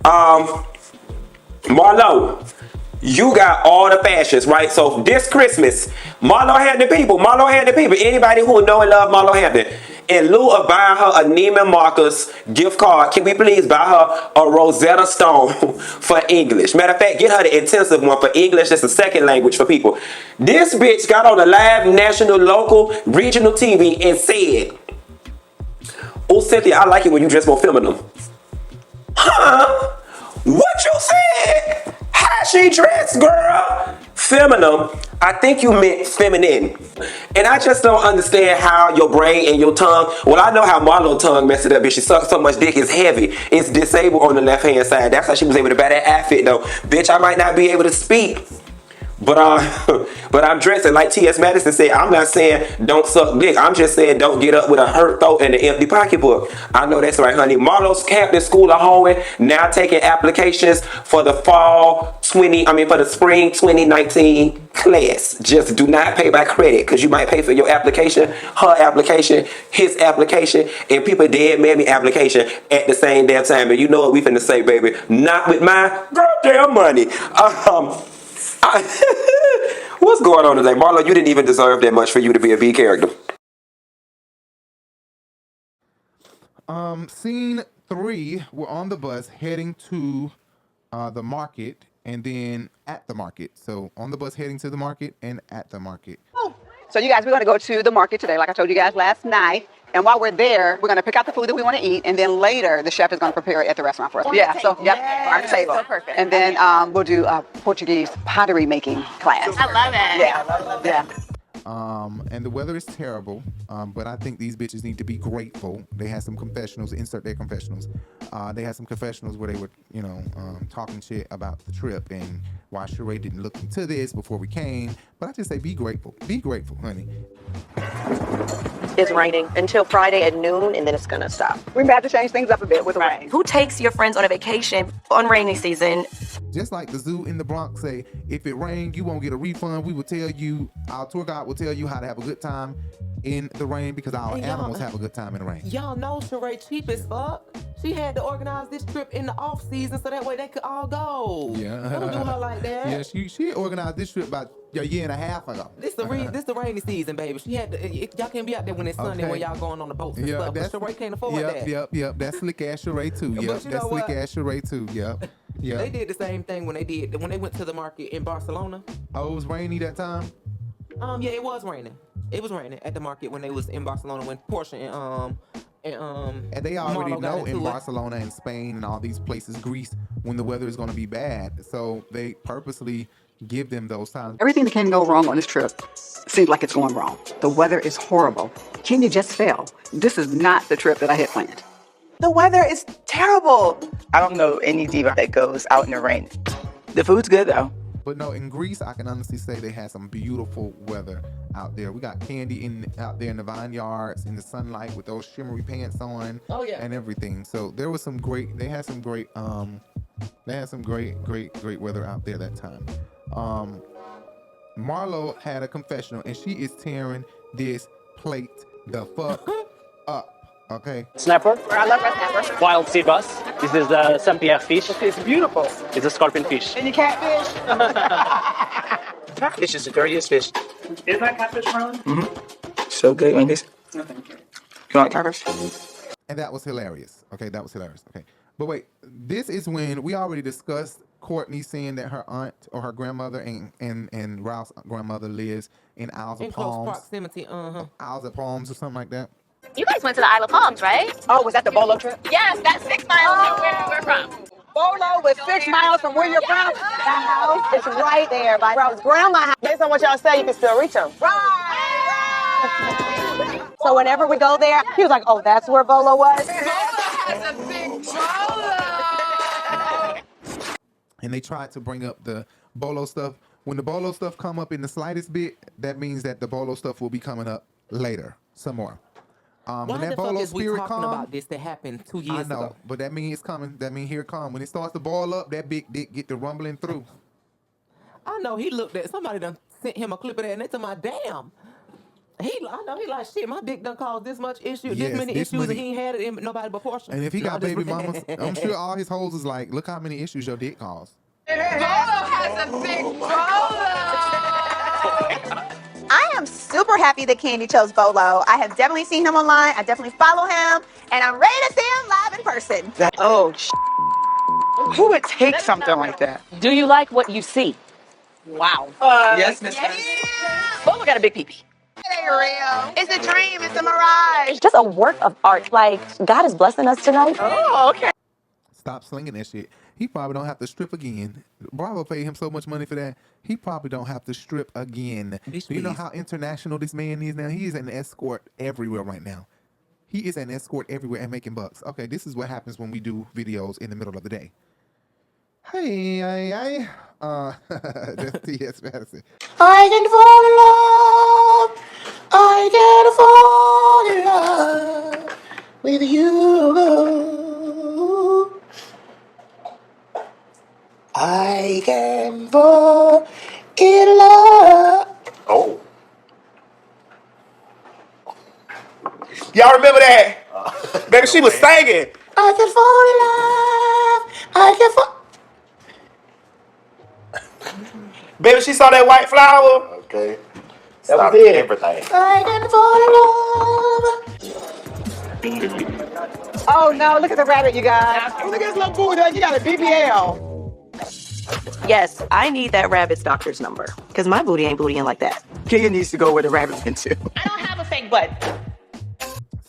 [SPEAKER 15] Marlo, you got all the fashions, right? So this Christmas, Marlo had the people. Anybody who know and love Marlo Hampton,
[SPEAKER 17] In lieu of buying her a Neiman Marcus gift card, can we please buy her a Rosetta Stone for English? Matter of fact, get her the intensive one for English. That's the second language for people. This bitch got on a live national, local, regional TV and said, "Oh, Cynthia, I like it when you dress more feminine." Huh? What you said? How she dressed, girl? Feminine. I think you meant feminine. And I just don't understand how your brain and your tongue, well, I know how Marlo's tongue messed it up, bitch. She sucks so much dick, it's heavy. It's disabled on the left-hand side. That's how she was able to buy that outfit, though. Bitch, I might not be able to speak. But I'm dressing like T.S. Madison said. I'm not saying don't suck dick. I'm just saying don't get up with a hurt throat and an empty pocketbook. I know that's right, honey. Marlo's Hampton School of Cohen now taking applications for the for the spring 2019 class. Just do not pay by credit, because you might pay for your application, her application, his application, and people dead mammy application at the same damn time. And you know what we finna say, baby? Not with my goddamn money. What's going on today? Marlo, you didn't even deserve that much for you to be a B character.
[SPEAKER 4] Scene 3, we're on the bus heading to the market and then at the market. So on the bus heading to the market and at the market.
[SPEAKER 12] So you guys, we're going to go to the market today, like I told you guys last night. And while we're there, we're going to pick out the food that we want to eat. And then later, the chef is going to prepare it at the restaurant for us. Yeah, so, yep, on the table. So perfect. And then we'll do a Portuguese pottery making class.
[SPEAKER 21] I love it.
[SPEAKER 12] Yeah.
[SPEAKER 4] And the weather is terrible, but I think these bitches need to be grateful. They had some confessionals, insert their confessionals. They had some confessionals where they were, talking shit about the trip and why Sheree didn't look into this before we came. But I just say be grateful. Be grateful, honey.
[SPEAKER 2] It's raining until Friday at noon, and then it's gonna stop.
[SPEAKER 12] We're about to change things up a bit with the rain.
[SPEAKER 2] Who takes your friends on a vacation on rainy season?
[SPEAKER 4] Just like the zoo in the Bronx say, if it rained, you won't get a refund. We will tell you, our tour guide will tell you how to have a good time in the rain, because our animals have a good time in the rain.
[SPEAKER 5] Y'all know Sheree cheap as fuck. She had to organize this trip in the off season so that way they could all go.
[SPEAKER 4] Yeah.
[SPEAKER 5] Don't do her like that.
[SPEAKER 4] Yeah, she organized this trip about a year and a half ago.
[SPEAKER 5] This the rainy season, baby. She had to, y'all can't be out there when it's sunny when y'all going on the boats and stuff. But Sheree can't afford that.
[SPEAKER 4] Yep. That's slick ass Sheree too. Yep, that's slick ass Sheree too. Yep.
[SPEAKER 5] They did the same thing when they went to the market in Barcelona.
[SPEAKER 4] Oh, it was rainy that time?
[SPEAKER 5] Yeah, it was raining. It was raining at the market when they was in Barcelona when Porsha
[SPEAKER 4] and they already
[SPEAKER 5] Marlo
[SPEAKER 4] know in Barcelona and Spain and all these places, Greece, when the weather is going to be bad. So they purposely give them those times.
[SPEAKER 12] Everything that can go wrong on this trip seems like it's going wrong. The weather is horrible. Kenya just fell. This is not the trip that I had planned.
[SPEAKER 9] The weather is terrible. I don't know any diva that goes out in the rain. The food's good though.
[SPEAKER 4] But no, in Greece, I can honestly say they had some beautiful weather out there. We got Kandi out there in the vineyards in the sunlight with those shimmery pants on and everything. So there was some great weather out there that time. Marlo had a confessional and she is tearing this plate the fuck up. Okay.
[SPEAKER 18] Snapper.
[SPEAKER 21] I love red snapper.
[SPEAKER 18] Wild sea bass. This is St-Pierre fish.
[SPEAKER 9] It's beautiful.
[SPEAKER 18] It's a scorpion fish.
[SPEAKER 9] And you catfish? Catfish is the dirtiest fish.
[SPEAKER 18] Is that catfish, Marlon?
[SPEAKER 9] Mm-hmm. So good. Like this.
[SPEAKER 18] No, thank you.
[SPEAKER 9] You want catfish?
[SPEAKER 4] And that was hilarious. Okay, that was hilarious. Okay. But wait, this is when we already discussed Courtney saying that her aunt or her grandmother and Ralph's grandmother lives in Isles of Palms.
[SPEAKER 5] Close proximity,
[SPEAKER 4] Isles of Palms or something like that.
[SPEAKER 14] You guys went to the Isle of Palms, right?
[SPEAKER 12] Oh, was that the Bolo trip?
[SPEAKER 14] Yes, that's 6 miles from where we're from.
[SPEAKER 12] Bolo was 6 miles from where you're from? That house is right there by Ralph's grandma's house.
[SPEAKER 8] Based on what y'all say, you can still reach them.
[SPEAKER 12] Right. So whenever we go there, he was like, oh, that's where Bolo was?
[SPEAKER 21] That's a big Bolo.
[SPEAKER 4] And they tried to bring up the Bolo stuff. When the Bolo stuff come up in the slightest bit, that means that the Bolo stuff will be coming up later, some more.
[SPEAKER 5] Why
[SPEAKER 4] when that
[SPEAKER 5] the fuck
[SPEAKER 4] Bolo
[SPEAKER 5] is we
[SPEAKER 4] spirit
[SPEAKER 5] talking
[SPEAKER 4] come,
[SPEAKER 5] about this that happened 2 years
[SPEAKER 4] I know,
[SPEAKER 5] ago?
[SPEAKER 4] but that means it's coming. That means here it come. When it starts to ball up, that big dick get to rumbling through.
[SPEAKER 5] I know he looked at somebody done sent him a clip of that and they told my damn. I know he like shit. My dick done caused this much issue,
[SPEAKER 4] Yes,
[SPEAKER 5] this many
[SPEAKER 4] this
[SPEAKER 5] issues,
[SPEAKER 4] many-
[SPEAKER 5] and he ain't had it in nobody but Porsha.
[SPEAKER 4] And if he got baby mamas, I'm sure all his hoes is like, look how many issues your dick caused.
[SPEAKER 21] Bolo has a big Bolo. I am super happy that Kandi chose Bolo. I have definitely seen him online. I definitely follow him, and I'm ready to see him live in person.
[SPEAKER 9] Who would take something like that?
[SPEAKER 2] Do you like what you see?
[SPEAKER 21] Wow.
[SPEAKER 9] Yes, Miss
[SPEAKER 2] Bolo got a big peepee.
[SPEAKER 21] It ain't real. It's a dream. It's a mirage.
[SPEAKER 2] Just a work of art. Like, God is blessing us tonight.
[SPEAKER 21] Oh, okay.
[SPEAKER 4] Stop slinging that shit. He probably don't have to strip again. Bravo paid him so much money for that. He probably don't have to strip again. Do you know how international this man is now? He is an escort everywhere right now. He is an escort everywhere and making bucks. Okay, this is what happens when we do videos in the middle of the day. Hey, that's T.S. Madison.
[SPEAKER 7] I can fall in love. I can fall in love with you. I can fall in love. Oh. Y'all remember that? Baby, she was singing. I can fall in love. I can fall. Baby, she saw that white flower. Okay. That was it. Everything. I can fall in love.
[SPEAKER 9] Oh no, look at the rabbit, you guys. Look at his little booty. You got a BBL.
[SPEAKER 2] Yes, I need that rabbit's doctor's number. Because my booty ain't bootying like that.
[SPEAKER 9] Kenya needs to go where the rabbit's been too.
[SPEAKER 21] I don't have a fake butt.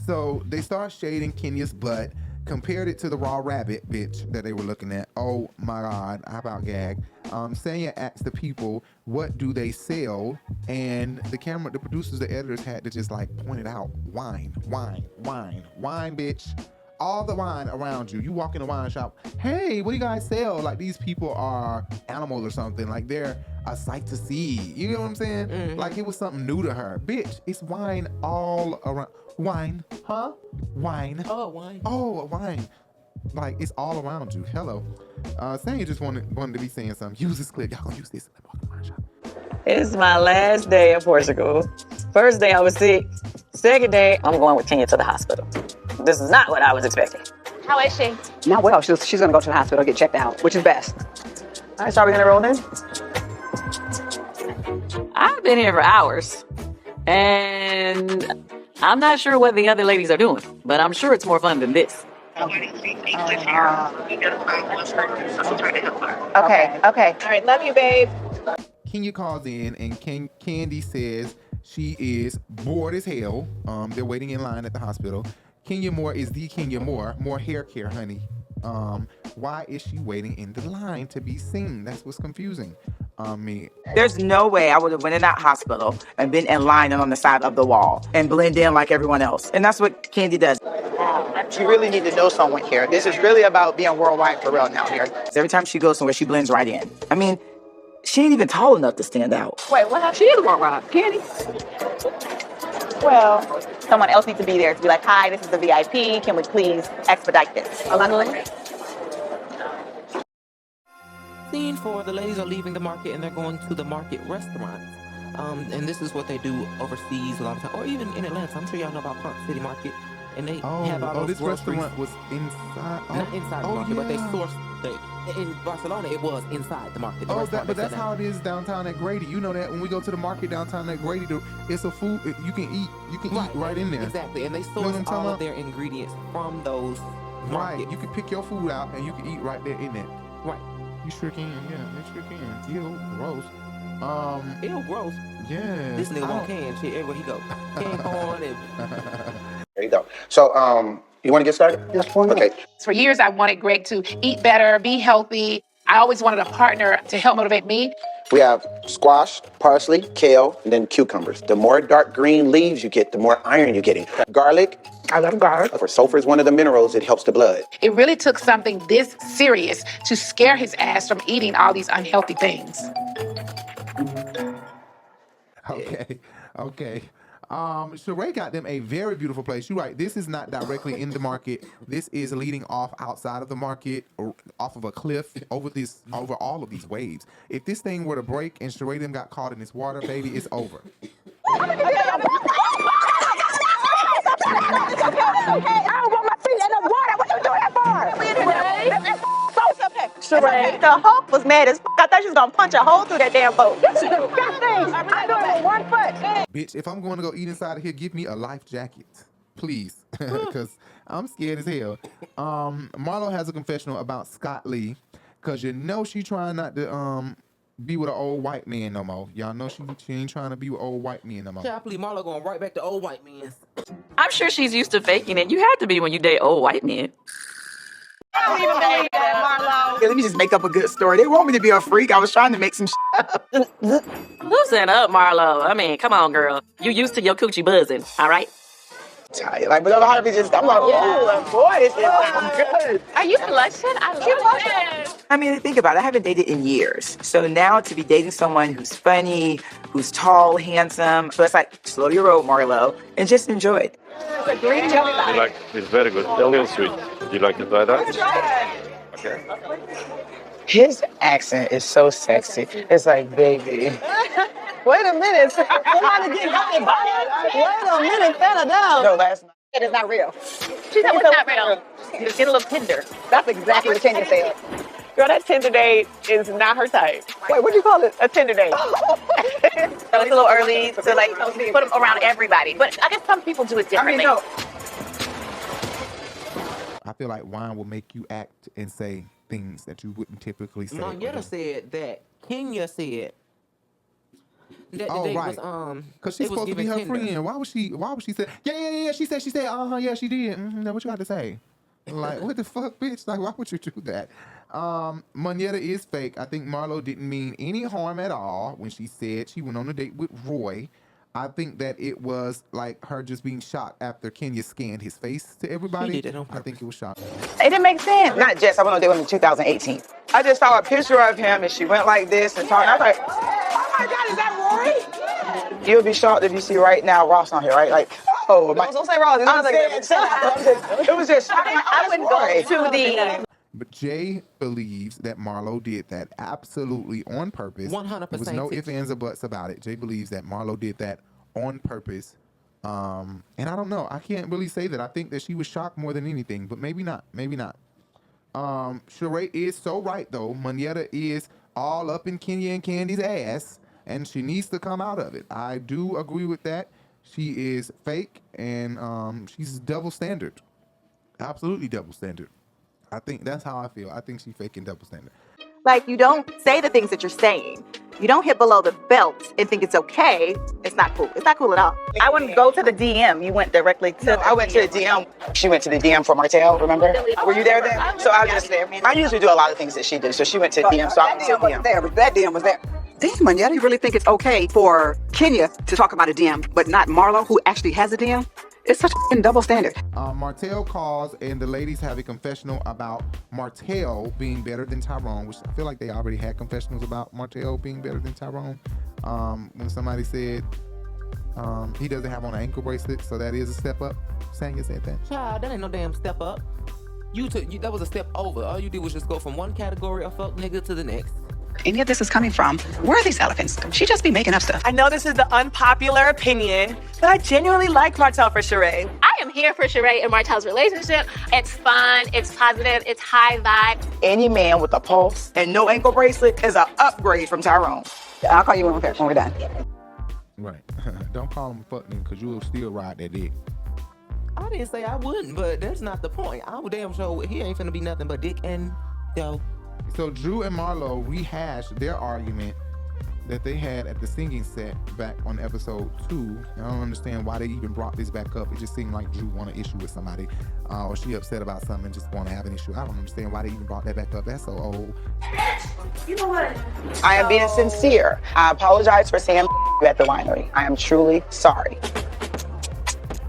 [SPEAKER 4] So they start shading Kenya's butt, compared it to the raw rabbit bitch that they were looking at. Oh my God, how about gag? Tanya asked the people, what do they sell? And the producers, the editors had to just like point it out. Wine, bitch. All the wine around you. You walk in a wine shop. Hey, what do you guys sell? Like these people are animals or something. Like they're a sight to see. You know what I'm saying? Mm-hmm. Like it was something new to her. Bitch, it's wine all around. Wine, huh? Wine.
[SPEAKER 5] Oh, wine.
[SPEAKER 4] Oh, wine. Like it's all around you. Hello. Tanya just wanted to be saying something. Use this clip. Y'all gonna use this in the wine shop.
[SPEAKER 9] It's my last day in Portugal. First day I was sick. Second day, I'm going with Tanya to the hospital. This is not what I was expecting.
[SPEAKER 21] How is she?
[SPEAKER 12] Not well. She's going to go to the hospital, get checked out, which is best.
[SPEAKER 9] All right, so are we going to roll in?
[SPEAKER 2] I've been here for hours. And I'm not sure what the other ladies are doing. But I'm sure it's more fun than this.
[SPEAKER 21] Okay. All right, love you, babe.
[SPEAKER 4] Kenya calls in and Kandi says she is bored as hell. They're waiting in line at the hospital. Kenya Moore is the Kenya Moore. More hair care, honey. Why is she waiting in the line to be seen? That's what's confusing.
[SPEAKER 9] There's no way I would have went in that hospital and been in line and on the side of the wall and blend in like everyone else. And that's what Kandi does. You really need to know someone here. This is really about being worldwide for real now here. Every time she goes somewhere, she blends right in. I mean, she ain't even tall enough to stand out.
[SPEAKER 21] Wait, what happened? She is worldwide. Kandi? Well, someone else needs to be there to be like, hi, this is the VIP. Can we please expedite this?
[SPEAKER 5] Scene 4, the ladies are leaving the market and they're going to the market restaurants. And this is what they do overseas a lot of time, or even in Atlanta. I'm sure y'all know about Punk City Market. And they have all those
[SPEAKER 4] this
[SPEAKER 5] groceries.
[SPEAKER 4] restaurant was inside.
[SPEAKER 5] Not inside the market, but they sourced in Barcelona. It was inside the market.
[SPEAKER 4] But that's how it is downtown at Grady. You know that when we go to the market downtown at Grady, it's a food you can eat. You can eat right in there.
[SPEAKER 5] Exactly, and they source all of their ingredients from those markets.
[SPEAKER 4] Right, you can pick your food out and you can eat right there in it.
[SPEAKER 5] Right.
[SPEAKER 4] You sure can. Yeah, they sure can. Ew, gross.
[SPEAKER 5] Ew, gross.
[SPEAKER 4] Yeah.
[SPEAKER 5] This nigga want can shit everywhere he go. Can corn and.
[SPEAKER 7] There you go. So, you want to get started? Yes, okay.
[SPEAKER 6] For years, I wanted Greg to eat better, be healthy. I always wanted a partner to help motivate me.
[SPEAKER 7] We have squash, parsley, kale, and then cucumbers. The more dark green leaves you get, the more iron you're getting. Garlic.
[SPEAKER 6] I love garlic.
[SPEAKER 7] For sulfur is one of the minerals that helps the blood.
[SPEAKER 6] It really took something this serious to scare his ass from eating all these unhealthy things.
[SPEAKER 4] Okay. Sheree got them a very beautiful place. You're right. This is not directly in the market. This is leading off outside of the market, or off of a cliff, over all of these waves. If this thing were to break and Sheree them got caught in this water, baby, it's over.
[SPEAKER 21] I don't want my feet in the water. What you doing that for? Sheree, the Hulk was mad as fuck. I thought she was gonna punch a hole through that damn boat.
[SPEAKER 12] This is disgusting. I'm doing it with 1 foot.
[SPEAKER 4] Bitch, if I'm going to go eat inside of here, give me a life jacket, please, because I'm scared as hell. Marlo has a confessional about Scott Lee, because you know she trying not to be with an old white man no more. Y'all know she ain't trying to be with old white men no more.
[SPEAKER 5] I believe Marlo going right back to old white men.
[SPEAKER 1] I'm sure she's used to faking it. You have to be when you date old white men.
[SPEAKER 9] I don't even believe that, Marlo. Yeah, let me just make up a good story. They want me to be a freak. I was trying to make some up.
[SPEAKER 1] Loosen up, Marlo. I mean, come on, girl. You used to your coochie buzzing, all right?
[SPEAKER 9] Tired. Like, but the heart just, I'm like, oh, boy, this is good.
[SPEAKER 14] Are you blushing? I love it.
[SPEAKER 9] I mean, think about it. I haven't dated in years. So now to be dating someone who's funny, who's tall, handsome. So it's like, slow your roll, Marlo, and just enjoy it.
[SPEAKER 3] It's very good. A little sweet. Would you like to try that? Okay.
[SPEAKER 9] His accent is so sexy. It's like, baby.
[SPEAKER 12] Wait a minute. Somebody get going. Wait a minute. Settle down.
[SPEAKER 9] No, last night.
[SPEAKER 12] It is not real.
[SPEAKER 14] She said, what's not real?
[SPEAKER 12] It's a little tender. That's exactly what Tanya said.
[SPEAKER 11] Girl, that Tinder date is not her type.
[SPEAKER 12] Wait, what'd you call it?
[SPEAKER 11] A Tinder date.
[SPEAKER 2] So it's a little early to like put them around everybody. But I guess some people do it differently.
[SPEAKER 4] I feel like wine will make you act and say things that you wouldn't typically say.
[SPEAKER 5] Nene said that Kenya said that
[SPEAKER 4] Oh,
[SPEAKER 5] the date
[SPEAKER 4] right.
[SPEAKER 5] was
[SPEAKER 4] Because she's supposed to be her friend. Why would she say, yeah. She said, yeah, she did. What you got to say? Like, what the fuck, bitch? Like, why would you do that? Moneta is fake. I think Marlo didn't mean any harm at all when she said she went on a date with Roy. I think that it was like her just being shocked after Kenya scanned his face to everybody.
[SPEAKER 5] She did it on
[SPEAKER 4] I think it was shocked.
[SPEAKER 9] It didn't make sense. Not Jess. I went on a date with him in 2018. I just saw a picture of him and she went like this and talking. I was like, oh my God, is that Roy? You'll be shocked if you see right now Ross on here, right? Like, oh my.
[SPEAKER 12] Don't say Ross.
[SPEAKER 9] It was just shocking.
[SPEAKER 2] I wouldn't go to the...
[SPEAKER 4] But Jay believes that Marlo did that absolutely on purpose.
[SPEAKER 5] 100%.
[SPEAKER 4] There was no ifs, ands, or buts about it. Jay believes that Marlo did that on purpose. And I don't know. I can't really say that. I think that she was shocked more than anything, but maybe not. Maybe not. Sheree is so right, though. Moneta is all up in Kenya and Kandi's ass, and she needs to come out of it. I do agree with that. She is fake, and she's double standard. Absolutely double standard. I think that's how I feel. I think she's faking double standard.
[SPEAKER 21] Like, you don't say the things that you're saying. You don't hit below the belt and think it's okay. It's not cool. It's not cool at all.
[SPEAKER 2] I wouldn't go to the DM. You went directly to
[SPEAKER 9] I went to the DM. She went to the DM for Marcille, remember? Were you there then? So I was just there. I usually do a lot of things that she did. So she went to the DM, so I went to the DM.
[SPEAKER 12] That DM was there. Damn, Moneta, you really think it's okay for Kenya to talk about a DM, but not Marlo, who actually has a DM? It's such a double standard.
[SPEAKER 4] Martell calls, and the ladies have a confessional about Martell being better than Tyrone, which I feel like they already had confessionals about Martell being better than Tyrone. When somebody said he doesn't have on an ankle bracelet, so that is a step up. Sanya said that.
[SPEAKER 5] Child, that ain't no damn step up. That was a step over. All you did was just go from one category of fuck nigga to the next.
[SPEAKER 12] Any of this is coming from, where are these elephants? She just be making up stuff.
[SPEAKER 8] I know this is the unpopular opinion, but I genuinely like Martell for Sheree.
[SPEAKER 14] I am here for Sheree and Martell's relationship. It's fun, it's positive, it's high vibe.
[SPEAKER 9] Any man with a pulse and no ankle bracelet is an upgrade from Tyrone.
[SPEAKER 12] I'll call you when we're done.
[SPEAKER 4] Right. Don't call him a fuck nigga, because you'll still ride that dick.
[SPEAKER 5] I didn't say I wouldn't, but that's not the point. I would damn sure he ain't finna be nothing but dick and yo.
[SPEAKER 4] So Drew and Marlo rehashed their argument that they had at the singing set back on episode 2. I don't understand why they even brought this back up. It just seemed like Drew want an issue with somebody, or she upset about something and just want to have an issue. I don't understand why they even brought that back up. That's so old.
[SPEAKER 21] You know what?
[SPEAKER 9] I am being sincere. I apologize for saying at the winery. I am truly sorry.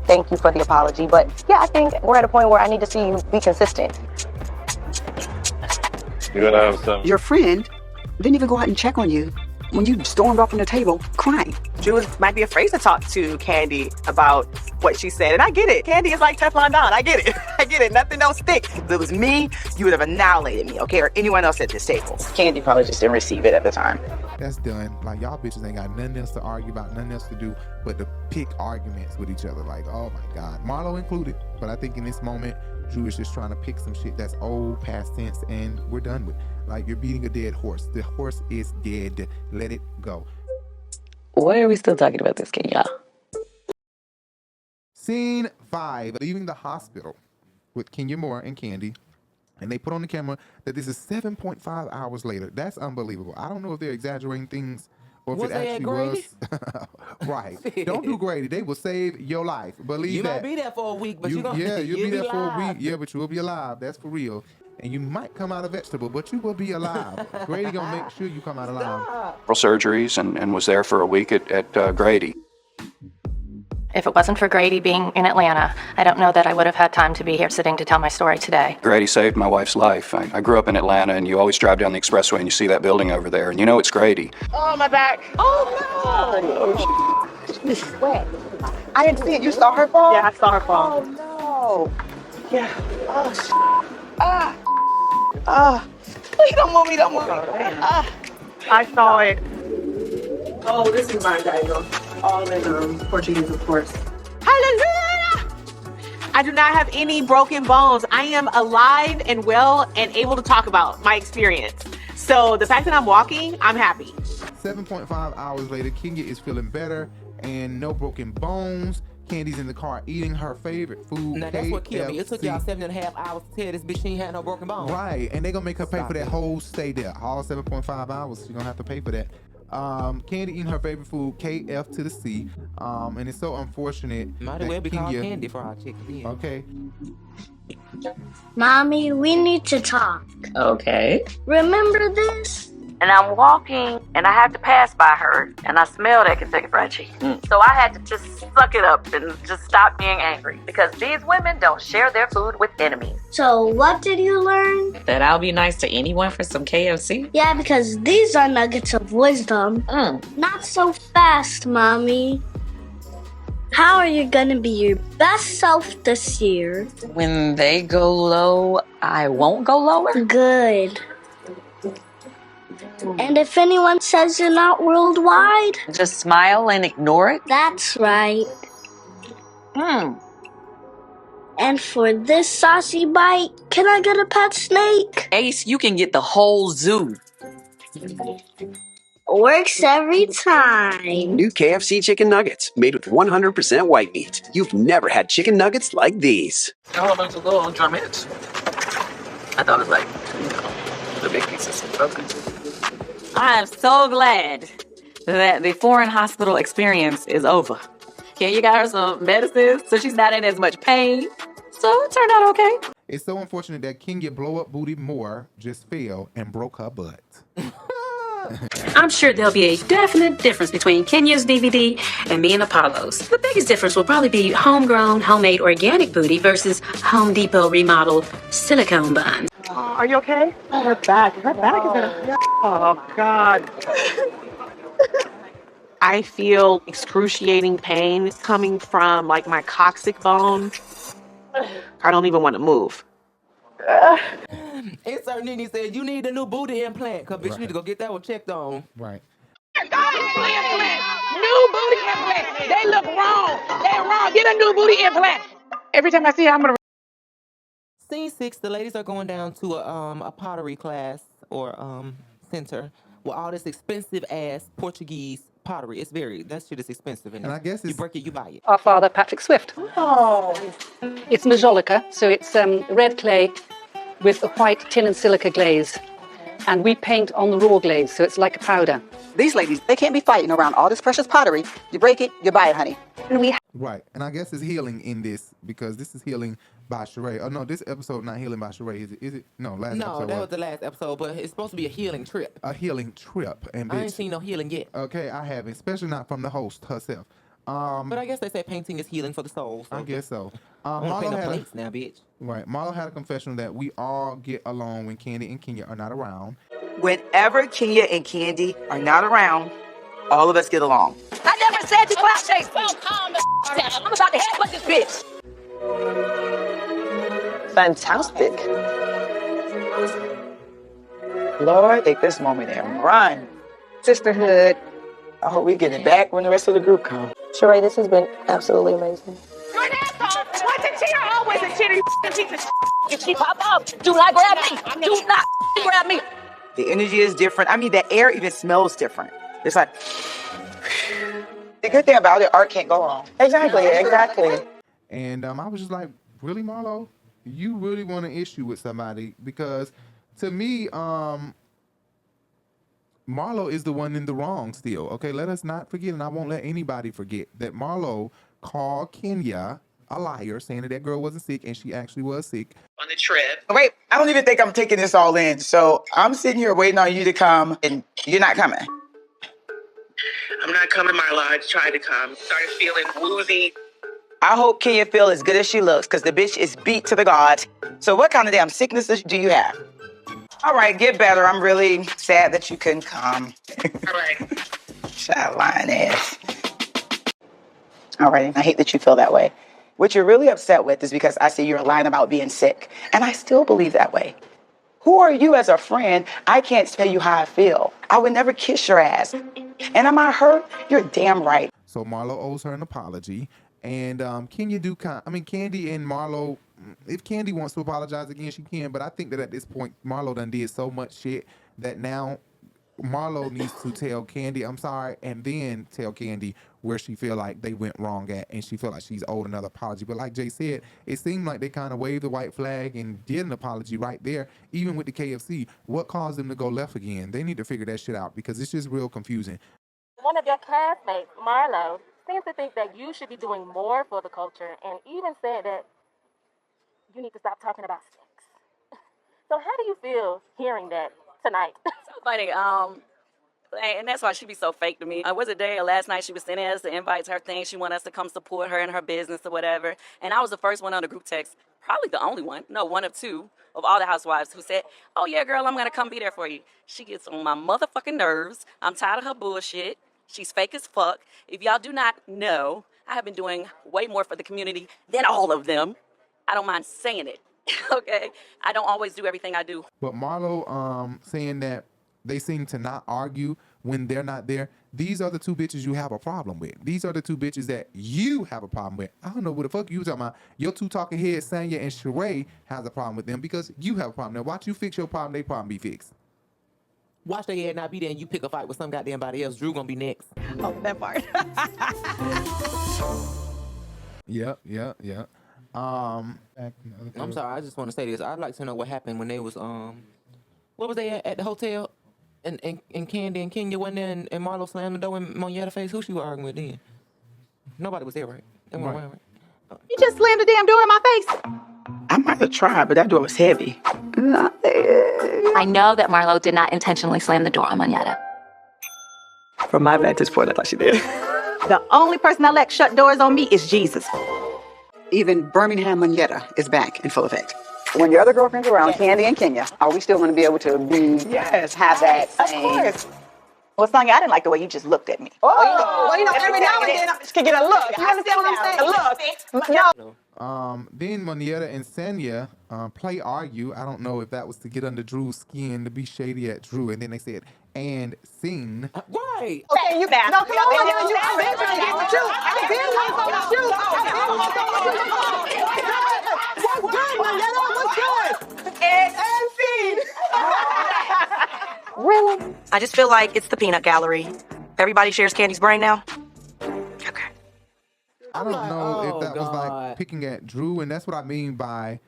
[SPEAKER 2] Thank you for the apology. But yeah, I think we're at a point where I need to see you be consistent.
[SPEAKER 3] You're gonna have some.
[SPEAKER 12] Your friend didn't even go out and check on you when you stormed off from the table crying.
[SPEAKER 8] Drew might be afraid to talk to Kandi about what she said. And I get it. Kandi is like Teflon Don. I get it. I get it. Nothing don't stick. If it was me, you would have annihilated me, okay? Or anyone else at this table.
[SPEAKER 9] Kandi probably just didn't receive it at the time.
[SPEAKER 4] That's done. Like, y'all bitches ain't got nothing else to argue about, nothing else to do but to pick arguments with each other. Like, oh my God, Marlo included. But I think in this moment, Drew is just trying to pick some shit that's old, past tense, and we're done with. Like, you're beating a dead horse. The horse is dead. Let it go.
[SPEAKER 1] Why are we still talking about this, Kenya?
[SPEAKER 4] Scene 5, leaving the hospital with Kenya Moore and Kandi. And they put on the camera that this is 7.5 hours later. That's unbelievable. I don't know if they're exaggerating things or if
[SPEAKER 5] Was
[SPEAKER 4] it
[SPEAKER 5] they
[SPEAKER 4] actually
[SPEAKER 5] at Grady?
[SPEAKER 4] was. Right. Don't do Grady. They will save your life. Believe
[SPEAKER 5] You
[SPEAKER 4] that.
[SPEAKER 5] might be there for a week, but
[SPEAKER 4] you'll be there for a
[SPEAKER 5] live.
[SPEAKER 4] week. Yeah, but you will be alive. That's for real. And you might come out a vegetable, but you will be alive. Grady gonna make sure you come out alive.
[SPEAKER 19] Surgeries and was there for a week at Grady.
[SPEAKER 23] If it wasn't for Grady being in Atlanta, I don't know that I would have had time to be here sitting to tell my story today.
[SPEAKER 19] Grady saved my wife's life. I grew up in Atlanta, and you always drive down the expressway and you see that building over there, and you know it's Grady.
[SPEAKER 9] Oh, my back. Oh, no. This is wet. I didn't see it. You saw her fall?
[SPEAKER 11] Yeah, I saw her fall.
[SPEAKER 9] Oh, no. Yeah. Oh, please don't move me. Don't move me.
[SPEAKER 11] I saw it. Oh, this is my diagram. All in Portuguese, of course. Hallelujah! I do not have any broken bones. I am alive and well and able to talk about my experience. So the fact that I'm walking, I'm happy.
[SPEAKER 4] 7.5 hours later, Kenya is feeling better and no broken bones. Kandi's in the car eating her favorite food.
[SPEAKER 5] Now that's what killed me. It took y'all 7.5 hours to tell this bitch she ain't had no broken bones.
[SPEAKER 4] Right, and they gonna make her pay for that whole stay there. All 7.5 hours, she's gonna have to pay for that. Kandi eating her favorite food, KF to the C. And it's so unfortunate.
[SPEAKER 5] Might as well be called Kandi for our chicken.
[SPEAKER 4] Okay.
[SPEAKER 20] Mommy, we need to talk.
[SPEAKER 1] Okay.
[SPEAKER 20] Remember this?
[SPEAKER 2] And I'm walking, and I had to pass by her, and I smelled that Kentucky Fried Chicken. So I had to just suck it up and just stop being angry, because these women don't share their food with enemies.
[SPEAKER 20] So what did you learn?
[SPEAKER 1] That I'll be nice to anyone for some KFC?
[SPEAKER 20] Yeah, because these are nuggets of wisdom. Not so fast, Mommy. How are you gonna be your best self this year?
[SPEAKER 1] When they go low, I won't go lower?
[SPEAKER 20] Good. And if anyone says you're not worldwide,
[SPEAKER 1] just smile and ignore it?
[SPEAKER 20] That's right. And for this saucy bite, can I get a pet snake?
[SPEAKER 1] Ace, you can get the whole zoo.
[SPEAKER 20] Works every time.
[SPEAKER 22] New KFC chicken nuggets made with 100% white meat. You've never had chicken nuggets like these.
[SPEAKER 1] Oh, it looks a little drummets. I thought it was like, the big pieces. Okay. I am so glad that the foreign hospital experience is over. Kenya got her some medicines, so she's not in as much pain. So it turned out okay.
[SPEAKER 4] It's so unfortunate that Kenya Blow Up Booty Moore just fell and broke her butt.
[SPEAKER 24] I'm sure there'll be a definite difference between Kenya's DVD and me and Apollo's. The biggest difference will probably be homegrown, homemade, organic booty versus Home Depot remodeled silicone bun.
[SPEAKER 11] Are you okay? Oh, her back is gonna. Oh God. I feel excruciating pain coming from like my coccyx bone. I don't even want to move.
[SPEAKER 5] Insert Nene said you need a new booty implant, cause bitch you need to go get that one checked on.
[SPEAKER 4] Right.
[SPEAKER 6] New booty implant. They look wrong. They're wrong. Get a new booty implant. Every time I see it, I'm gonna.
[SPEAKER 5] Scene 6, the ladies are going down to a pottery class or center with all this expensive ass Portuguese pottery. That shit is expensive. And
[SPEAKER 4] I guess
[SPEAKER 5] you break it, you buy it.
[SPEAKER 12] Our father, Patrick Swift.
[SPEAKER 11] Oh.
[SPEAKER 12] It's majolica, so it's red clay with a white tin and silica glaze. And we paint on the raw glaze, so it's like a powder.
[SPEAKER 8] These ladies, they can't be fighting around all this precious pottery. You break it, you buy it, honey.
[SPEAKER 4] Right, and I guess it's healing in this because this is healing by Sheree. Oh no, this episode not healing by Sheree. Is it? No, last episode.
[SPEAKER 5] No, that was the last episode, but it's supposed to be a healing trip.
[SPEAKER 4] A healing trip, and
[SPEAKER 5] I ain't seen no healing yet.
[SPEAKER 4] Okay, I haven't, especially not from the host herself.
[SPEAKER 5] But I guess they say painting is healing for the soul. So
[SPEAKER 4] I guess so.
[SPEAKER 5] Marlo had plates now, bitch.
[SPEAKER 4] Right, Marlo had a confessional that we all get along when Kandi and Kenya are not around.
[SPEAKER 9] Whenever Kenya and Kandi are not around, all of us get along.
[SPEAKER 2] I never said you clout chase me. I'm about to headbutt this bitch.
[SPEAKER 9] Fantastic. Lord, take this moment and run.
[SPEAKER 12] sisterhood.
[SPEAKER 9] I hope we get it back when the rest of the group comes.
[SPEAKER 2] Sheree, this has been absolutely amazing.
[SPEAKER 6] You're an asshole. Once a cheater, always a cheater. You piece of shit.
[SPEAKER 2] If she pop up, do not grab me. Do not grab me.
[SPEAKER 9] The energy is different. I mean, the air even smells different. It's like, the good thing about it, art can't go wrong. Exactly.
[SPEAKER 4] And I was just like, really, Marlo? You really want an issue with somebody? Because to me, Marlo is the one in the wrong still. Okay, let us not forget, and I won't let anybody forget, that Marlo called Kenya a liar, saying that girl wasn't sick, and she actually was sick.
[SPEAKER 9] On the trip. Wait, I don't even think I'm taking this all in. So I'm sitting here waiting on you to come, and you're not coming.
[SPEAKER 10] I'm not coming, Marlo. I tried to come. Started feeling woozy.
[SPEAKER 9] I hope Kenya feel as good as she looks, because the bitch is beat to the gods. So what kind of damn sicknesses do you have? All right, get better. I'm really sad that you couldn't come.
[SPEAKER 10] All right.
[SPEAKER 9] Child lying ass. All right, I hate that you feel that way. What you're really upset with is because I see you're lying about being sick. And I still believe that way. Who are you as a friend? I can't tell you how I feel. I would never kiss your ass. And am I hurt? You're damn right.
[SPEAKER 4] So Marlo owes her an apology. And Kandi and Marlo, if Kandi wants to apologize again, she can. But I think that at this point, Marlo done did so much shit that now Marlo needs to tell Kandi, I'm sorry, and then tell Kandi where she feel like they went wrong at, and she feel like she's owed another apology. But like Jay said, it seemed like they kind of waved the white flag and did an apology right there, even with the KFC. What caused them to go left again? They need to figure that shit out, because it's just real confusing.
[SPEAKER 23] One of your classmates, Marlo, seems to think that you should be doing more for the culture, and even said that you need to stop talking about sex. So how do you feel hearing that tonight?
[SPEAKER 1] So funny. And that's why she be so fake to me. Was it day or last night she was sending us the invites, her thing. She wanted us to come support her in her business or whatever. And I was the first one on the group text, probably the only one, no, one of two of all the housewives who said, oh yeah, girl, I'm going to come be there for you. She gets on my motherfucking nerves. I'm tired of her bullshit. She's fake as fuck. If y'all do not know, I have been doing way more for the community than all of them. I don't mind saying it, okay? I don't always do everything I do.
[SPEAKER 4] But Marlo saying that they seem to not argue when they're not there. These are the two bitches you have a problem with. These are the two bitches that you have a problem with. I don't know what the fuck you talking about. Your two talking heads, Tanya and Sheree, has a problem with them because you have a problem. Now watch you fix your problem, they problem be fixed.
[SPEAKER 5] Watch their head not be there and you pick a fight with some goddamn body else. Drew gonna be next.
[SPEAKER 8] Oh, that part.
[SPEAKER 4] Yeah.
[SPEAKER 5] I'm sorry, I just want to say this. I'd like to know what happened when they was what was they at the hotel and Kandi and Kenya went there and Marlo slammed the door in Monietta face. Who she was arguing with then? Nobody was there, right? They weren't right.
[SPEAKER 21] You just slammed the damn door in my face.
[SPEAKER 9] I might have tried, but that door was heavy.
[SPEAKER 23] I know that Marlo did not intentionally slam the door on Monietta.
[SPEAKER 8] From my vantage point, I thought she did.
[SPEAKER 21] The only person I let shut doors on me is Jesus.
[SPEAKER 12] Even Birmingham Monietta is back in full effect. When your other girlfriends are around, Kandi and Kenya, are we still going to be able to have that same?
[SPEAKER 21] Of course. Well, Tanya, I didn't like the way you just looked at me.
[SPEAKER 8] Well, you know, every now and then I just can get a look. You understand what I'm saying? A look.
[SPEAKER 4] Then Monietta and Tanya play argue. I don't know if that was to get under Drew's skin, to be shady at Drew. And then they said, and sing.
[SPEAKER 5] Right.
[SPEAKER 21] Okay, you back.
[SPEAKER 8] No, come on. I've been trying to get with you. I've been What's good, Monietta? What's good? And scene.
[SPEAKER 2] Really? I just feel like it's the peanut gallery. Everybody shares Candy's brain now.
[SPEAKER 4] I don't know if that was like picking at Drew, and that's what I mean by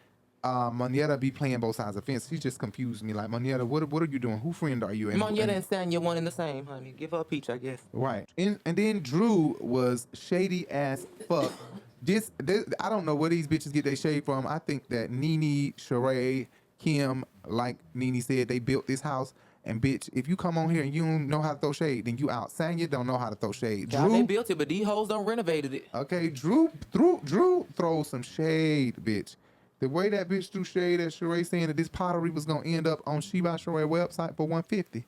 [SPEAKER 4] Monietta be playing both sides of the fence. She just confused me. Like, Monietta, what are you doing? Who friend are you?
[SPEAKER 5] Monietta and Tanya one and the same, honey. Give her a peach, I guess.
[SPEAKER 4] Right. And then Drew was shady as fuck. This I don't know where these bitches get their shade from. I think that Nene, Sheree, Kim, like Nene said, they built this house. And bitch, if you come on here and you don't know how to throw shade, then you out. Tanya don't know how to throw shade.
[SPEAKER 5] God, they built it, but these hoes done renovated it.
[SPEAKER 4] Okay, Drew throws some shade, bitch. The way that bitch threw shade at Sheree saying that this pottery was gonna end up on She by Sheree website for $150.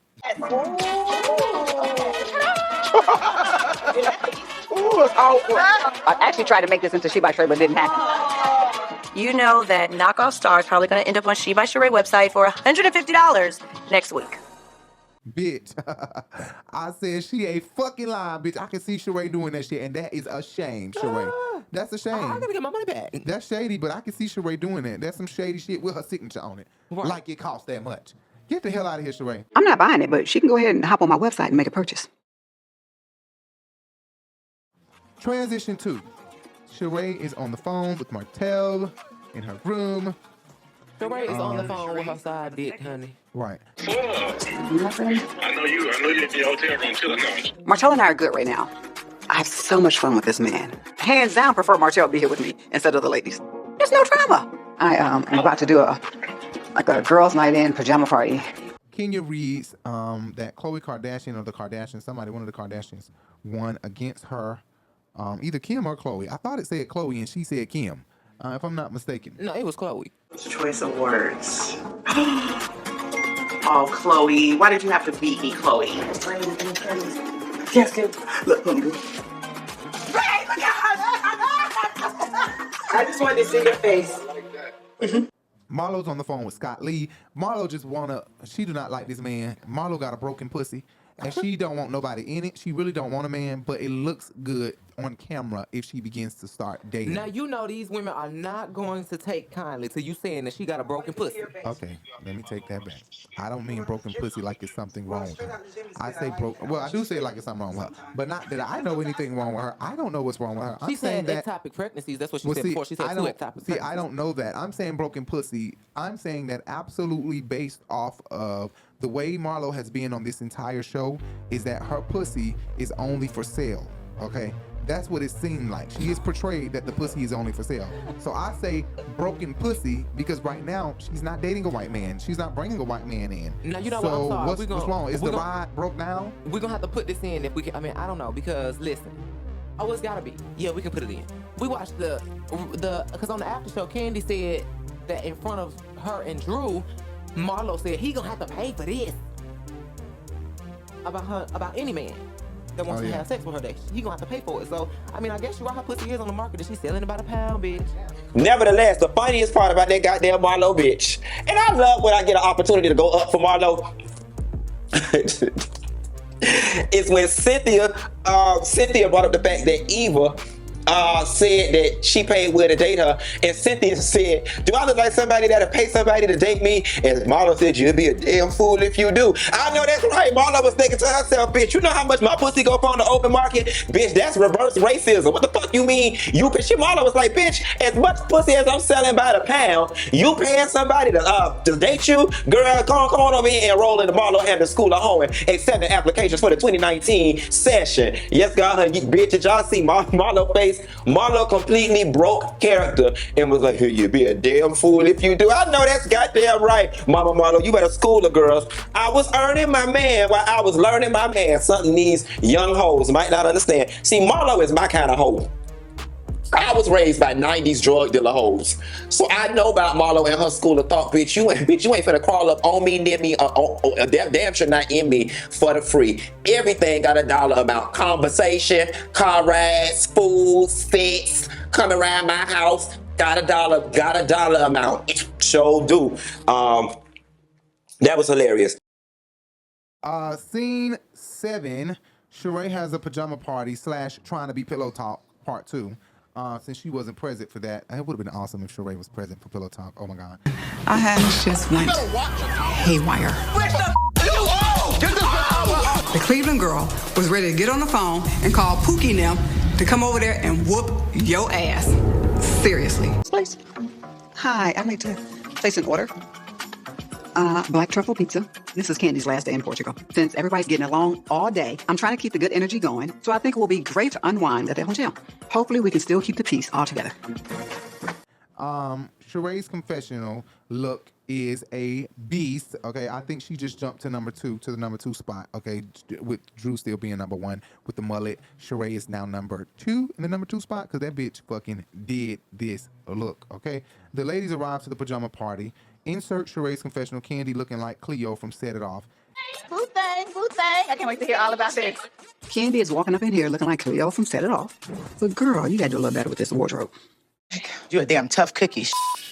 [SPEAKER 12] I actually tried to make this into She by Sheree, but it didn't happen.
[SPEAKER 2] You know that Knockoff Star is probably going to end up on She by Sheree website for $150 next week.
[SPEAKER 4] Bitch, I said she a fucking lying, bitch. I can see Sheree doing that shit, and that is a shame, Sheree. That's a shame.
[SPEAKER 5] I gotta get my money back.
[SPEAKER 4] That's shady, but I can see Sheree doing that. That's some shady shit with her signature on it.
[SPEAKER 5] Right.
[SPEAKER 4] Like it costs that much. Get the hell out of here, Sheree.
[SPEAKER 12] I'm not buying it, but she can go ahead and hop on my website and make a purchase.
[SPEAKER 4] Transition 2. Sheree is on the phone with Marcille in her room.
[SPEAKER 5] Sheree is on the phone with her side dick, honey.
[SPEAKER 4] Right.
[SPEAKER 13] I know you in your hotel room chilling now.
[SPEAKER 12] Marcelle and I are good right now. I have so much fun with this man. Hands down, prefer Marcelle be here with me instead of the ladies. There's no drama. I am about to do a girls' night in pajama party.
[SPEAKER 4] Kenya reads that Khloe Kardashian or the Kardashians, one of the Kardashians, won against her, either Kim or Khloe. I thought it said Khloe and she said Kim, if I'm not mistaken.
[SPEAKER 5] No, it was Khloe.
[SPEAKER 8] Choice of words. Oh, Chloe, why did you have to beat me, Chloe? Yes, Kim. Look, I just wanted to see your face.
[SPEAKER 4] Marlo's on the phone with Scott Lee. Marlo she do not like this man. Marlo got a broken pussy, and she don't want nobody in it. She really don't want a man, but it looks good on camera if she begins to start dating.
[SPEAKER 5] Now, you know these women are not going to take kindly to you saying that she got a broken pussy.
[SPEAKER 4] Okay, let me take that back. I don't mean broken pussy like it's something wrong with her. I say I do say like it's something wrong with her, but not that I know anything wrong with her. I don't know what's wrong with her.
[SPEAKER 5] She said ectopic pregnancies. That's what she said before. She said two ectopic pregnancies.
[SPEAKER 4] I don't know that. I'm saying broken pussy. I'm saying that absolutely based off of the way Marlo has been on this entire show is that her pussy is only for sale. Okay? That's what it seemed like. She is portrayed that the pussy is only for sale. So I say broken pussy because right now she's not dating a white man. She's not bringing a white man in.
[SPEAKER 5] Now, you know
[SPEAKER 4] so
[SPEAKER 5] what? I'm sorry.
[SPEAKER 4] What's wrong? Is the ride broke down?
[SPEAKER 5] We're going to have to put this in if we can. I mean, I don't know because listen. Oh, it's got to be. Yeah, we can put it in. We watched because on the after show, Kandi said that in front of her and Drew, Marlo said he going to have to pay for this. About any man that wants to have sex with her, that he gonna have to pay for it. So, I mean, I guess you're right, her pussy is on the market and she's selling it by the pound, bitch.
[SPEAKER 7] Nevertheless, the funniest part about that goddamn Marlo bitch, and I love when I get an opportunity to go up for Marlo, is when Cynthia brought up the fact that Eva said that she paid Will to date her, and Cynthia said, do I look like somebody that'll pay somebody to date me? And Marlo said, you'll be a damn fool if you do. I know that's right. Marlo was thinking to herself, bitch, you know how much my pussy go for on the open market? Bitch, that's reverse racism. What the fuck you mean? Marlo was like, bitch, as much pussy as I'm selling by the pound, you paying somebody to date you? Girl, come on over here and enroll in the Marlo Hampton School of Cohen, accepting applications for the 2019 session. Yes, God, bitch, did y'all see Marlo face? Marlo completely broke character and was like, here, you be a damn fool if you do. I know that's goddamn right. Mama Marlo, you better school the girls. I was earning my man while I was learning my man. Something these young hoes might not understand. See, Marlo is my kind of hoe. I was raised by 90s drug dealer hoes. So I know about Marlo and her school of thought. Bitch, you ain't finna crawl up on me, near me, damn sure not in me for the free. Everything got $1 amount. Conversation, car rides, food, sex, come around my house, got $1 amount. Sure do. That was hilarious.
[SPEAKER 4] Scene 7, Sheree has a pajama party / trying to be pillow talk part 2. Since she wasn't present for that, it would have been awesome if Sheree was present for Pillow Talk. Oh my God.
[SPEAKER 15] Our hands just went haywire. The Cleveland girl was ready to get on the phone and call Pookie and them to come over there and whoop your ass. Seriously.
[SPEAKER 12] Please. Hi, I'd like to place an order. Black truffle pizza. This is Candy's last day in Portugal. Since everybody's getting along all day, I'm trying to keep the good energy going, so I think it will be great to unwind at the hotel. Hopefully we can still keep the peace all together.
[SPEAKER 4] Sheree's confessional look is a beast. Okay, I think she just jumped to the number 2 spot. Okay, with Drew still being number 1 with the mullet. Sheree is now number 2 in the number 2 spot because that bitch fucking did this look. Okay, the ladies arrived to the pajama party. Insert Sheree's confessional. Kandi looking like Cleo from Set It Off.
[SPEAKER 21] Boo thing. I can't wait to hear all about this.
[SPEAKER 12] Kandi is walking up in here looking like Cleo from Set It Off. But girl, you gotta do a little better with this wardrobe.
[SPEAKER 9] You're a damn tough cookie.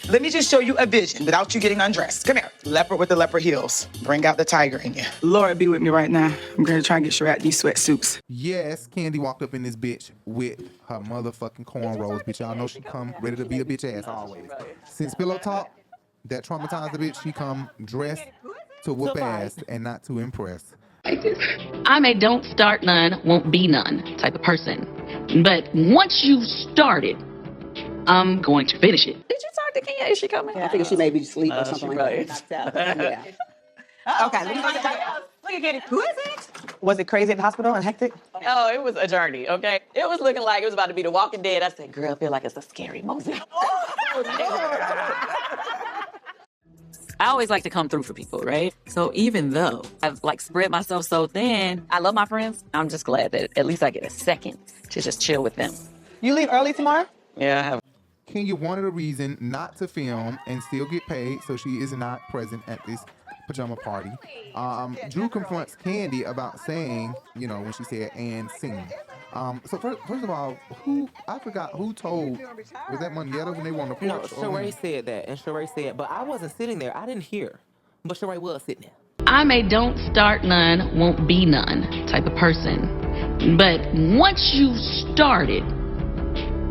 [SPEAKER 9] Let me just show you a vision without you getting undressed. Come here. Leopard with the leopard heels. Bring out the tiger in you. Lord be with me right now. I'm gonna try and get Sheree out these sweatsuits.
[SPEAKER 4] Yes, Kandi walked up in this bitch with her motherfucking cornrows. Bitch, y'all know she come ready to beat a bitch ass always. Since Pillow Talk, that traumatized the bitch, she come dressed to whoop ass and not to impress.
[SPEAKER 24] I'm a don't start none, won't be none type of person. But once you've started, I'm going to finish it.
[SPEAKER 1] Did you talk to Kenya? Is she coming?
[SPEAKER 12] I think she may be asleep or something like that. Yeah.
[SPEAKER 9] Okay, let me look at Kandi. Who is it? Was it crazy at the hospital and hectic?
[SPEAKER 1] Oh, it was a journey, okay? It was looking like it was about to be The Walking Dead. I said, girl, I feel like it's a scary movie. I always like to come through for people, right? So even though I've like spread myself so thin, I love my friends. I'm just glad that at least I get a second to just chill with them.
[SPEAKER 9] You leave early tomorrow?
[SPEAKER 1] Yeah, I have.
[SPEAKER 4] Kenya wanted a reason not to film and still get paid, so she is not present at this pajama party. Drew confronts Kandi about saying, you know, when she said and sing. So first of all, I forgot who told, was that Manietta when they were on the porch?
[SPEAKER 5] No, Sheree said that, and Sheree said, but I wasn't sitting there. I didn't hear, but Sheree was sitting there.
[SPEAKER 24] I'm a don't start none, won't be none type of person. But once you've started,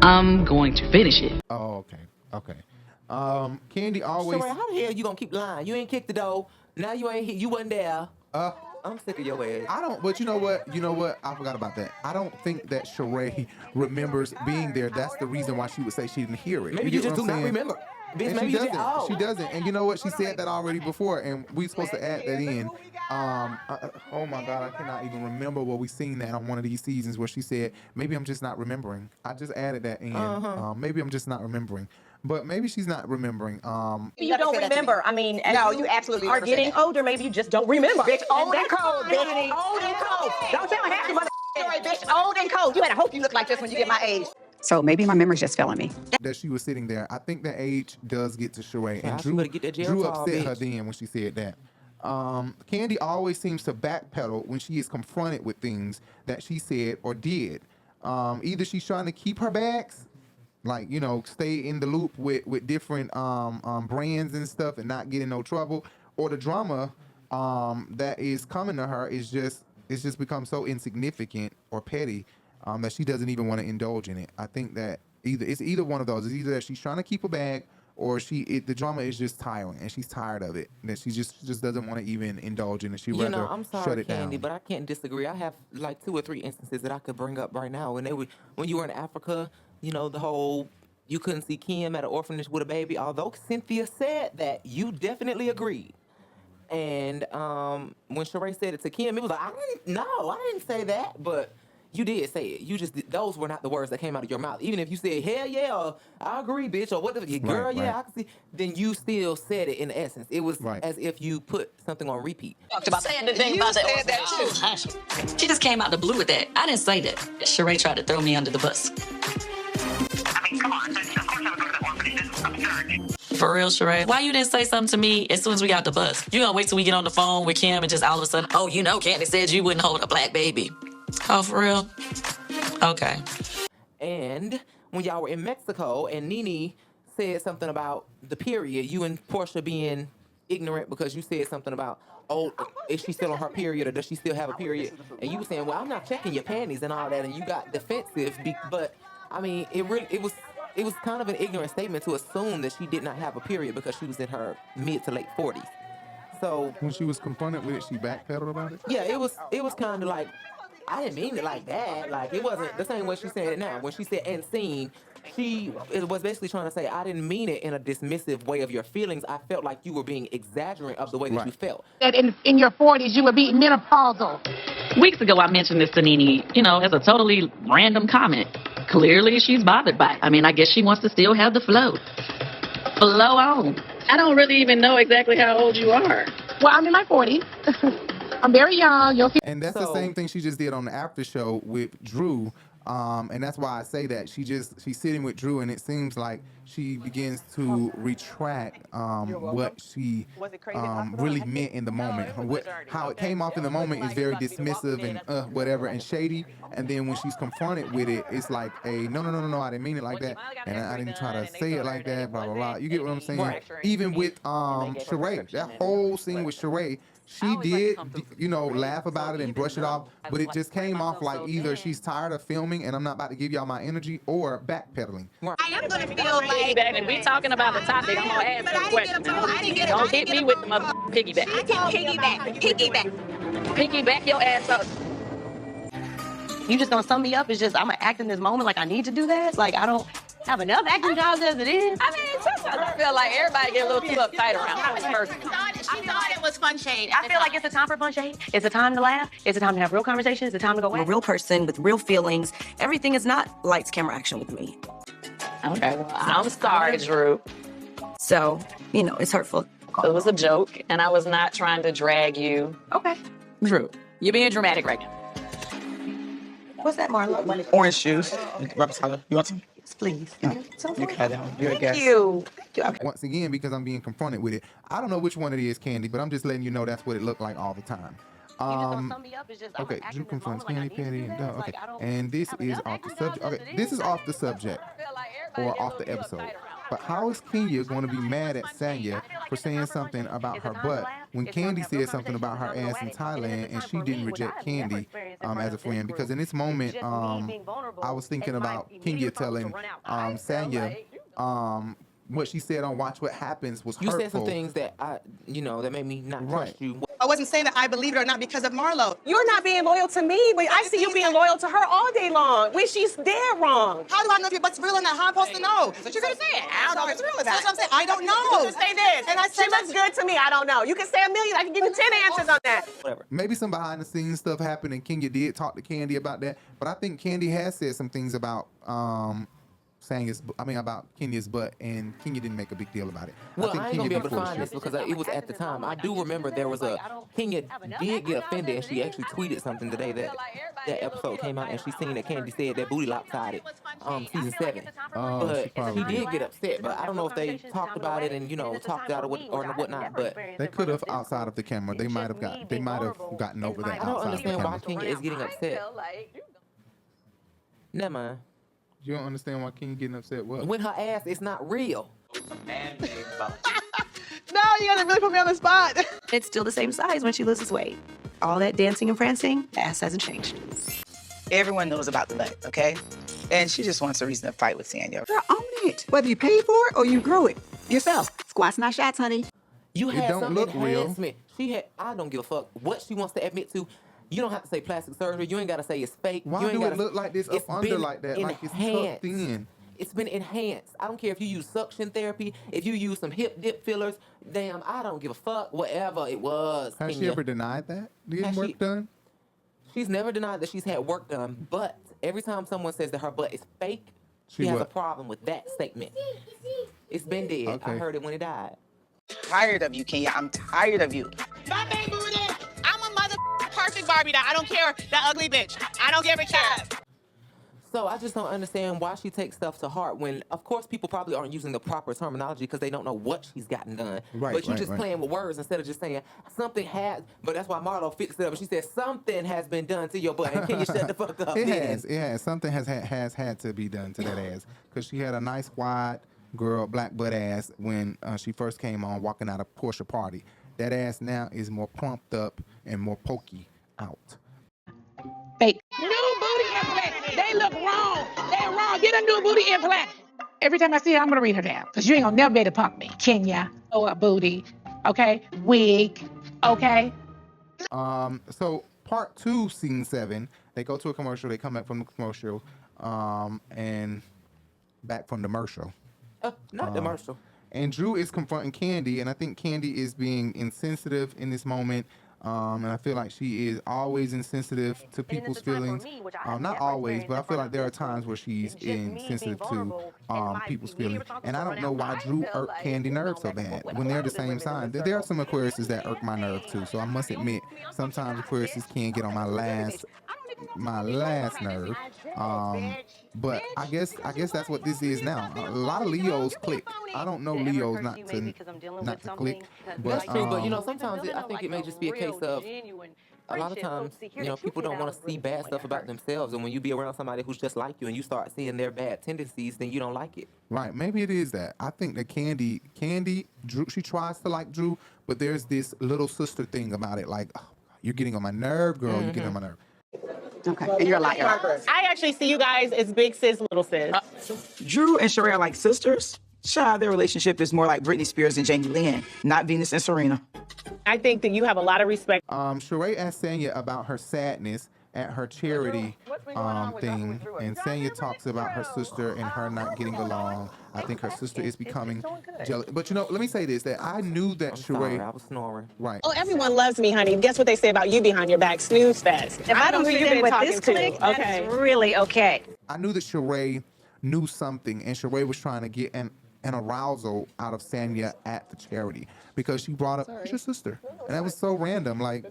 [SPEAKER 24] I'm going to finish it.
[SPEAKER 4] Oh, okay. Kandi always.
[SPEAKER 5] Sheree, how the hell you gonna keep lying? You ain't kicked the door. Now you ain't here. You wasn't there. I'm sick of your ass.
[SPEAKER 4] I don't, but you know what? I forgot about that. I don't think that Sheree remembers being there. That's the reason why she would say she didn't hear it.
[SPEAKER 5] Maybe you just do not remember. Bitch,
[SPEAKER 4] And
[SPEAKER 5] maybe
[SPEAKER 4] she
[SPEAKER 5] you
[SPEAKER 4] doesn't.
[SPEAKER 5] did. Oh.
[SPEAKER 4] She doesn't. And you know what? She said that already before, and we're supposed to add that in. Oh my God, I cannot even remember where we seen that on one of these seasons where she said, maybe I'm just not remembering. I just added that in. Maybe I'm just not remembering. But maybe she's not remembering.
[SPEAKER 2] You don't remember. I mean, as
[SPEAKER 9] No, you absolutely
[SPEAKER 2] are
[SPEAKER 9] never said
[SPEAKER 2] getting
[SPEAKER 9] that.
[SPEAKER 2] older. Maybe you just don't remember.
[SPEAKER 9] Bitch, old and cold, bitch.
[SPEAKER 2] Fine.
[SPEAKER 9] Old and cold. Don't tell half the mother story, bitch. Old and cold. You better hope you look like this when you get my age.
[SPEAKER 12] So maybe my memory's just failing me.
[SPEAKER 4] That she was sitting there. I think that age does get to Sheree.
[SPEAKER 5] Yeah,
[SPEAKER 4] And
[SPEAKER 5] she better get that
[SPEAKER 4] Drew
[SPEAKER 5] Geritol,
[SPEAKER 4] upset her
[SPEAKER 5] bitch.
[SPEAKER 4] then when she said that. Kandi always seems to backpedal when she is confronted with things that she said or did. Either she's trying to keep her bags, like, you know, stay in the loop with different brands and stuff and not get in no trouble, or the drama that is coming to her is just become so insignificant or petty that she doesn't even want to indulge in it. I think that it's either one of those. It's either that she's trying to keep a bag, or the drama is just tiring and she's tired of it. That she just doesn't want to even indulge in it. She rather
[SPEAKER 5] I'm sorry,
[SPEAKER 4] shut it
[SPEAKER 5] Kandi,
[SPEAKER 4] down.
[SPEAKER 5] but I can't disagree. I have like 2 or 3 instances that I could bring up right now. When you were in Africa, you know, the whole you couldn't see Kim at an orphanage with a baby. Although Cynthia said that, you definitely agreed. And when Sheree said it to Kim, it was like, I didn't say that, but you did say it. Those were not the words that came out of your mouth. Even if you said, hell yeah, or I agree, bitch, or what the girl, yeah, I can see, then you still said it in essence. It was as if you put something on repeat.
[SPEAKER 1] Talked about saying the thing about that. She just came out the blue with that. I didn't say that. Sheree tried to throw me under the bus. For real, Sheree? Why you didn't say something to me as soon as we got the bus? You gonna wait till we get on the phone with Kim and just all of a sudden, oh, you know, Kandi said you wouldn't hold a black baby. Oh, for real? Okay.
[SPEAKER 5] And when y'all were in Mexico and Nene said something about the period, you and Porsha being ignorant because you said something about, oh, is she still on her period or does she still have a period? And you were saying, well, I'm not checking your panties and all that, and you got defensive. But I mean, it was kind of an ignorant statement to assume that she did not have a period because she was in her mid to late 40s. So
[SPEAKER 4] when she was confronted with it, she backpedaled about it?
[SPEAKER 5] Yeah, it was kind of like, I didn't mean it like that. Like, it wasn't the same way she said it now. When she said and seen, it was basically trying to say, I didn't mean it in a dismissive way of your feelings. I felt like you were being exaggerant of the way that you felt.
[SPEAKER 6] That in your 40s, you would be menopausal.
[SPEAKER 24] Weeks ago, I mentioned this to Nene, you know, as a totally random comment. Clearly, she's bothered by it. I mean, I guess she wants to still have the flow. Flow on. I don't really even know exactly how old you are.
[SPEAKER 6] Well, I'm in my 40s. I'm very young.
[SPEAKER 4] And that's the same thing she just did on the after show with Drew. And that's why I say that she's sitting with Drew, and it seems like she begins to retract what she really meant in the moment. How it came off in the moment is very dismissive and whatever and shady. And then when she's confronted with it, it's like no, I didn't mean it like that, and I didn't try to say it like that, blah blah blah. You get what I'm saying? Right. Even with Sheree, that whole scene with Sheree, she did, laugh about it and brush it off, but it just came off like either she's tired of filming and I'm not about to give y'all my energy, or backpedaling.
[SPEAKER 21] I am gonna feel like
[SPEAKER 24] Piggyback. We talking about the topic. I'm gonna ask some questions. Don't hit me with the mother piggyback.
[SPEAKER 21] I can piggyback.
[SPEAKER 24] Piggyback your ass up.
[SPEAKER 2] You just gonna sum me up? It's just I'm gonna act in this moment like I need to do that. Like I don't have enough acting jobs as it is.
[SPEAKER 24] I mean, sometimes I feel like everybody get a little too uptight around this person.
[SPEAKER 21] She thought it was fun shade.
[SPEAKER 2] I feel like it's a time for fun shade. It's a time to laugh. It's a time to have real conversations. It's a time to go away. A real person with real feelings. Everything is not lights, camera, action with me.
[SPEAKER 24] Okay, well, I'm sorry, Drew.
[SPEAKER 2] So, it's hurtful.
[SPEAKER 24] It was a joke, and I was not trying to drag you.
[SPEAKER 2] Okay.
[SPEAKER 24] Drew, you're being dramatic right now.
[SPEAKER 2] What's that, Marlo?
[SPEAKER 9] Orange juice. You want some?
[SPEAKER 2] Yes, please.
[SPEAKER 9] You cut down. You're a guest.
[SPEAKER 2] Thank you.
[SPEAKER 4] Once again, because I'm being confronted with it, I don't know which one it is, Kandi, but I'm just letting you know that's what it looked like all the time. Okay, Drew confronts Kandi, Petty, and okay. And this is off the subject. Okay, this is off the subject or off the episode. But how is Kenya going to be mad at Tanya for saying something about her butt when Kandi said something about her ass in Thailand and she didn't reject Kandi as a friend? Because in this moment, I was thinking about Kenya telling Tanya what she said on Watch What Happens was hurtful.
[SPEAKER 5] You said some things that that made me not trust you.
[SPEAKER 9] I wasn't saying that I believe it or not because of Marlo.
[SPEAKER 11] You're not being loyal to me, but I see you being loyal to her all day long when she's dead wrong.
[SPEAKER 9] How do I know if your butt's real or not? How am I supposed to know?
[SPEAKER 11] That's what you're gonna say. I don't know if it's real or not.
[SPEAKER 9] That's what I'm saying. I don't know.
[SPEAKER 11] You can say this.
[SPEAKER 9] And I said
[SPEAKER 11] she looks good to me. I don't know. You can say a million. I can give you 10 answers on that.
[SPEAKER 5] Whatever.
[SPEAKER 4] Maybe some behind the scenes stuff happened and Kenya did talk to Kandi about that. But I think Kandi has said some things about about Kenya's butt, and Kenya didn't make a big deal about it.
[SPEAKER 5] Well,
[SPEAKER 4] think
[SPEAKER 5] I ain't
[SPEAKER 4] Kenya
[SPEAKER 5] gonna be
[SPEAKER 4] did
[SPEAKER 5] able to
[SPEAKER 4] full
[SPEAKER 5] find
[SPEAKER 4] shit.
[SPEAKER 5] this because it was at the time. I do remember there was Kenya did get offended, and she actually tweeted something today that episode came out, and she seen that Kandi said that booty lopsided, season 7. But she did get upset. But I don't know if they talked about it and talked about it or whatnot. But
[SPEAKER 4] they could have outside of the camera. They might have gotten over that.
[SPEAKER 5] I don't
[SPEAKER 4] outside
[SPEAKER 5] understand
[SPEAKER 4] of the
[SPEAKER 5] why
[SPEAKER 4] camera.
[SPEAKER 5] Kenya is getting upset. Never mind.
[SPEAKER 4] You don't understand why Kenya getting upset? What?
[SPEAKER 5] When her ass is not real.
[SPEAKER 9] No, you gotta really put me on the spot.
[SPEAKER 2] It's still the same size when she loses weight. All that dancing and prancing, the ass hasn't changed.
[SPEAKER 9] Everyone knows about the butt, okay? And she just wants a reason to fight with Tanya.
[SPEAKER 12] Girl, own it. Whether you pay for it or you grow it yourself. Squats, not shots, honey.
[SPEAKER 5] You had
[SPEAKER 4] don't
[SPEAKER 5] some
[SPEAKER 4] look real.
[SPEAKER 5] enhancement. I don't give a fuck what she wants to admit to. You don't have to say plastic surgery. You ain't got to say it's fake.
[SPEAKER 4] Why
[SPEAKER 5] you ain't
[SPEAKER 4] do
[SPEAKER 5] gotta,
[SPEAKER 4] it look like this up under like that? Like it's tucked in.
[SPEAKER 5] It's been enhanced. I don't care if you use suction therapy, if you use some hip dip fillers. Damn, I don't give a fuck. Whatever it was.
[SPEAKER 4] Has she ever denied that? Getting work done?
[SPEAKER 5] She's never denied that she's had work done, but every time someone says that her butt is fake, she has a problem with that statement. It's been dead.
[SPEAKER 4] Okay.
[SPEAKER 5] I heard it when it died.
[SPEAKER 9] Tired of you, Kenya. I'm tired of you. I'm a mother perfect Barbie doll. I don't care that ugly bitch. I don't give a shit.
[SPEAKER 5] So I just don't understand why she takes stuff to heart when, of course, people probably aren't using the proper terminology because they don't know what she's gotten done.
[SPEAKER 4] Right,
[SPEAKER 5] but you're
[SPEAKER 4] right,
[SPEAKER 5] just
[SPEAKER 4] right.
[SPEAKER 5] playing with words instead of just saying something has. But that's why Marlo fixed it up. And she said something has been done to your butt. And can you shut the fuck up?
[SPEAKER 4] It has. Something has had to be done to that ass because she had a nice wide girl black butt ass when she first came on walking out of Porsha party. That ass now is more plumped up and more pokey out.
[SPEAKER 6] Fake. New booty implant. They look wrong. They're wrong. Get a new booty implant. Every time I see her, I'm going to read her down. Because you ain't going to never be able to punk me. Kenya. Oh, a booty. Okay. Wig. Okay.
[SPEAKER 4] So part 2, scene 7, they go to a commercial. They come back from the commercial and back from the commercial.
[SPEAKER 5] Not the commercial.
[SPEAKER 4] And Drew is confronting Kandi, and I think Kandi is being insensitive in this moment. And I feel like she is always insensitive to people's feelings. Not always, but I feel like there are times where she's insensitive to people's feelings. And I don't know why Drew irked Kandi nerves so bad when they're the same sign. There are some Aquariuses that irk my nerve too. So I must admit, sometimes Aquariuses can get on my last my last nerve. But I guess that's what this is now. A lot of Leos click. I don't know Leos not to click. But,
[SPEAKER 5] that's true. But you know, sometimes I think it may just be a case of a lot of times, you know, people don't want to see bad stuff about themselves, and when you be around somebody who's just like you and you start seeing their bad tendencies, then you don't like it.
[SPEAKER 4] Right, maybe it is that. I think that Kandi, Drew, she tries to like Drew, but there's this little sister thing about it. Like, oh, you're getting on my nerve, girl. You're getting on my nerve.
[SPEAKER 12] Okay, and you're a liar.
[SPEAKER 11] I actually see you guys as big sis, little sis.
[SPEAKER 9] Drew and Sheree are like sisters. Child, their relationship is more like Britney Spears and Jamie Lynn, not Venus and Serena.
[SPEAKER 11] I think that you have a lot of respect.
[SPEAKER 4] Sheree asked Tanya about her sadness at her charity thing, and Tanya talks about her sister and her not getting along. I think her sister is becoming jealous. But you know, let me say this: that I knew that Sheree.
[SPEAKER 5] I was snoring.
[SPEAKER 4] Right.
[SPEAKER 11] Oh, everyone loves me, honey. Guess what they say about you behind your back? Snooze fest.
[SPEAKER 8] If I don't
[SPEAKER 11] know who
[SPEAKER 8] fit
[SPEAKER 11] you've
[SPEAKER 8] in
[SPEAKER 11] been
[SPEAKER 8] with
[SPEAKER 11] talking
[SPEAKER 8] this
[SPEAKER 11] to.
[SPEAKER 8] clique,
[SPEAKER 11] Okay.
[SPEAKER 8] that's really okay.
[SPEAKER 4] I knew that Sheree knew something, and Sheree was trying to get an arousal out of Tanya at the charity because she brought up your sister, and that was so random. Like,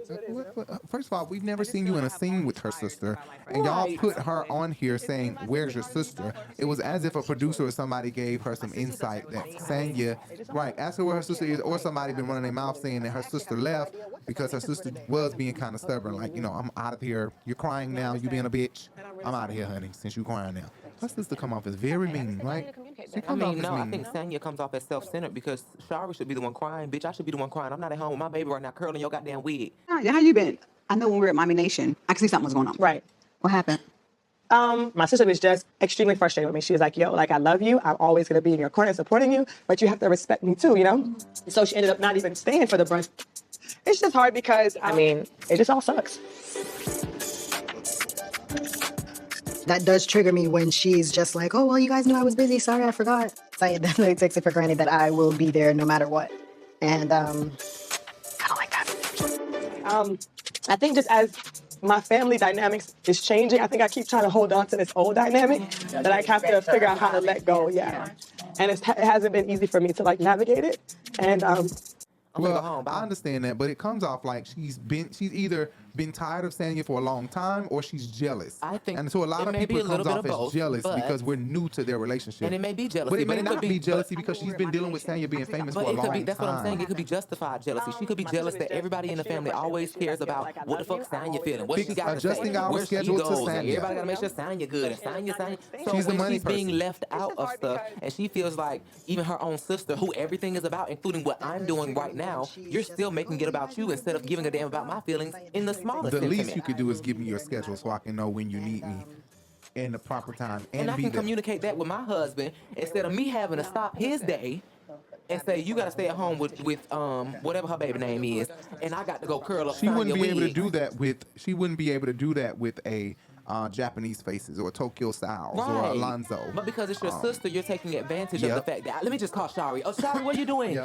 [SPEAKER 4] first of all, we've never seen you in a scene with her sister, and y'all put her on here saying, "Where's your sister?" It was as if a producer or somebody gave her some insight that Tanya, right, ask her where her sister is, or somebody been running their mouth saying that her sister left because her sister was being kind of stubborn. Like, you know, I'm out of here. You're crying now. You being a bitch. I'm out of here, honey. Since you crying now. Her sister come off as very mean, right?
[SPEAKER 5] I mean, no, I think Tanya comes off as self-centered because Shari should be the one crying. Bitch, I should be the one crying. I'm not at home with my baby right now curling your goddamn wig.
[SPEAKER 12] How you been? I know when we were at Mommy Nation, I could see something was going on.
[SPEAKER 11] Right.
[SPEAKER 12] What happened?
[SPEAKER 11] My sister was just extremely frustrated with me. She was like, yo, like, I love you. I'm always going to be in your corner supporting you, but you have to respect me too, you know? So she ended up not even staying for the brunch. It's just hard because, I mean, it just all sucks.
[SPEAKER 14] That does trigger me when she's just like, oh, well, you guys knew I was busy. Sorry, I forgot. Saya definitely takes it for granted that I will be there no matter what. And I don't like that.
[SPEAKER 11] I think just as my family dynamics is changing, I think I keep trying to hold on to this old dynamic that I have to figure out how to let go, yeah. And it hasn't been easy for me to, like, navigate it. And
[SPEAKER 4] well, I understand that, but it comes off like she's either been tired of Tanya for a long time or she's jealous.
[SPEAKER 5] I think,
[SPEAKER 4] and so a lot of people it comes off as jealous because we're new to their relationship.
[SPEAKER 5] And it may be jealousy,
[SPEAKER 4] but it may not be jealousy because she's been dealing with Tanya being famous for a long time.
[SPEAKER 5] That's what I'm saying. It could be justified jealousy. She could be jealous that everybody in the family always cares about what the fuck Tanya feeling, what she got to say,
[SPEAKER 4] adjusting our
[SPEAKER 5] where she
[SPEAKER 4] schedule to
[SPEAKER 5] goes.
[SPEAKER 4] Tanya.
[SPEAKER 5] Everybody got to make sure Tanya good. And Tanya. So
[SPEAKER 4] she's the
[SPEAKER 5] when
[SPEAKER 4] money
[SPEAKER 5] she's
[SPEAKER 4] person.
[SPEAKER 5] being left out of stuff, and she feels like even her own sister, who everything is about, including what I'm doing right now, you're still making it about you instead of giving a damn about my feelings in the smallest
[SPEAKER 4] The least
[SPEAKER 5] sentiment.
[SPEAKER 4] you could do is give me your schedule so I can know when you need me in the proper time
[SPEAKER 5] And I
[SPEAKER 4] be
[SPEAKER 5] can
[SPEAKER 4] there.
[SPEAKER 5] communicate that with my husband instead of me having to stop his day and say, you got to stay at home with whatever her baby name is, and I got to go curl up.
[SPEAKER 4] She wouldn't be able to
[SPEAKER 5] wig.
[SPEAKER 4] do that with. She wouldn't be able to do that with a Japanese Faces or Tokyo Styles or
[SPEAKER 5] Right.
[SPEAKER 4] Alonzo.
[SPEAKER 5] But because it's your sister, you're taking advantage of
[SPEAKER 4] Yep.
[SPEAKER 5] the fact that, let me just call Shari. Oh, Shari, what are you doing?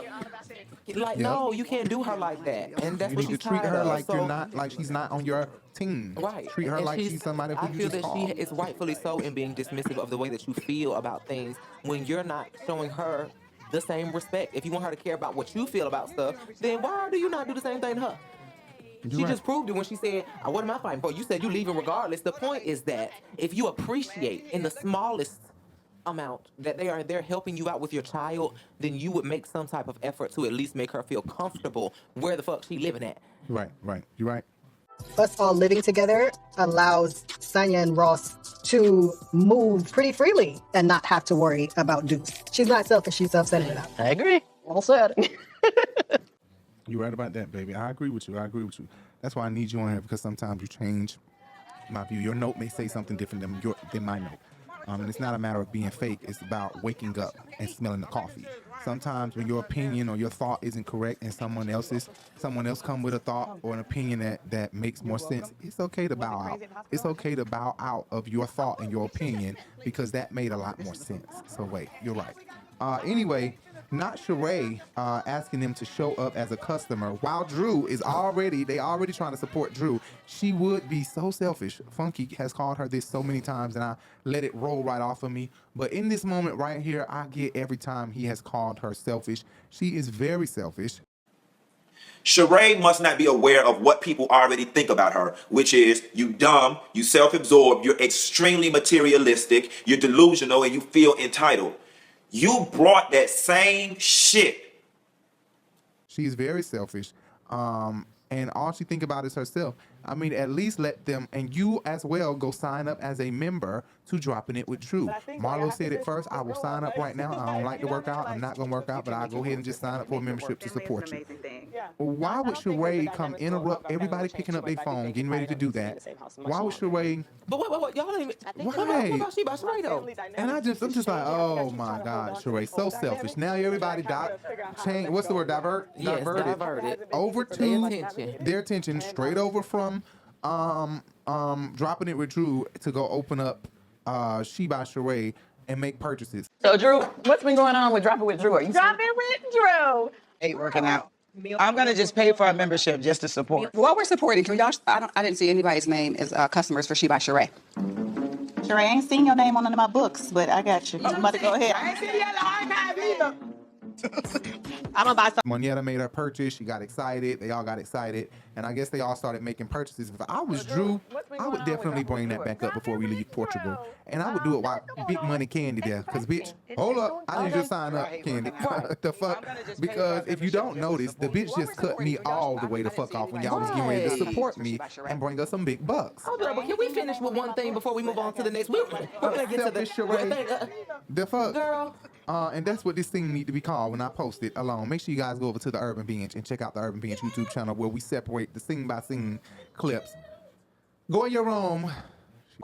[SPEAKER 5] Like, no, you can't do her like that. And that's
[SPEAKER 4] You
[SPEAKER 5] what
[SPEAKER 4] need to
[SPEAKER 5] she's
[SPEAKER 4] treat
[SPEAKER 5] tired
[SPEAKER 4] her
[SPEAKER 5] of.
[SPEAKER 4] like
[SPEAKER 5] So-
[SPEAKER 4] you're not, like she's not on your team.
[SPEAKER 5] Right.
[SPEAKER 4] Treat her
[SPEAKER 5] And
[SPEAKER 4] like she's somebody who
[SPEAKER 5] I
[SPEAKER 4] you
[SPEAKER 5] feel
[SPEAKER 4] just
[SPEAKER 5] that
[SPEAKER 4] call.
[SPEAKER 5] she is rightfully so in being dismissive of the way that you feel about things when you're not showing her the same respect. If you want her to care about what you feel about stuff, then why do you not do the same thing to her? She just proved it when she said, what am I fighting for? You said you leaving regardless. The point is that if you appreciate in the smallest amount that they're helping you out with your child, then you would make some type of effort to at least make her feel comfortable where the fuck she living at.
[SPEAKER 4] Right. You're right.
[SPEAKER 14] Us all living together allows Tanya and Ross to move pretty freely and not have to worry about dudes. She's not selfish, she's self-centered.
[SPEAKER 11] I agree. Well said.
[SPEAKER 4] You're right about that, baby. I agree with you. That's why I need you on here, because sometimes you change my view. Your note may say something different than my note. And it's not a matter of being fake. It's about waking up and smelling the coffee. Sometimes when your opinion or your thought isn't correct and someone else come with a thought or an opinion that makes more sense, it's okay to bow out. It's okay to bow out of your thought and your opinion because that made a lot more sense. So wait, you're right. Anyway, not Sheree asking them to show up as a customer while Drew is already trying to support Drew. She would be so selfish. Funky has called her this so many times and I let it roll right off of me. But in this moment right here, I get every time he has called her selfish. She is very selfish.
[SPEAKER 7] Sheree must not be aware of what people already think about her, which is you dumb, you self-absorbed, you're extremely materialistic, you're delusional, and you feel entitled. You brought that same shit.
[SPEAKER 4] She's very selfish. And all she think about is herself. I mean, at least let them, and you as well, go sign up as a member to Dropping It with True. Marlo said it first. I will sign up right now. I don't like to work out. I'm not going to work out, but I'll go ahead and just sign up for a membership to support you. Why would Sheree come interrupt everybody picking up their phone, getting ready to do that? Why would Sheree?
[SPEAKER 5] But what? Y'all don't even. What about Sheree though?
[SPEAKER 4] And I'm just like, oh my God, Sheree, so selfish. Now everybody change. What's the word? Diverted over to their attention, straight over from Dropping It with Drew to go open up She by Sheree and make purchases.
[SPEAKER 8] So Drew, what's been going on with Dropping With Drew? Are you
[SPEAKER 21] Dropping with Drew?
[SPEAKER 9] Ain't working out. I'm gonna just pay for a membership just to support.
[SPEAKER 12] While we're supporting, can y'all? I didn't see anybody's name as customers for She by Sheree.
[SPEAKER 21] Sheree, I ain't seen your name on none of my books, but I got you. I'm about to go ahead.
[SPEAKER 9] I ain't seen you in the archive either.
[SPEAKER 21] I'm gonna buy some.
[SPEAKER 4] Moneta made her purchase. She got excited. They all got excited. And I guess they all started making purchases. If I was Drew, I would definitely bring that back up before we leave Portugal. And I would do it while Big Money Kandi there. Because, bitch, hold up. I didn't just sign up, Kandi. The fuck? Because if you don't notice, the bitch just cut me all the way the fuck off when y'all was getting ready to support me and bring us some big bucks.
[SPEAKER 5] Hold on, but can we finish with one thing before we move on to the next? We're gonna get to the
[SPEAKER 4] Sheree. The fuck?
[SPEAKER 5] Girl.
[SPEAKER 4] And that's what this thing need to be called when I post it alone. Make sure you guys go over to the Urban Binge and check out the Urban Binge YouTube channel where we separate the scene by scene clips. Go in your room.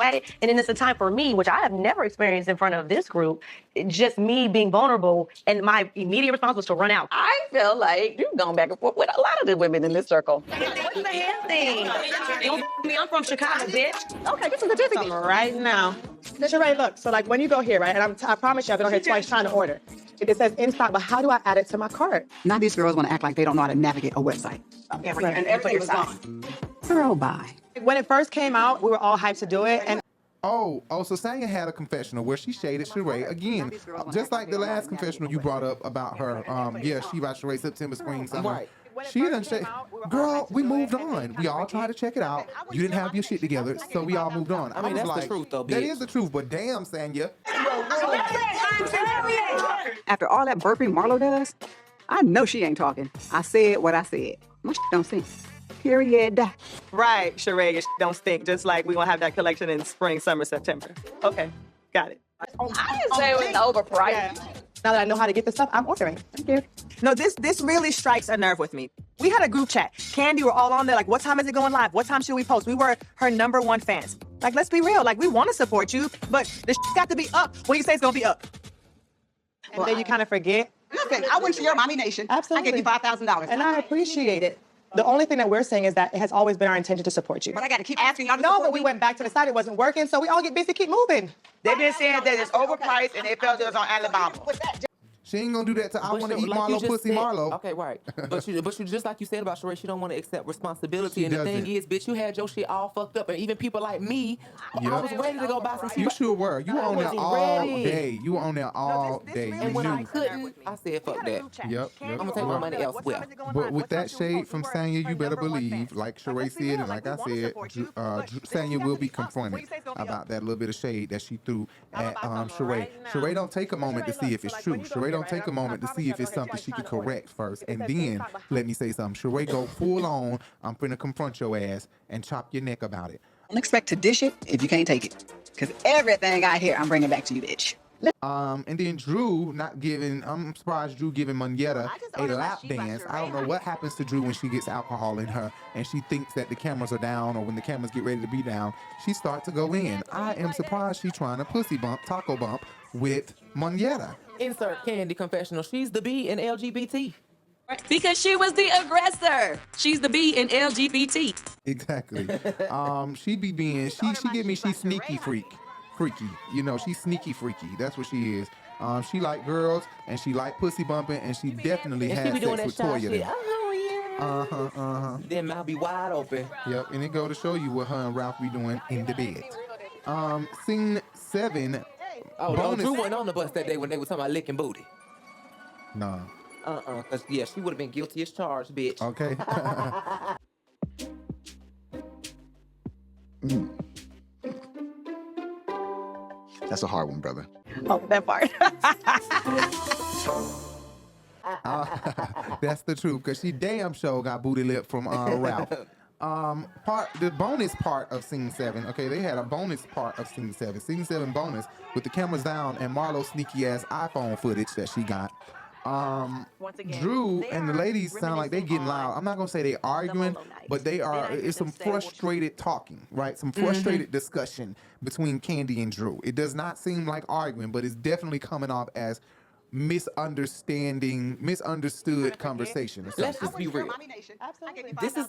[SPEAKER 2] And then it's a time for me, which I have never experienced in front of this group, just me being vulnerable, and my immediate response was to run out.
[SPEAKER 8] I feel like you've gone back and forth with a lot of the women in this circle.
[SPEAKER 2] What's the hand thing? Don't me, I'm from Chicago, bitch.
[SPEAKER 21] Okay, this is the certificate. Right now. Sheree, look, so like when you go here, right, and I promise you I've been on here twice trying to order. It says in stock, but how do I add it to my cart?
[SPEAKER 12] Now these girls want to act like they don't know how to navigate a website.
[SPEAKER 21] And everybody was gone.
[SPEAKER 12] Girl, bye.
[SPEAKER 21] When it first came out, we were all hyped to do it, and
[SPEAKER 4] so Tanya had a confessional where she shaded Sheree again, just like the last confessional you brought up about her. She by Sheree, September, spring, summer.
[SPEAKER 5] Right.
[SPEAKER 4] She done say, girl, we moved on. We all tried to check it out. You didn't have your shit together, so we all moved on.
[SPEAKER 5] I mean,
[SPEAKER 4] was
[SPEAKER 5] that's
[SPEAKER 4] like,
[SPEAKER 5] the truth, though, bitch.
[SPEAKER 4] That is the truth, but damn, Sanya.
[SPEAKER 12] After all that burping Marlo does, I know she ain't talking. I said what I said. My shit don't stink. Period.
[SPEAKER 8] Right, Sheree, your don't stink, just like we gonna have that collection in spring, summer, September. Okay, got it.
[SPEAKER 21] I didn't say it was overpriced. Yeah. Now that I know how to get the stuff, I'm ordering. Thank you.
[SPEAKER 8] No, this really strikes a nerve with me. We had a group chat. Kandi were all on there, like, what time is it going live? What time should we post? We were her #1 fans. Like, let's be real. Like, we want to support you, but the got to be up when you say it's gonna be up.
[SPEAKER 21] And then you kind of forget.
[SPEAKER 12] Listen, I went to your mommy nation.
[SPEAKER 21] Absolutely.
[SPEAKER 12] I gave you $5,000.
[SPEAKER 21] And I appreciate it. The only thing that we're saying is that it has always been our intention to support you.
[SPEAKER 12] But I got to keep asking y'all to
[SPEAKER 21] No, but we went back to the site. It wasn't working, so we all get busy, keep moving.
[SPEAKER 9] They've been saying that it's overpriced and they felt it was on Alabama.
[SPEAKER 4] She ain't gonna do that to I want to eat
[SPEAKER 5] like
[SPEAKER 4] Marlo pussy
[SPEAKER 5] said,
[SPEAKER 4] Marlo.
[SPEAKER 5] Okay, right. But you just like you said about Sheree, she don't want to accept responsibility. And the thing is, bitch, you had your shit all fucked up. And even people like me, I was ready to go buy some shit.
[SPEAKER 4] You sure were. You were on there all day. You were on there all day.
[SPEAKER 5] And when I couldn't, I said, fuck that.
[SPEAKER 4] Yep.
[SPEAKER 5] I'm gonna take my money elsewhere.
[SPEAKER 4] But with that shade from Sanya, you better believe, like Sheree said, and like I said, Sanya will be confronted about that little bit of shade that she threw at Sheree. Sheree don't take a moment to see if it's true. Sheree don't take a moment to see if it's something she could correct first. And then, let me say something. Sheree go full on, I'm finna confront your ass and chop your neck about it.
[SPEAKER 12] Don't expect to dish it if you can't take it. Because everything I hear, I'm bringing back to you, bitch.
[SPEAKER 4] And then Drew I'm surprised Drew giving Moneta a lap dance. I don't know what happens to Drew when she gets alcohol in her and she thinks that the cameras are down, or when the cameras get ready to be down, she starts to go in. I am surprised she's trying to taco bump with Moneta.
[SPEAKER 5] Insert Kandi confessional. She's the B in LGBT.
[SPEAKER 24] Because she was the aggressor. She's the B in LGBT.
[SPEAKER 4] Exactly. She give me, she's sneaky freaky. You know, she's sneaky freaky. That's what she is. She like girls and she like pussy bumping and she definitely had sex with Toya.
[SPEAKER 5] Then mouth be wide open.
[SPEAKER 4] Yep, and it go to show you what her and Ralph be doing in the bed. Scene 7.
[SPEAKER 5] Oh, no, Drew went on the bus that day when they were talking about licking booty.
[SPEAKER 4] Nah.
[SPEAKER 5] Because, yeah, she would have been guilty as charged, bitch.
[SPEAKER 4] Okay.
[SPEAKER 3] That's a hard one, brother.
[SPEAKER 2] Oh, that part.
[SPEAKER 4] That's the truth, because she damn sure got booty lip from Ralph. The bonus part of scene 7, okay, they had a bonus part of scene 7. Scene 7 bonus with the cameras down and Marlo's sneaky ass iPhone footage that she got. Drew and the ladies sound like they getting loud. I'm not gonna say they arguing, but they are. It's some frustrated talking, right? Some frustrated discussion between Kandi and Drew. It does not seem like arguing, but it's definitely coming off as misunderstood conversation. Or
[SPEAKER 5] Let's just be real. This is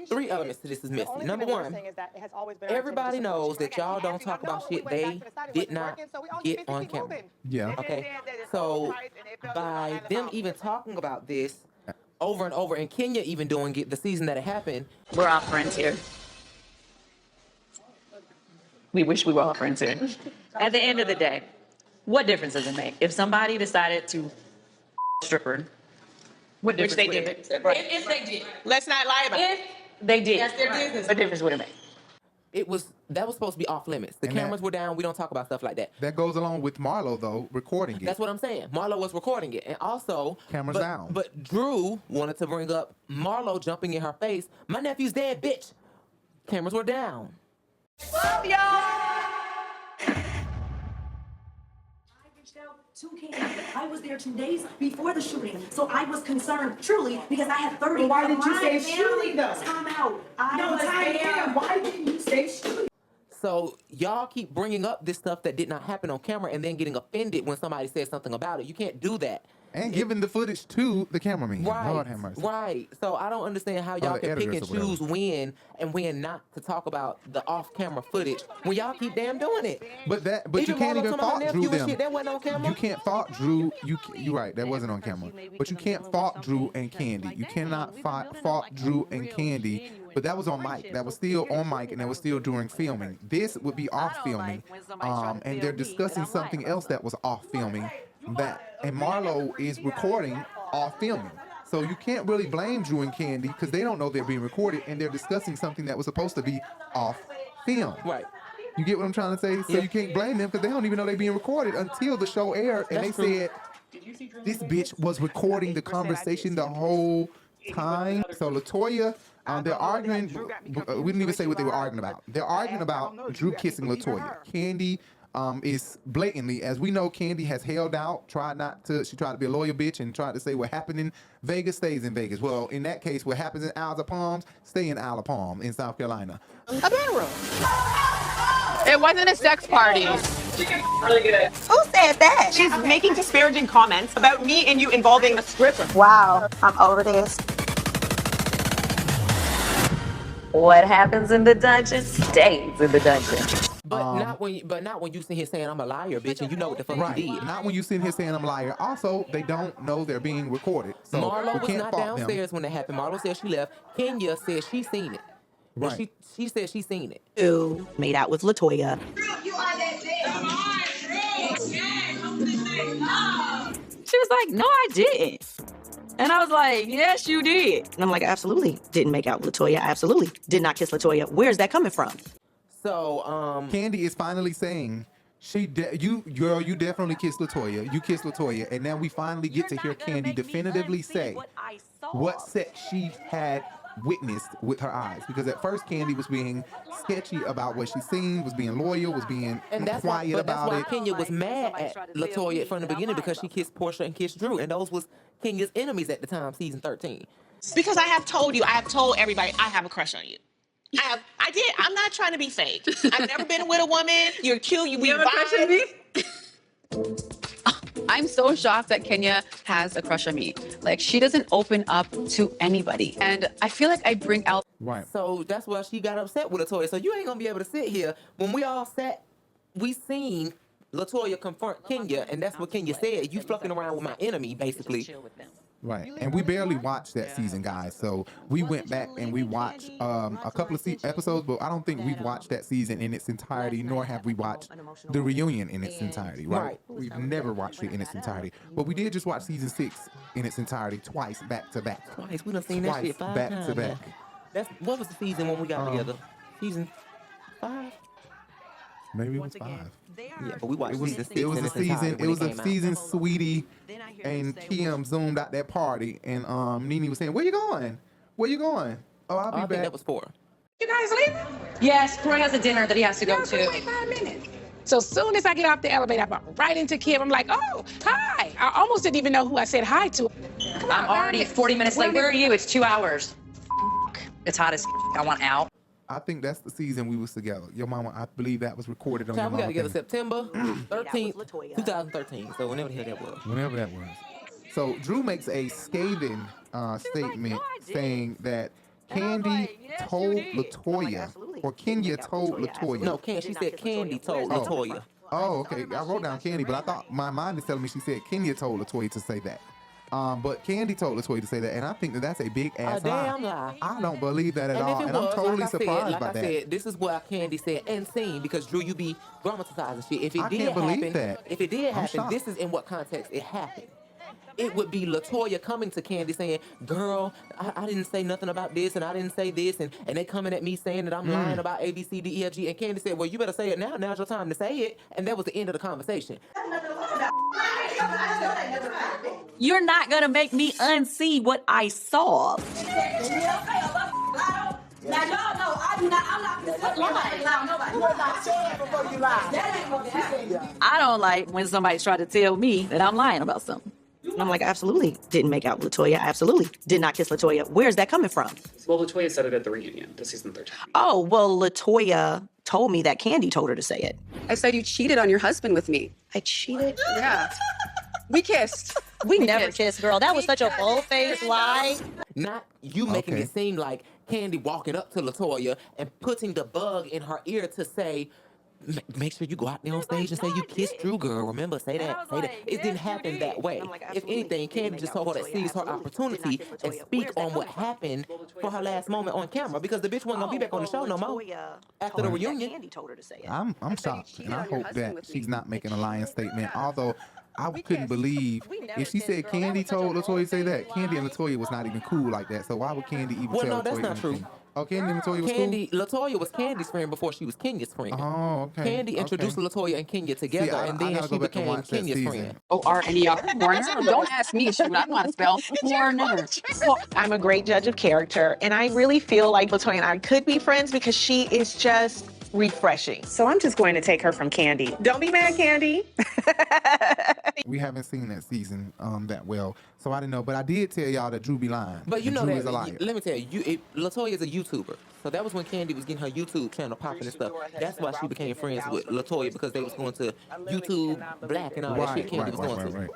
[SPEAKER 5] 3 elements to this is missing. Number one, everybody knows that y'all don't talk about shit they did not get on camera.
[SPEAKER 4] Yeah.
[SPEAKER 5] Okay. So by them even talking about this over and over, and Kenya even doing it the season that it happened,
[SPEAKER 1] We're all friends here. We wish we were all friends here. At the end of the day, what difference does it make? If somebody decided to stripper, what difference
[SPEAKER 11] Which they
[SPEAKER 1] would
[SPEAKER 11] did.
[SPEAKER 1] it make?
[SPEAKER 11] If they did. Let's not lie about it.
[SPEAKER 1] If they did.
[SPEAKER 11] That's their business.
[SPEAKER 1] What difference would it make?
[SPEAKER 5] that was supposed to be off limits. The cameras were down. We don't talk about stuff like that.
[SPEAKER 4] That goes along with Marlo though, recording it.
[SPEAKER 5] That's what I'm saying. Marlo was recording it, and also
[SPEAKER 4] cameras down.
[SPEAKER 5] But Drew wanted to bring up Marlo jumping in her face. My nephew's dead, bitch. Cameras were down.
[SPEAKER 2] Love y'all.
[SPEAKER 16] To Kandi. I was there 2 days before the shooting, so I was concerned truly because I had 30.
[SPEAKER 9] Why did you say
[SPEAKER 16] family
[SPEAKER 9] shooting though?
[SPEAKER 16] Time out.
[SPEAKER 9] Why didn't you say shooting?
[SPEAKER 5] So y'all keep bringing up this stuff that did not happen on camera and then getting offended when somebody says something about it. You can't do that.
[SPEAKER 4] And giving the footage to the cameraman.
[SPEAKER 5] Right,
[SPEAKER 4] Lord have mercy.
[SPEAKER 5] right. So I don't understand how y'all can pick and choose when and when not to talk about the off-camera footage when y'all keep damn doing it.
[SPEAKER 4] But you can't even fault Drew them.
[SPEAKER 5] That wasn't on camera.
[SPEAKER 4] You can't fault Drew. You right. That wasn't on camera. But you can't fault Drew and Kandi. You cannot fault Drew and Kandi. But that was on mic. That was still on mic, and that was still during filming. This would be off filming, and they're discussing something else that was off filming. And Marlo is recording off filming. So you can't really blame Drew and Kandi because they don't know they're being recorded and they're discussing something that was supposed to be off film.
[SPEAKER 5] Right.
[SPEAKER 4] You get what I'm trying to say? So you can't blame them because they don't even know they're being recorded until the show aired and they said this bitch was recording the conversation the whole time. So LaToya, they're arguing. We didn't even say what they were arguing about. They're arguing about Drew kissing LaToya. Kandi is blatantly, as we know, Kandi has held out, she tried to be a lawyer bitch and tried to say what happened in Vegas stays in Vegas. Well, in that case, what happens in Isle of Palms, stay in Isle of Palm in South Carolina.
[SPEAKER 11] A bedroom. It wasn't a sex party. Really good.
[SPEAKER 8] Who said that? She's making disparaging comments about me and you involving a stripper.
[SPEAKER 2] Wow, I'm over this. What happens in the dungeon stays in the dungeon.
[SPEAKER 5] But not when you sit here saying I'm a liar, bitch, and you know what the fuck you did.
[SPEAKER 4] Not when you sit here saying I'm a liar. Also, they don't know they're being recorded. So
[SPEAKER 5] Marlo was
[SPEAKER 4] can't
[SPEAKER 5] not
[SPEAKER 4] fault
[SPEAKER 5] downstairs when it happened. Marlo said she left. Kenya said she seen it.
[SPEAKER 4] Right.
[SPEAKER 5] She said she seen it.
[SPEAKER 2] Who made out with LaToya.
[SPEAKER 1] She was like, no, I didn't. And I was like, yes, you did.
[SPEAKER 2] And I'm like, absolutely didn't make out with LaToya. I absolutely did not kiss LaToya. Where's that coming from?
[SPEAKER 5] So,
[SPEAKER 4] Kandi is finally saying, you definitely kissed LaToya. You kissed LaToya. And now we finally get to hear Kandi definitively say what sex she had witnessed with her eyes. Because at first Kandi was being sketchy about what she seen, was being loyal, was being quiet about it.
[SPEAKER 5] That's why Kenya was mad at LaToya from the beginning because she kissed Porsha and kissed Drew. And those was Kenya's enemies at the time, season 13.
[SPEAKER 11] Because I have told everybody I have a crush on you. I did. I'm not trying to be fake. I've never been with a woman. You're cute. You have a crush on me?
[SPEAKER 17] I'm so shocked that Kenya has a crush on me. Like, she doesn't open up to anybody. And I feel like I bring out...
[SPEAKER 4] Right.
[SPEAKER 5] So that's why she got upset with LaToya. So you ain't gonna be able to sit here. When we all sat, we seen LaToya confront Kenya, and that's what Kenya said. You fucking around with my enemy, basically.
[SPEAKER 4] Right, and we barely watched that season, guys. So we went back and we watched a couple of episodes, but I don't think we've watched that season in its entirety, nor have we watched the reunion in its entirety. Right? We've never watched it in its entirety, but we did just watch season 6 in its entirety twice, back to back.
[SPEAKER 5] Twice. We done seen that shit 5
[SPEAKER 4] back
[SPEAKER 5] times
[SPEAKER 4] to back.
[SPEAKER 5] now. What was the season when we got together? Season 5.
[SPEAKER 4] Maybe it was 5.
[SPEAKER 5] Yeah, but we watched season 6.
[SPEAKER 4] It was a season. It was a
[SPEAKER 5] came out.
[SPEAKER 4] season. Sweetie and Kim zoomed out that party, and Nene was saying, "Where you going? Where you going?" Oh, I'll be
[SPEAKER 5] I
[SPEAKER 4] back.
[SPEAKER 5] think that was 4.
[SPEAKER 6] You guys leaving?
[SPEAKER 24] Yes, Troy has a dinner that he has to go to.
[SPEAKER 6] Wait 5 minutes. So soon as I get off the elevator, I bump right into Kim. I'm like, oh, hi. I almost didn't even know who I said hi to.
[SPEAKER 24] I'm already 40 minutes late. Where are you? It's 2 hours. It's hot as I want out.
[SPEAKER 4] I think that's the season we was together. Your mama, I believe that was recorded on your
[SPEAKER 5] Time we
[SPEAKER 4] mama
[SPEAKER 5] got together
[SPEAKER 4] thing.
[SPEAKER 5] September 13th, 2013. So whenever the hell that was.
[SPEAKER 4] Whenever that was. So Drew makes a scathing statement saying that Kandi told LaToya, or Kenya told LaToya.
[SPEAKER 5] No, she said Kandi told LaToya.
[SPEAKER 4] Oh, okay. I wrote down Kandi, but I thought my mind is telling me she said Kenya told LaToya to say that. But Kandi told LaToya to say that, and I think that's a big ass lie. I don't believe that at all, and I'm totally surprised by that.
[SPEAKER 5] Said, this is what Kandi said and seen, because Drew, you be dramatizing shit. If it
[SPEAKER 4] I
[SPEAKER 5] did
[SPEAKER 4] can't believe
[SPEAKER 5] happen,
[SPEAKER 4] that.
[SPEAKER 5] if it did
[SPEAKER 4] I'm
[SPEAKER 5] happen,
[SPEAKER 4] shocked.
[SPEAKER 5] this is in what context it happened. It would be LaToya coming to Kandi saying, girl, I didn't say nothing about this, and I didn't say this, and they coming at me saying that I'm lying about A, B, C, D, E, F, G, and Kandi said, well, you better say it now. Now's your time to say it. And that was the end of the conversation.
[SPEAKER 1] You're not gonna make me unsee what I saw.
[SPEAKER 16] Now y'all know I do not. I'm not gonna lie. Nobody. You are not saying before you lie. That ain't what happened.
[SPEAKER 1] I don't like when somebody's trying to tell me that I'm lying about something.
[SPEAKER 2] And I'm like, absolutely didn't make out LaToya. Absolutely did not kiss LaToya. Where's that coming from?
[SPEAKER 18] Well, LaToya said it at the reunion, the season 13.
[SPEAKER 2] Oh, well, LaToya told me that Kandi told her to say it.
[SPEAKER 17] I said you cheated on your husband with me.
[SPEAKER 2] I cheated?
[SPEAKER 17] Yeah. We kissed.
[SPEAKER 2] We never kissed, girl. That was such a bold-faced lie.
[SPEAKER 5] Not you making it seem like Kandi walking up to LaToya and putting the bug in her ear to say, make sure you go out there on stage and say you kissed Drew, girl. Remember, say that. Say that. It didn't happen that way. If anything, Kandi just told her to seize her opportunity and speak on what happened for her last moment on camera, because the bitch wasn't gonna be back on the show no more after the reunion.
[SPEAKER 2] Kandi told her to say it.
[SPEAKER 4] I'm shocked, and I hope that she's not making a lying statement. Although I couldn't believe if she said Kandi told LaToya to say that. Kandi and LaToya was not even cool like that. So why would Kandi even tell
[SPEAKER 5] Well, no, that's
[SPEAKER 4] LaToya
[SPEAKER 5] not
[SPEAKER 4] anything?
[SPEAKER 5] true.
[SPEAKER 4] Oh, Kandi and LaToya was cool?
[SPEAKER 5] LaToya was Kandi's friend before she was Kenya's friend.
[SPEAKER 4] Oh, okay.
[SPEAKER 5] Kandi introduced LaToya and Kenya together, and then she became Kenya's friend.
[SPEAKER 17] O-R-N-E-R. Warner. Don't ask me, shoot. I don't know how to spell Warner.
[SPEAKER 11] Well, I'm a great judge of character, and I really feel like LaToya and I could be friends because she is just refreshing. So I'm just going to take her from Kandi. Don't be mad, Kandi.
[SPEAKER 4] We haven't seen that season that well, so I didn't know. But I did tell y'all that Drew be lying.
[SPEAKER 5] But you know
[SPEAKER 4] Drew
[SPEAKER 5] that,
[SPEAKER 4] is a liar.
[SPEAKER 5] let me tell you, LaToya is a YouTuber. So that was when Kandi was getting her YouTube channel popping and stuff. That's why she became friends with LaToya, because they was going to YouTube Black and all that shit Kandi was going to.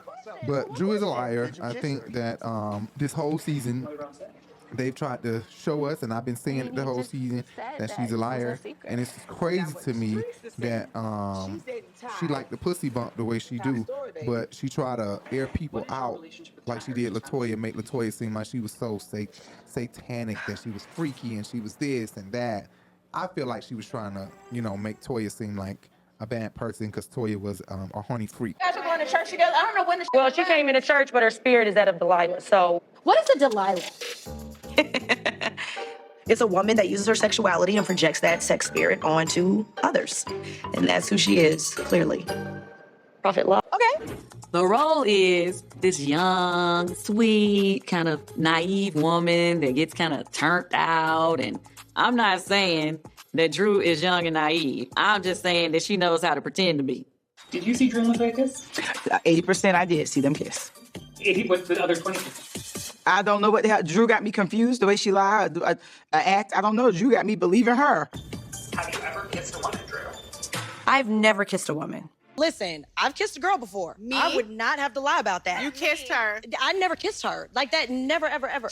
[SPEAKER 4] But Drew is a liar. I think that this whole season, they've tried to show us, and I've been saying it the whole season, that she's a liar. And it's crazy to me that she like the pussy bump the way she do, but she try to air people out like she did LaToya, make LaToya seem like she was so satanic, that she was freaky and she was this and that. I feel like she was trying to, make Toya seem like a bad person, because Toya was a horny freak.
[SPEAKER 2] You guys are going to church together? I don't know when the Well, she came into church, but her spirit is that of Delilah, so.
[SPEAKER 24] What is a Delilah?
[SPEAKER 2] It's a woman that uses her sexuality and projects that sex spirit onto others. And that's who she is, clearly. Prophet love.
[SPEAKER 1] Okay. The role is this young, sweet, kind of naive woman that gets kind of turned out. And I'm not saying that Drew is young and naive. I'm just saying that she knows how to pretend to be.
[SPEAKER 10] Did you see Drew and LaToya kiss?
[SPEAKER 9] 80% I did see them kiss.
[SPEAKER 10] 80, what's the other 20%?
[SPEAKER 9] I don't know what the hell. Drew got me confused, the way she lied, act. I don't know. Drew got me believing her.
[SPEAKER 10] Have you ever kissed a woman, Drew?
[SPEAKER 2] I've never kissed a woman. Listen, I've kissed a girl before.
[SPEAKER 11] Me?
[SPEAKER 2] I would not have to lie about that.
[SPEAKER 11] You kissed her.
[SPEAKER 2] I never kissed her. Like that, never, ever, ever.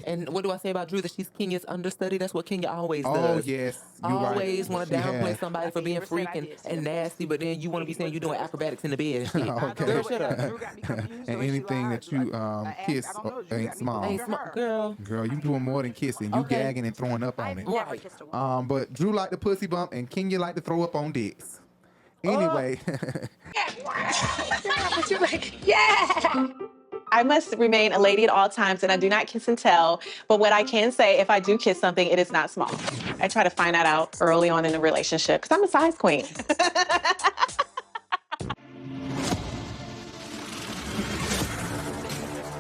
[SPEAKER 5] And what do I say about Drew? That she's Kenya's understudy? That's what Kenya always does.
[SPEAKER 4] Oh, yes. You're
[SPEAKER 5] always
[SPEAKER 4] right.
[SPEAKER 5] want to downplay
[SPEAKER 4] Yeah.
[SPEAKER 5] somebody for being freaking and nasty, but then you want to be saying you're doing acrobatics in the bed and shit.
[SPEAKER 4] Okay.
[SPEAKER 5] Girl, shut up.
[SPEAKER 4] And anything that you kiss ain't small.
[SPEAKER 5] Girl.
[SPEAKER 4] Girl, you doing more than kissing. You gagging and throwing up on it.
[SPEAKER 5] Right.
[SPEAKER 4] But Drew like the pussy bump and Kenya like to throw up on dicks. Anyway.
[SPEAKER 11] Yeah. I must remain a lady at all times, and I do not kiss and tell. But what I can say, if I do kiss something, it is not small. I try to find that out early on in the relationship because I'm a size queen.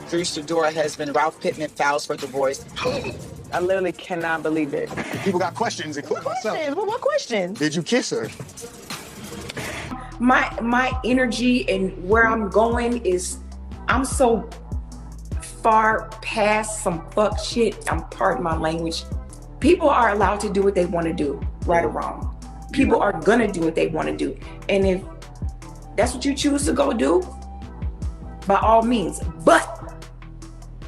[SPEAKER 9] Drew's Fedora husband, Ralph Pittman, files for divorce.
[SPEAKER 21] I literally cannot believe it.
[SPEAKER 3] People got questions, including myself.
[SPEAKER 21] What questions?
[SPEAKER 3] Did you kiss her?
[SPEAKER 19] My energy and where I'm going is, I'm so far past some fuck shit. I'm pardon my language. People are allowed to do what they want to do, right or wrong. People are gonna do what they want to do. And if that's what you choose to go do, by all means, but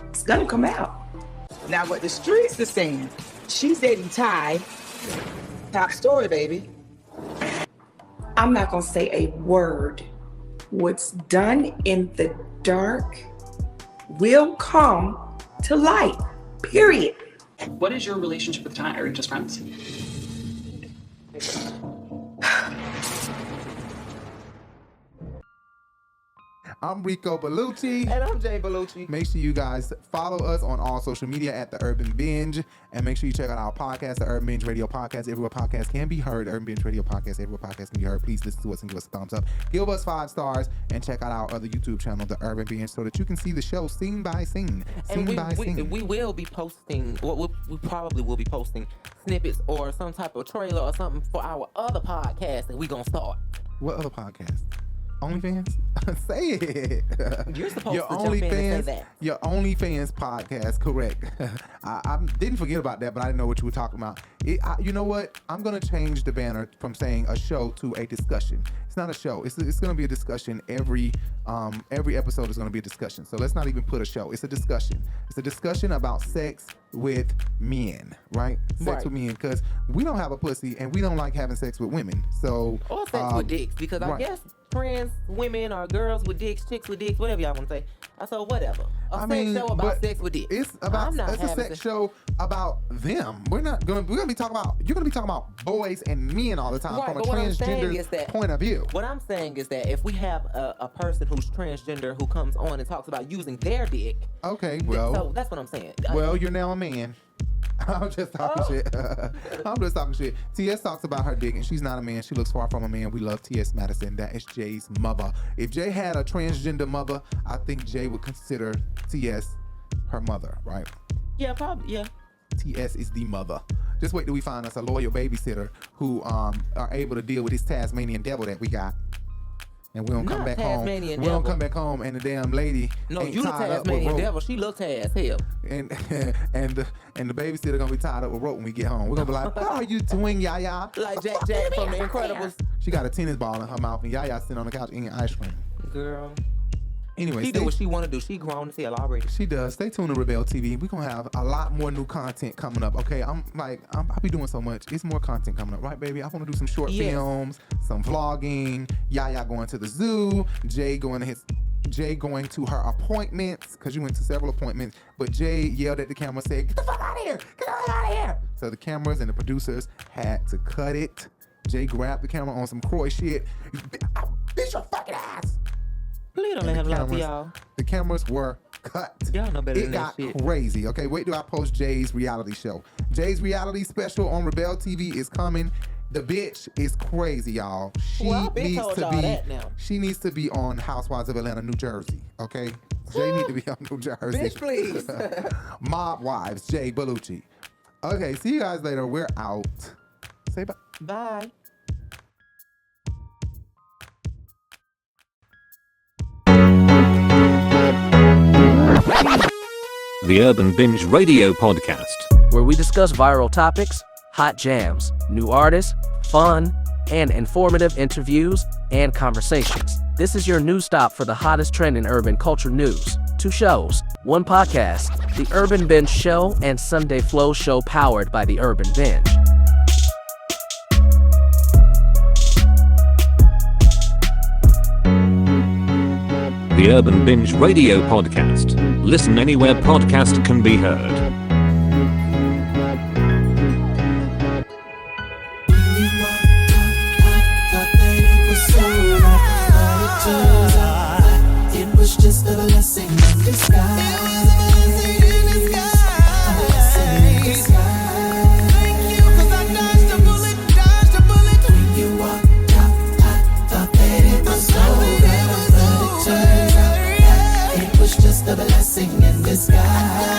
[SPEAKER 19] it's gonna come out.
[SPEAKER 9] Now what the streets are saying, she's dating Ty. Top story, baby.
[SPEAKER 19] I'm not gonna say a word. What's done in the dark will come to light, period.
[SPEAKER 18] What is your relationship with Tanya? Are you just friends?
[SPEAKER 4] I'm Rico Bellucci.
[SPEAKER 5] And I'm Jay Bellucci.
[SPEAKER 4] Make sure you guys follow us on all social media at The Urban Binge. And make sure you check out our podcast, The Urban Binge Radio Podcast. Everywhere podcasts can be heard. Urban Binge Radio Podcast, everywhere podcasts can be heard. Please listen to us and give us a thumbs up. Give us 5 stars and check out our other YouTube channel, The Urban Binge, so that you can see the show scene by scene.
[SPEAKER 5] We will be posting, we probably will be posting snippets or some type of trailer or something for our other podcast that we gonna start.
[SPEAKER 4] What other podcast? OnlyFans? Say it.
[SPEAKER 5] You're supposed to jump in and say that.
[SPEAKER 4] Your OnlyFans podcast, correct. I didn't forget about that, but I didn't know what you were talking about. You know what? I'm going to change the banner from saying a show to a discussion. It's not a show. It's going to be a discussion. Every episode is going to be a discussion. So let's not even put a show. It's a discussion. It's a discussion about sex with men, right? Sex with men, because we don't have a pussy and we don't like having sex with women. So
[SPEAKER 5] or sex with dicks, because I guess trans women or girls with dicks, chicks with dicks, whatever y'all want to say. So whatever. A sex show about sex with dicks.
[SPEAKER 4] It's a sex show about them. We're gonna be talking about. You're gonna be talking about boys and men all the time from a transgender point of view.
[SPEAKER 5] What I'm saying is that if we have a person who's transgender who comes on and talks about using their dick,
[SPEAKER 4] okay, well,
[SPEAKER 5] so that's what I'm saying.
[SPEAKER 4] Well, you're now a man. I'm just talking shit. I'm just talking shit. TS talks about her dick, and she's not a man. She looks far from a man. We love TS Madison. That is Jay's mother. If Jay had a transgender mother, I think Jay would consider TS her mother, right?
[SPEAKER 5] Yeah, probably, yeah.
[SPEAKER 4] TS is the mother. Just wait till we find us a loyal babysitter who are able to deal with this Tasmanian devil that we got. And we don't come back home. We don't come back home and the damn lady.
[SPEAKER 5] No,
[SPEAKER 4] ain't
[SPEAKER 5] you the
[SPEAKER 4] tied up with
[SPEAKER 5] Tasmanian
[SPEAKER 4] rope.
[SPEAKER 5] devil. She looks as hell.
[SPEAKER 4] And the babysitter gonna be tied up with rope when we get home. We're gonna be like, what are you doing, Yaya?
[SPEAKER 5] Like Jack from The Incredibles.
[SPEAKER 4] She got a tennis ball in her mouth and Yaya sitting on the couch eating ice cream.
[SPEAKER 5] Girl.
[SPEAKER 4] Anyway,
[SPEAKER 5] she do what she want to do. She grown as hell already.
[SPEAKER 4] She does. Stay tuned to RiBelTV. We're gonna have a lot more new content coming up. Okay, I'll be doing so much. It's more content coming up, right, baby? I want to do some short films, some vlogging. Yaya going to the zoo. Jay going to her appointments, because you went to several appointments. But Jay yelled at the camera, said, "Get the fuck out of here! Get the fuck out of here!" So the cameras and the producers had to cut it. Jay grabbed the camera on some Croy shit. Bitch, your fucking ass!
[SPEAKER 5] Please don't let him lie to y'all.
[SPEAKER 4] The cameras were cut.
[SPEAKER 5] Y'all know better than that shit.
[SPEAKER 4] It got crazy. Okay, wait till I post Jay's reality show. Jay's reality special on RiBelTV is coming. The bitch is crazy, y'all. She needs to be on Housewives of Atlanta, New Jersey. Okay, Jay need to be on New Jersey.
[SPEAKER 5] Bitch, please.
[SPEAKER 4] Mob Wives, Jay Bellucci. Okay, see you guys later. We're out. Say bye.
[SPEAKER 5] Bye.
[SPEAKER 20] The Urban Binge Radio Podcast,
[SPEAKER 22] where we discuss viral topics, hot jams, new artists, fun,
[SPEAKER 13] and informative interviews and conversations. This is your news stop for the hottest trend in urban culture news. 2 shows, 1 podcast, The Urban Binge Show and Sunday Flow Show powered by The Urban Binge.
[SPEAKER 20] The Urban Binge Radio Podcast. Listen anywhere podcast can be heard.
[SPEAKER 16] It was just a blessing in disguise. Thank you, 'cause I dodged a bullet. When you walked out, I thought that it was over, but it turns out that it was just a blessing in disguise.